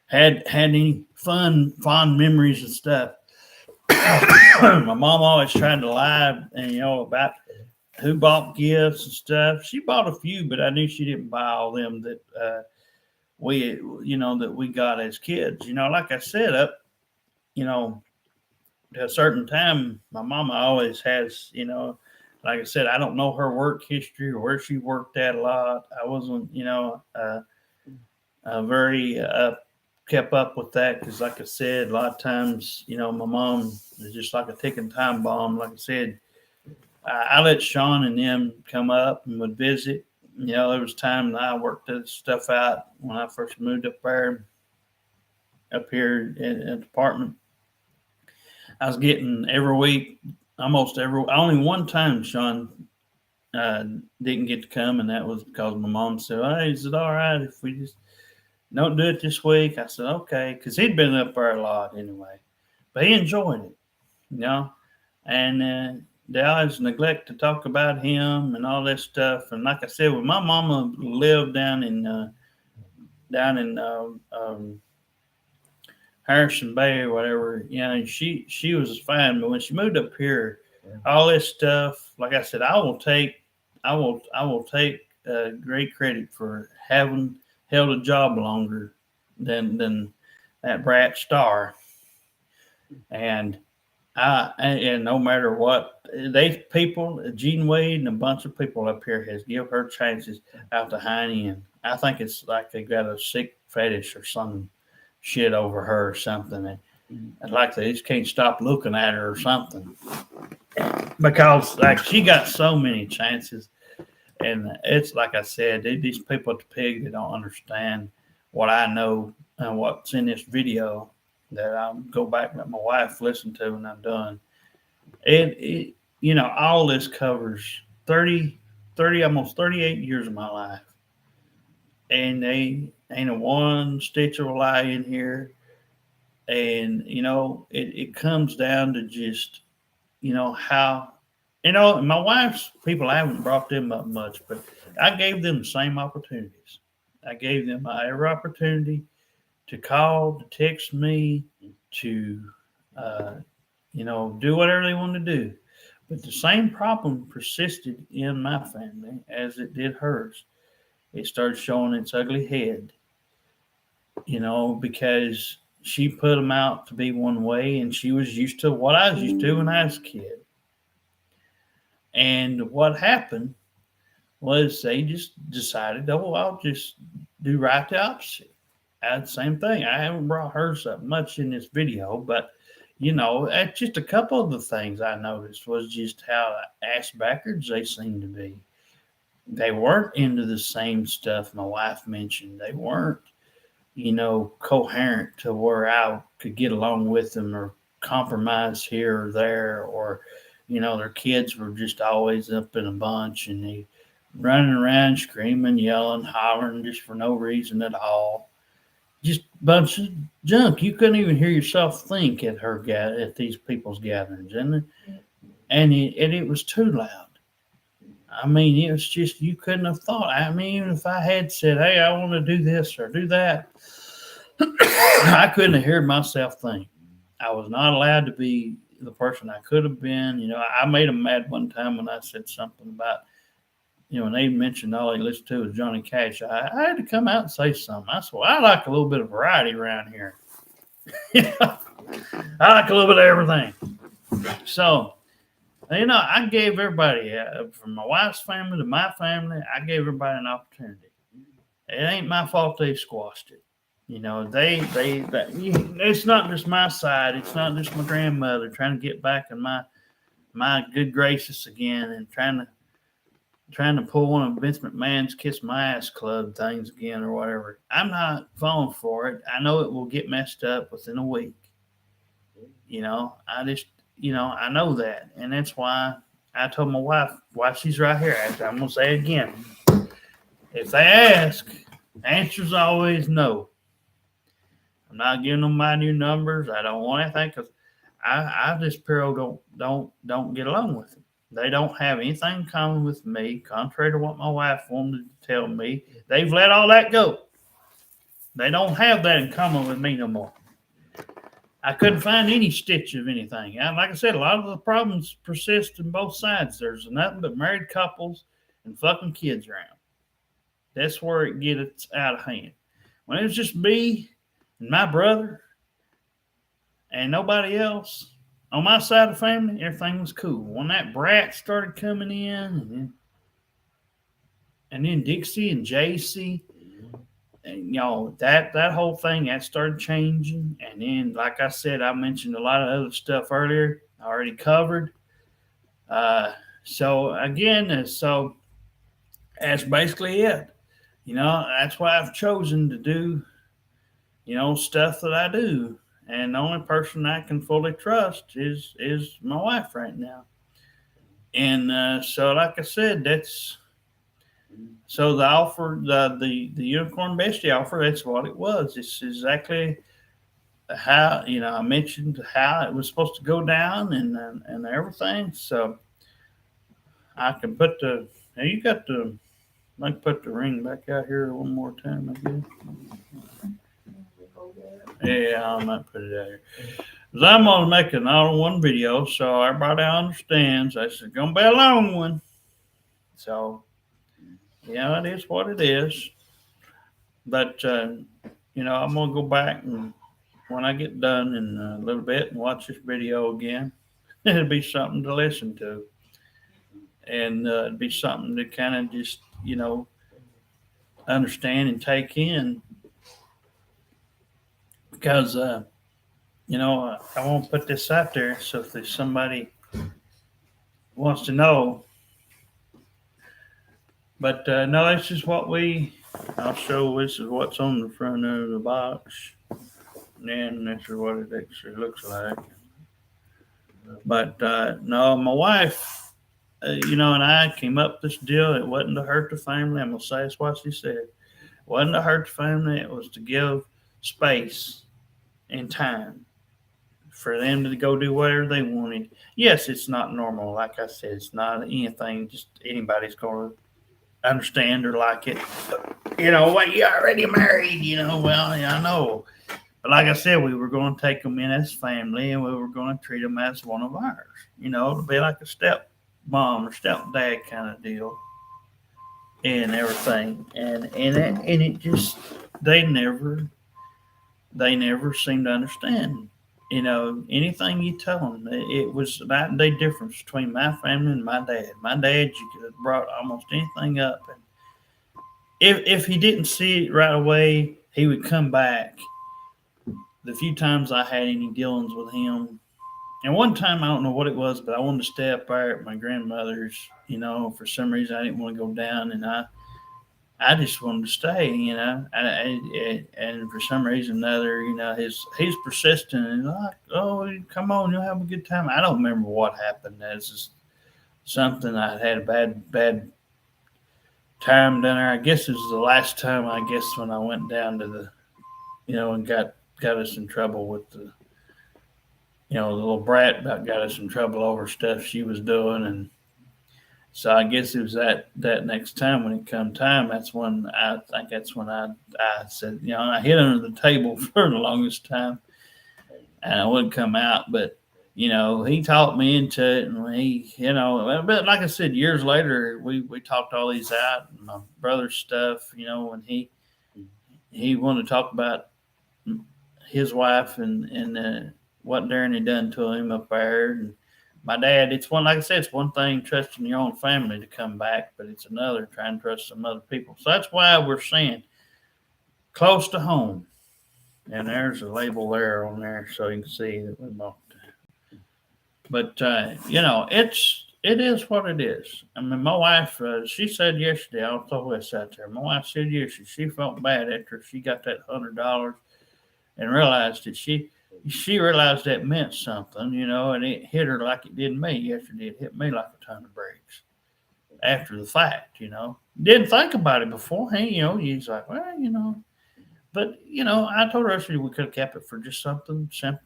had any fond memories and stuff. My mom always tried to lie and about who bought gifts and stuff. She bought a few, but I knew she didn't buy all them that we got as kids. Like I said, up to a certain time, my mama always has, like I said, I don't know her work history or where she worked at a lot. I wasn't, very kept up with that because, like I said, a lot of times, my mom is just like a ticking time bomb. Like I said, I let Sean and them come up and would visit. There was time that I worked this stuff out when I first moved up here in the apartment. I was getting every week, almost only one time Sean didn't get to come, and that was because my mom said, "Hey, is it all right if we just don't do it this week?" I said, "Okay," because he'd been up there a lot anyway, but he enjoyed it, and they always neglect to talk about him and all that stuff. And like I said, when my mama lived down in Harrison Bay or whatever, she was fine. But when she moved up here, all this stuff, like I said, I will take great credit for having held a job longer than that brat Star. And and no matter what, Gene Wade and a bunch of people up here has give her chances out the hind end. I think it's like they got a sick fetish or some shit over her or something. And like they just can't stop looking at her or something. Because like she got so many chances. And it's like I said, these people at the pig, they don't understand what I know and what's in this video that I'll go back and let my wife listen to when I'm done. All this covers 30, almost 38 years of my life. And they ain't a one stitch of a lie in here. And, it comes down to just, how, my wife's people, I haven't brought them up much, but I gave them the same opportunities. I gave them every opportunity to call, to text me, to, do whatever they want to do. But the same problem persisted in my family as it did hers. It started showing its ugly head, because she put them out to be one way and she was used to what I was used to when I was a kid. And what happened was they just decided, oh, I'll just do right the opposite. I had the same thing. I haven't brought hers up much in this video, but just a couple of the things I noticed was just how ass backwards they seemed to be. They weren't into the same stuff my wife mentioned. They weren't, coherent to where I could get along with them or compromise here or there, or their kids were just always up in a bunch and they running around screaming, yelling, hollering just for no reason at all. Just a bunch of junk. You couldn't even hear yourself think at these people's gatherings, and it was too loud. I mean, it was just you couldn't have thought. I mean, even if I had said, "Hey, I want to do this or do that," I couldn't have heard myself think. I was not allowed to be the person I could have been. I made them mad one time when I said something about, when they mentioned all they listened to was Johnny Cash. I had to come out and say something. I said, well, I like a little bit of variety around here. I like a little bit of everything. So, I gave everybody, from my wife's family to my family, I gave everybody an opportunity. It ain't my fault they squashed it. It's not just my side. It's not just my grandmother trying to get back in my good graces again and trying to pull one of Vince McMahon's Kiss My Ass Club things again or whatever. I'm not falling for it. I know it will get messed up within a week. I know that. And that's why I told my wife, why she's right here. I'm going to say it again. If they ask, the answer's always no. I'm not giving them my new numbers. I don't want anything because I just pure don't get along with them. They don't have anything in common with me, contrary to what my wife wanted to tell me. They've let all that go. They don't have that in common with me no more. I couldn't find any stitch of anything. And like I said, a lot of the problems persist in both sides. There's nothing but married couples and fucking kids around. That's where it gets out of hand. When it was just me and my brother and nobody else on my side of the family, everything was cool. When that brat started coming in, and then Dixie and JC, and that whole thing that started changing. And then, like I said, I mentioned a lot of other stuff earlier. I already covered. So that's basically it. That's why I've chosen to do, stuff that I do. And the only person I can fully trust is my wife right now. And so, like I said, that's so the offer, the unicorn bestie offer. That's what it was. It's exactly how I mentioned how it was supposed to go down and everything. So I can put the now you got the I can put the ring back out here one more time. I guess. Yeah, I might put it out here. Because I'm going to make an all-in-one video so everybody understands. This is going to be a long one. So, it is what it is. But, I'm going to go back and when I get done in a little bit and watch this video again, it'll be something to listen to. And it'll be something to kind of just, understand and take in. Because, I won't put this out there. So if there's somebody wants to know, but no, this is what I'll show. This is what's on the front of the box, and then this is what it actually looks like. But no, my wife, and I came up with this deal. It wasn't to hurt the family. I'm gonna say that's what she said. It wasn't to hurt the family. It was to give space and time for them to go do whatever they wanted. Yes, it's not normal. Like I said, it's not anything just anybody's going to understand or like it. What, you already married, well, yeah, I know. But like I said, we were going to take them in as family and we were going to treat them as one of ours. To be like a step mom or step dad kind of deal and everything. And it just, they never seemed to understand. Anything you tell them, it was night and day difference between my family and my dad. My dad, you could have brought almost anything up, and if he didn't see it right away, he would come back. The few times I had any dealings with him, and one time I don't know what it was, but I wanted to stay up there at my grandmother's. For some reason I didn't want to go down, and I just wanted to stay, and for some reason or another, he's persistent and like, oh, come on, you'll have a good time. I don't remember what happened. It's just something I had a bad time down there. I guess it was the last time. I guess when I went down to and got us in trouble with the little brat about got us in trouble over stuff she was doing, and so I guess it was that next time when it come time. That's when I said, I hid under the table for the longest time, and I wouldn't come out, but. He talked me into it, and but like I said, years later, we talked all these out, and my brother's stuff, when he wanted to talk about his wife and what Darren had done to him up there. And my dad, it's one, like I said, it's one thing trusting your own family to come back, but it's another trying to trust some other people. So that's why we're saying close to home. And there's a label there on there so you can see that we bought that. But, it is what it is. I mean, my wife, she said yesterday, I'll throw this out there. My wife said yesterday she felt bad after she got that $100 and realized that she realized that meant something, and it hit her like it did me yesterday. It hit me like a ton of bricks after the fact, Didn't think about it before. Hey, he's like, well, but I told her I said we could have kept it for just something simple,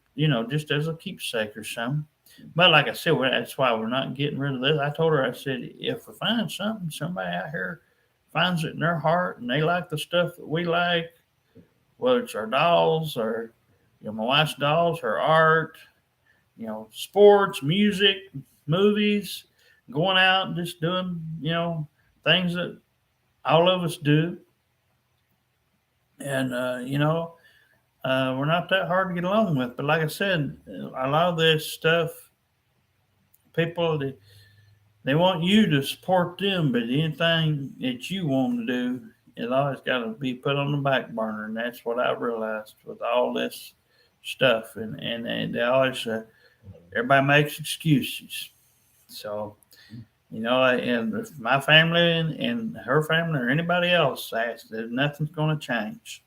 just as a keepsake or something. But like I said, that's why we're not getting rid of this. I told her, I said, if we find something, somebody out here finds it in their heart and they like the stuff that we like, whether it's our dolls or my wife's dolls, her art, sports, music, movies, going out and just doing, things that all of us do. And, we're not that hard to get along with. But like I said, a lot of this stuff, people, they want you to support them, but anything that you want to do, it always got to be put on the back burner. And that's what I realized with all this stuff. And they always, everybody makes excuses. So, and if my family and her family or anybody else asks, there's nothing's going to change.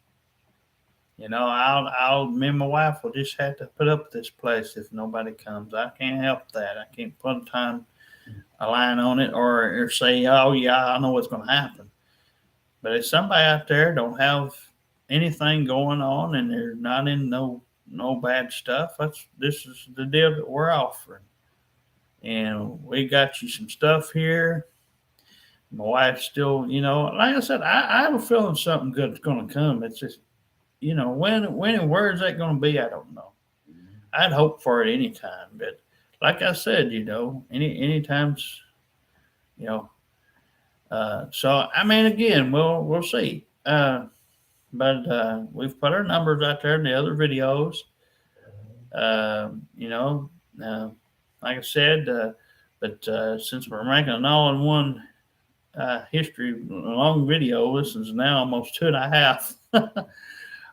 Me and my wife will just have to put up with this place if nobody comes. I can't help that. I can't put a line on it or say, oh yeah, I know what's going to happen. But if somebody out there don't have anything going on and they're not in no bad stuff, this is the deal that we're offering. And we got you some stuff here. My wife's still, like I said, I have a feeling something good's going to come. It's just, when and where is that going to be? I don't know. I'd hope for it anytime, but like I said, any times, so I mean, again, we'll see. But we've put our numbers out there in the other videos. Uh, you know, like I said, but since we're making an all-in-one history long video, this is now almost 2.5.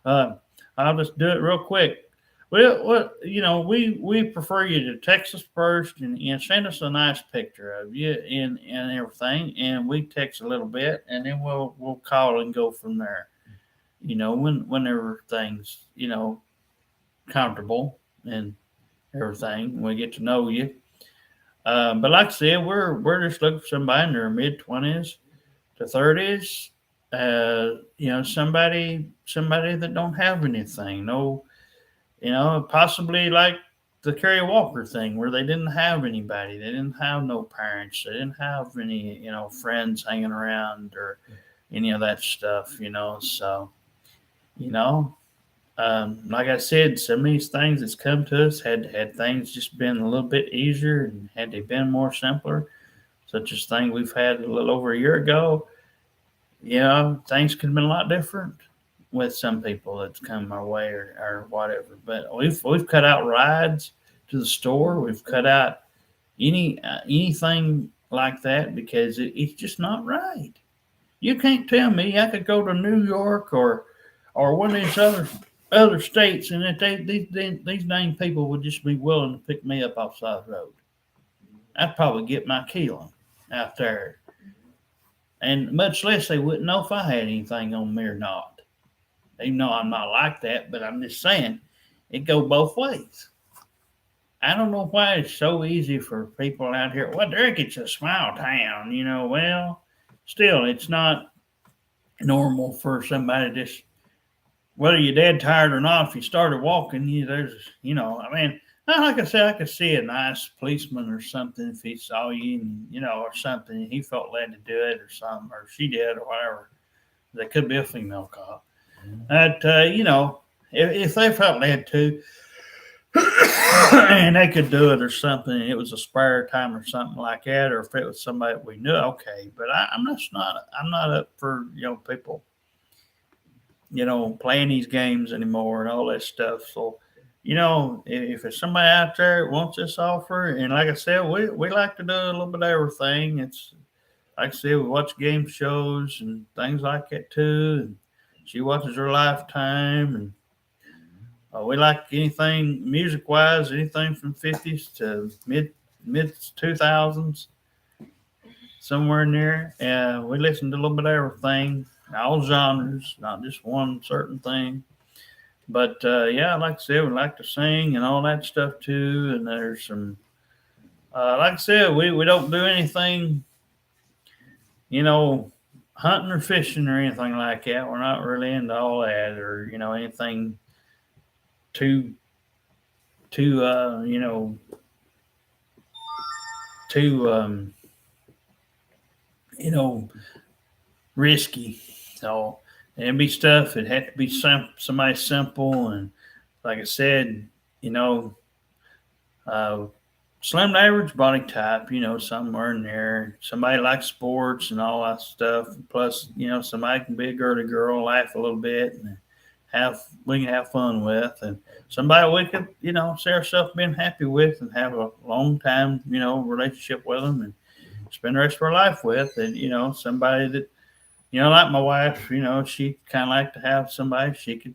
I'll just do it real quick. Well, we prefer you to text us first and send us a nice picture of you and everything, and we text a little bit, and then we'll call and go from there. Whenever things comfortable and everything, we get to know you. But like I said, we're just looking for somebody in their mid-20s to 30s. Somebody that don't have anything. No, possibly like the Kerry Walker thing where they didn't have anybody. They didn't have no parents. They didn't have any, friends hanging around or any of that stuff, So, like I said, some of these things that's come to us had things just been a little bit easier and had they been more simpler, such as thing we've had a little over a year ago, things could have been a lot different with some people that's come our way or whatever. But we've cut out rides to the store. We've cut out anything like that because it's just not right. You can't tell me I could go to New York or one of these other states and that these dang people would just be willing to pick me up off the side of the road. I'd probably get my killing out there. and much less they wouldn't know if I had anything on me or not. Even though I'm not like that, but I'm just saying it go both ways. I don't know why it's so easy for people out here. Well, Derek, it's a small town, Well, still, it's not normal for somebody just, whether you're dead tired or not, if you started walking, I mean, like I said, I could see a nice policeman or something if he saw you, and, or something, and he felt led to do it or something, or she did or whatever. They could be a female cop. But, if they felt led to, and they could do it or something, it was a spare time or something like that, or if it was somebody we knew, okay. But I'm not up for, people, playing these games anymore and all that stuff. So, if it's somebody out there that wants this offer, and like I said, we like to do a little bit of everything. It's like I said, we watch game shows and things like that too. And she watches her Lifetime, and we like anything music wise, anything from 50s to mid 2000s, somewhere in there. And we listen to a little bit of everything, all genres, not just one certain thing. But yeah, like I said, we like to sing and all that stuff too. And there's some, like I said, we don't do anything, hunting or fishing or anything like that. We're not really into all that, or anything too too too you know risky. So it'd be stuff. It had to be somebody simple, and like I said, you know, uh, slim to average body type. Somewhere in there. Somebody likes sports and all that stuff. Plus, somebody can be a girly girl, laugh a little bit, and we can have fun with, and somebody we could see ourselves being happy with and have a long time relationship with them and spend the rest of our life with, and somebody that like my wife, she kind of like to have somebody she could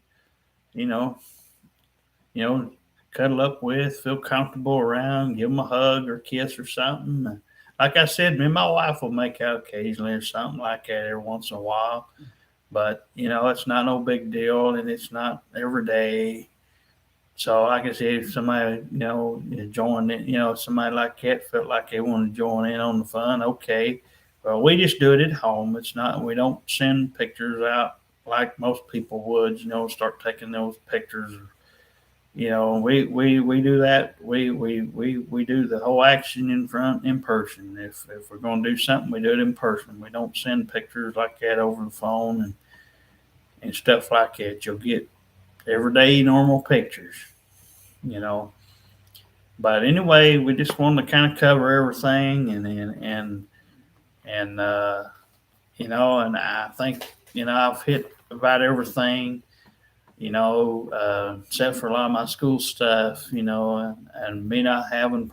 you know you know cuddle up with, feel comfortable around, give them a hug or kiss or something. Like I said, me and my wife will make out occasionally or something like that every once in a while, but it's not no big deal, and it's not every day. So, like I said, if somebody joined it, somebody like that felt like they wanted to join in on the fun, okay. Well, we just do it at home. It's not, we don't send pictures out like most people would. Start taking those pictures. We do that. We do the whole action in person. If we're going to do something, we do it in person. We don't send pictures like that over the phone and stuff like that. You'll get everyday normal pictures, you know. But anyway, we just wanted to kind of cover everything, and I think I've hit about everything, except for a lot of my school stuff, and me not having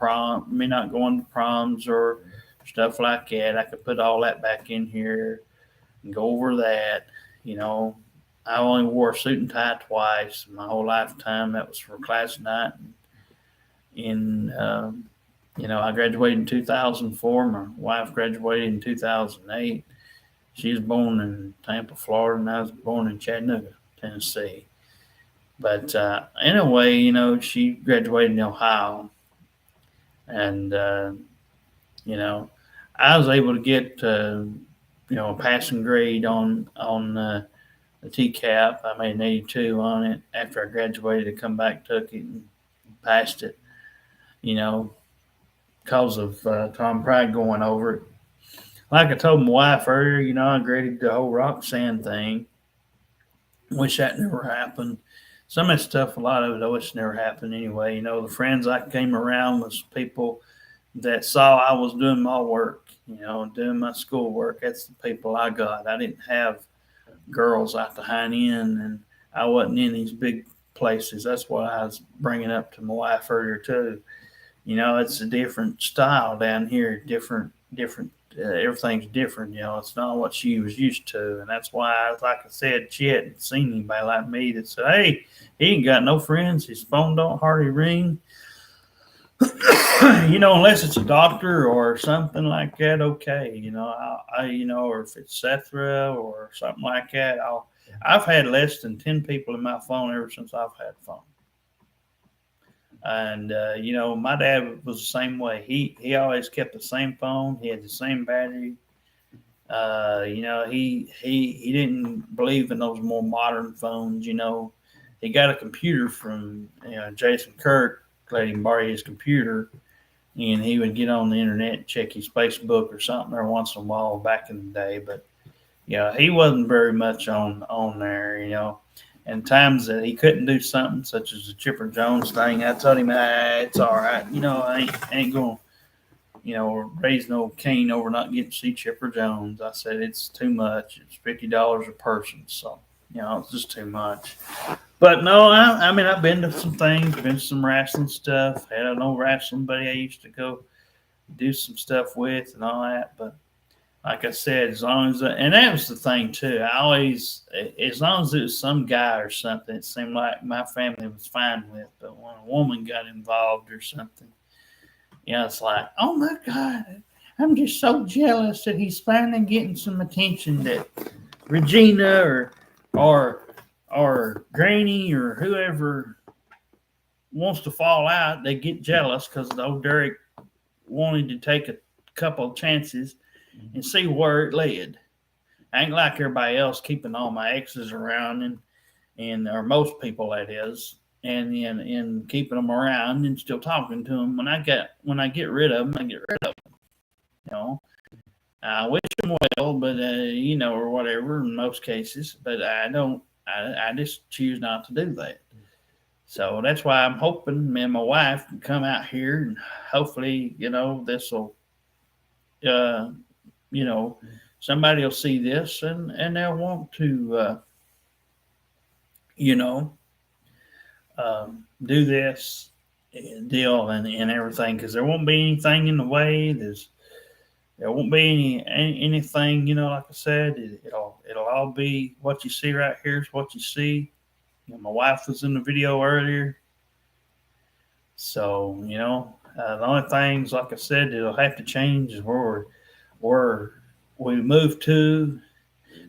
me not going to proms or stuff like that. I could put all that back in here and go over that, you know. I only wore a suit and tie twice my whole lifetime. That was for class night. I graduated in 2004. My wife graduated in 2008. She was born in Tampa, Florida, and I was born in Chattanooga, Tennessee. But anyway, she graduated in Ohio, and I was able to get a passing grade on the TCAP. I made an 82 on it after I graduated. I come back, took it, and passed it. Because of Tom Pride going over it. Like I told my wife earlier, I graded the whole rock sand thing. Wish that never happened. Some of that stuff, a lot of it, I wish never happened anyway. The friends I came around was people that saw I was doing my work, doing my school work. That's the people I got. I didn't have girls out to hide in, and I wasn't in these big places. That's what I was bringing up to my wife earlier too. It's a different style down here, different. Everything's different. It's not what she was used to, and that's why, like I said, she hadn't seen anybody like me that said, "Hey, he ain't got no friends. His phone don't hardly ring." Unless it's a doctor or something like that, okay. Or if it's Cethra or something like that, I've had less than 10 people in my phone ever since I've had phone. And my dad was the same way. He always kept the same phone. He had the same battery. He didn't believe in those more modern phones. He got a computer from Jason Kirk, let him borrow his computer, and he would get on the internet and check his Facebook or something every once in a while back in the day. But he wasn't very much on there. And times that he couldn't do something, such as the Chipper Jones thing, I told him, it's all right. I ain't going to raise no cane over not getting to see Chipper Jones. I said, it's too much. It's $50 a person. So, it's just too much. But no, I mean, I've been to some things, been to some wrestling stuff. Had an old wrestling buddy I used to go do some stuff with and all that. But like I said, as long as, and that was the thing too. I always, as long as it was some guy or something, it seemed like my family was fine with. But when a woman got involved or something, it's like, oh my God, I'm just so jealous that he's finally getting some attention. That Regina or Granny or whoever wants to fall out, they get jealous because old Derek wanted to take a couple of chances and see where it led. I ain't like everybody else keeping all my exes around and or most people that is, and keeping them around and still talking to them. When I get rid of them, I get rid of them. I wish them well, but or whatever in most cases. But I don't. I just choose not to do that. So that's why I'm hoping me and my wife can come out here and hopefully, this will, somebody will see this and they'll want to, do this deal and everything because there won't be anything in the way. There won't be anything, like I said, it'll all be what you see right here is what you see. My wife was in the video earlier. So, the only things, like I said, it'll have to change is where we move to.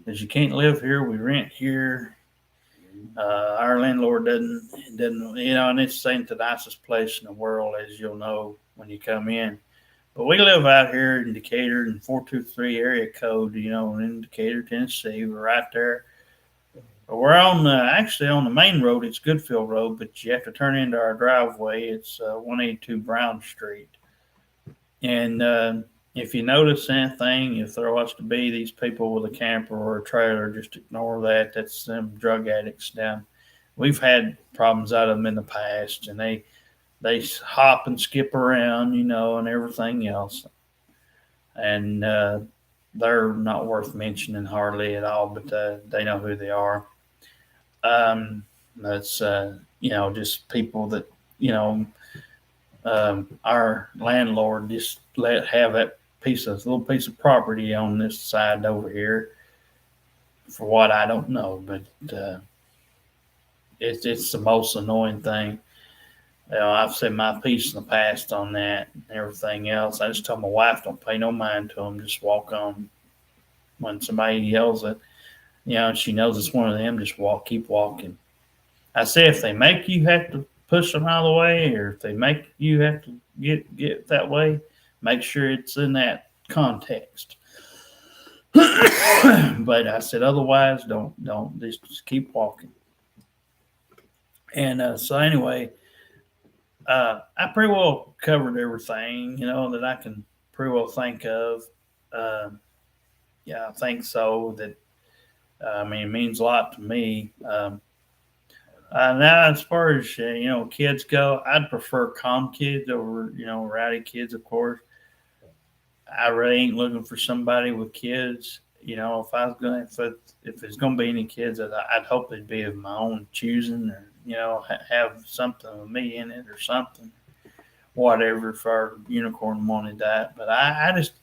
Because you can't live here, we rent here. Our landlord doesn't, and it's ain't the nicest place in the world, as you'll know when you come in. But we live out here in Decatur in 423 area code, in Decatur, Tennessee. We're right there. We're actually on the main road. It's Goodfield Road, but you have to turn into our driveway. It's 182 Brown Street. And if you notice anything, if there was to be these people with a camper or a trailer, just ignore that. That's them drug addicts down. We've had problems out of them in the past, and they hop and skip around, and everything else. And they're not worth mentioning hardly at all, but they know who they are. That's just people that our landlord just let have that little piece of property on this side over here. For what I don't know, but it's the most annoying thing. I've said my piece in the past on that and everything else. I just tell my wife don't pay no mind to them. Just walk on. When somebody yells at, and she knows it's one of them, just keep walking. I say if they make you have to push them out of the way, or if they make you have to get that way, make sure it's in that context. But I said otherwise, don't just keep walking. And so anyway, I pretty well covered everything, that I can pretty well think of. Yeah, I think so. That it means a lot to me. Now, as far as kids go, I'd prefer calm kids over rowdy kids. Of course, I really ain't looking for somebody with kids. If I was going, if there's going to be any kids, I'd hope they'd be of my own choosing, or have something with me in it or something. Whatever, if our unicorn wanted that, but I just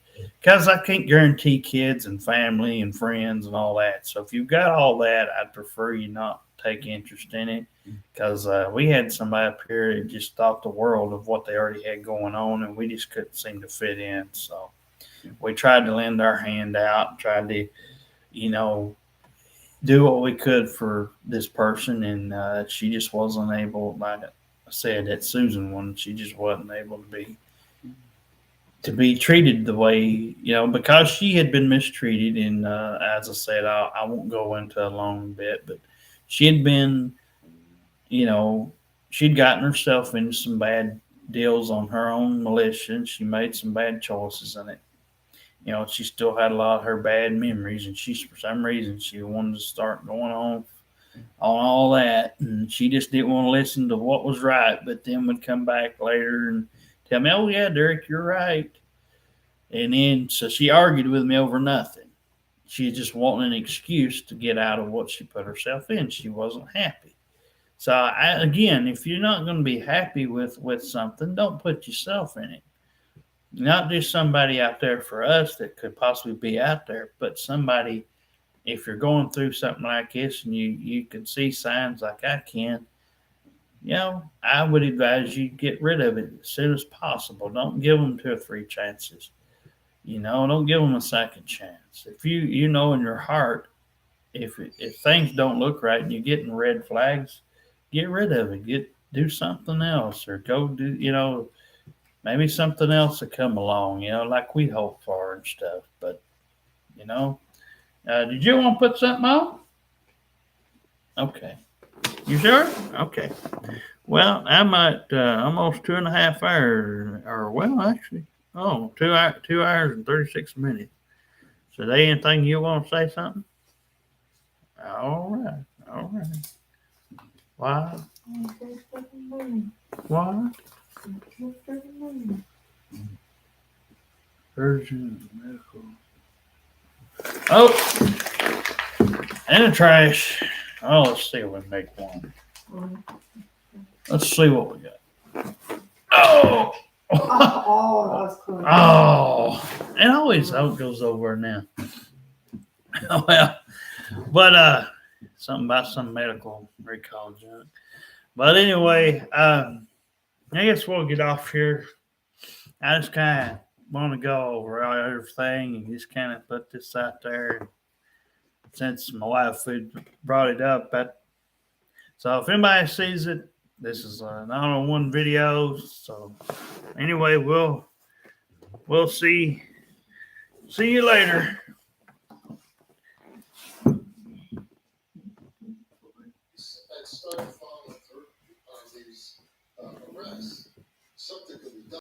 because I can't guarantee kids and family and friends and all that. So if you've got all that, I'd prefer you not take interest in it, because we had somebody up here that just thought the world of what they already had going on, and we just couldn't seem to fit in. So we tried to lend our hand out, tried to, you know, do what we could for this person, and she just wasn't able. Like I said, that Susan one, she just wasn't able to be treated the way, because she had been mistreated. And as I said, I won't go into a long bit, but she had been, you know, she'd gotten herself into some bad deals on her own militia, and she made some bad choices in it. She still had a lot of her bad memories, and for some reason, she wanted to start going on all that, and she just didn't want to listen to what was right. But then would come back later and tell me, "Oh yeah, Derek, you're right." And then so she argued with me over nothing. She just wanted an excuse to get out of what she put herself in. She wasn't happy. So again, if you're not going to be happy with something, don't put yourself in it. Not just somebody out there for us that could possibly be out there, but somebody, if you're going through something like this and you can see signs like I can, I would advise you get rid of it as soon as possible. Don't give them 2 or 3 chances. Don't give them a second chance. If you know in your heart, if things don't look right and you're getting red flags, get rid of it. Do something else, or go do, maybe something else will come along, like we hope for and stuff. But did you want to put something on? Okay, you sure? Okay. Well, I'm at almost 2.5 hours, or well, actually, 2 hours and 36 minutes. So, there anything you want to say something? All right, all right. Why? What? Urgent medical. Oh, and the trash. Oh, let's see if we can make one. Let's see what we got. Oh! Oh, that's cool. Oh, and always how it goes over now. Well, but something about some medical recall junk. But anyway, I guess we'll get off here. I just kind of want to go over everything and just kind of put this out there. Since my wife had brought it up, so if anybody sees it, this is an one-on-one video. So anyway, we'll see you later.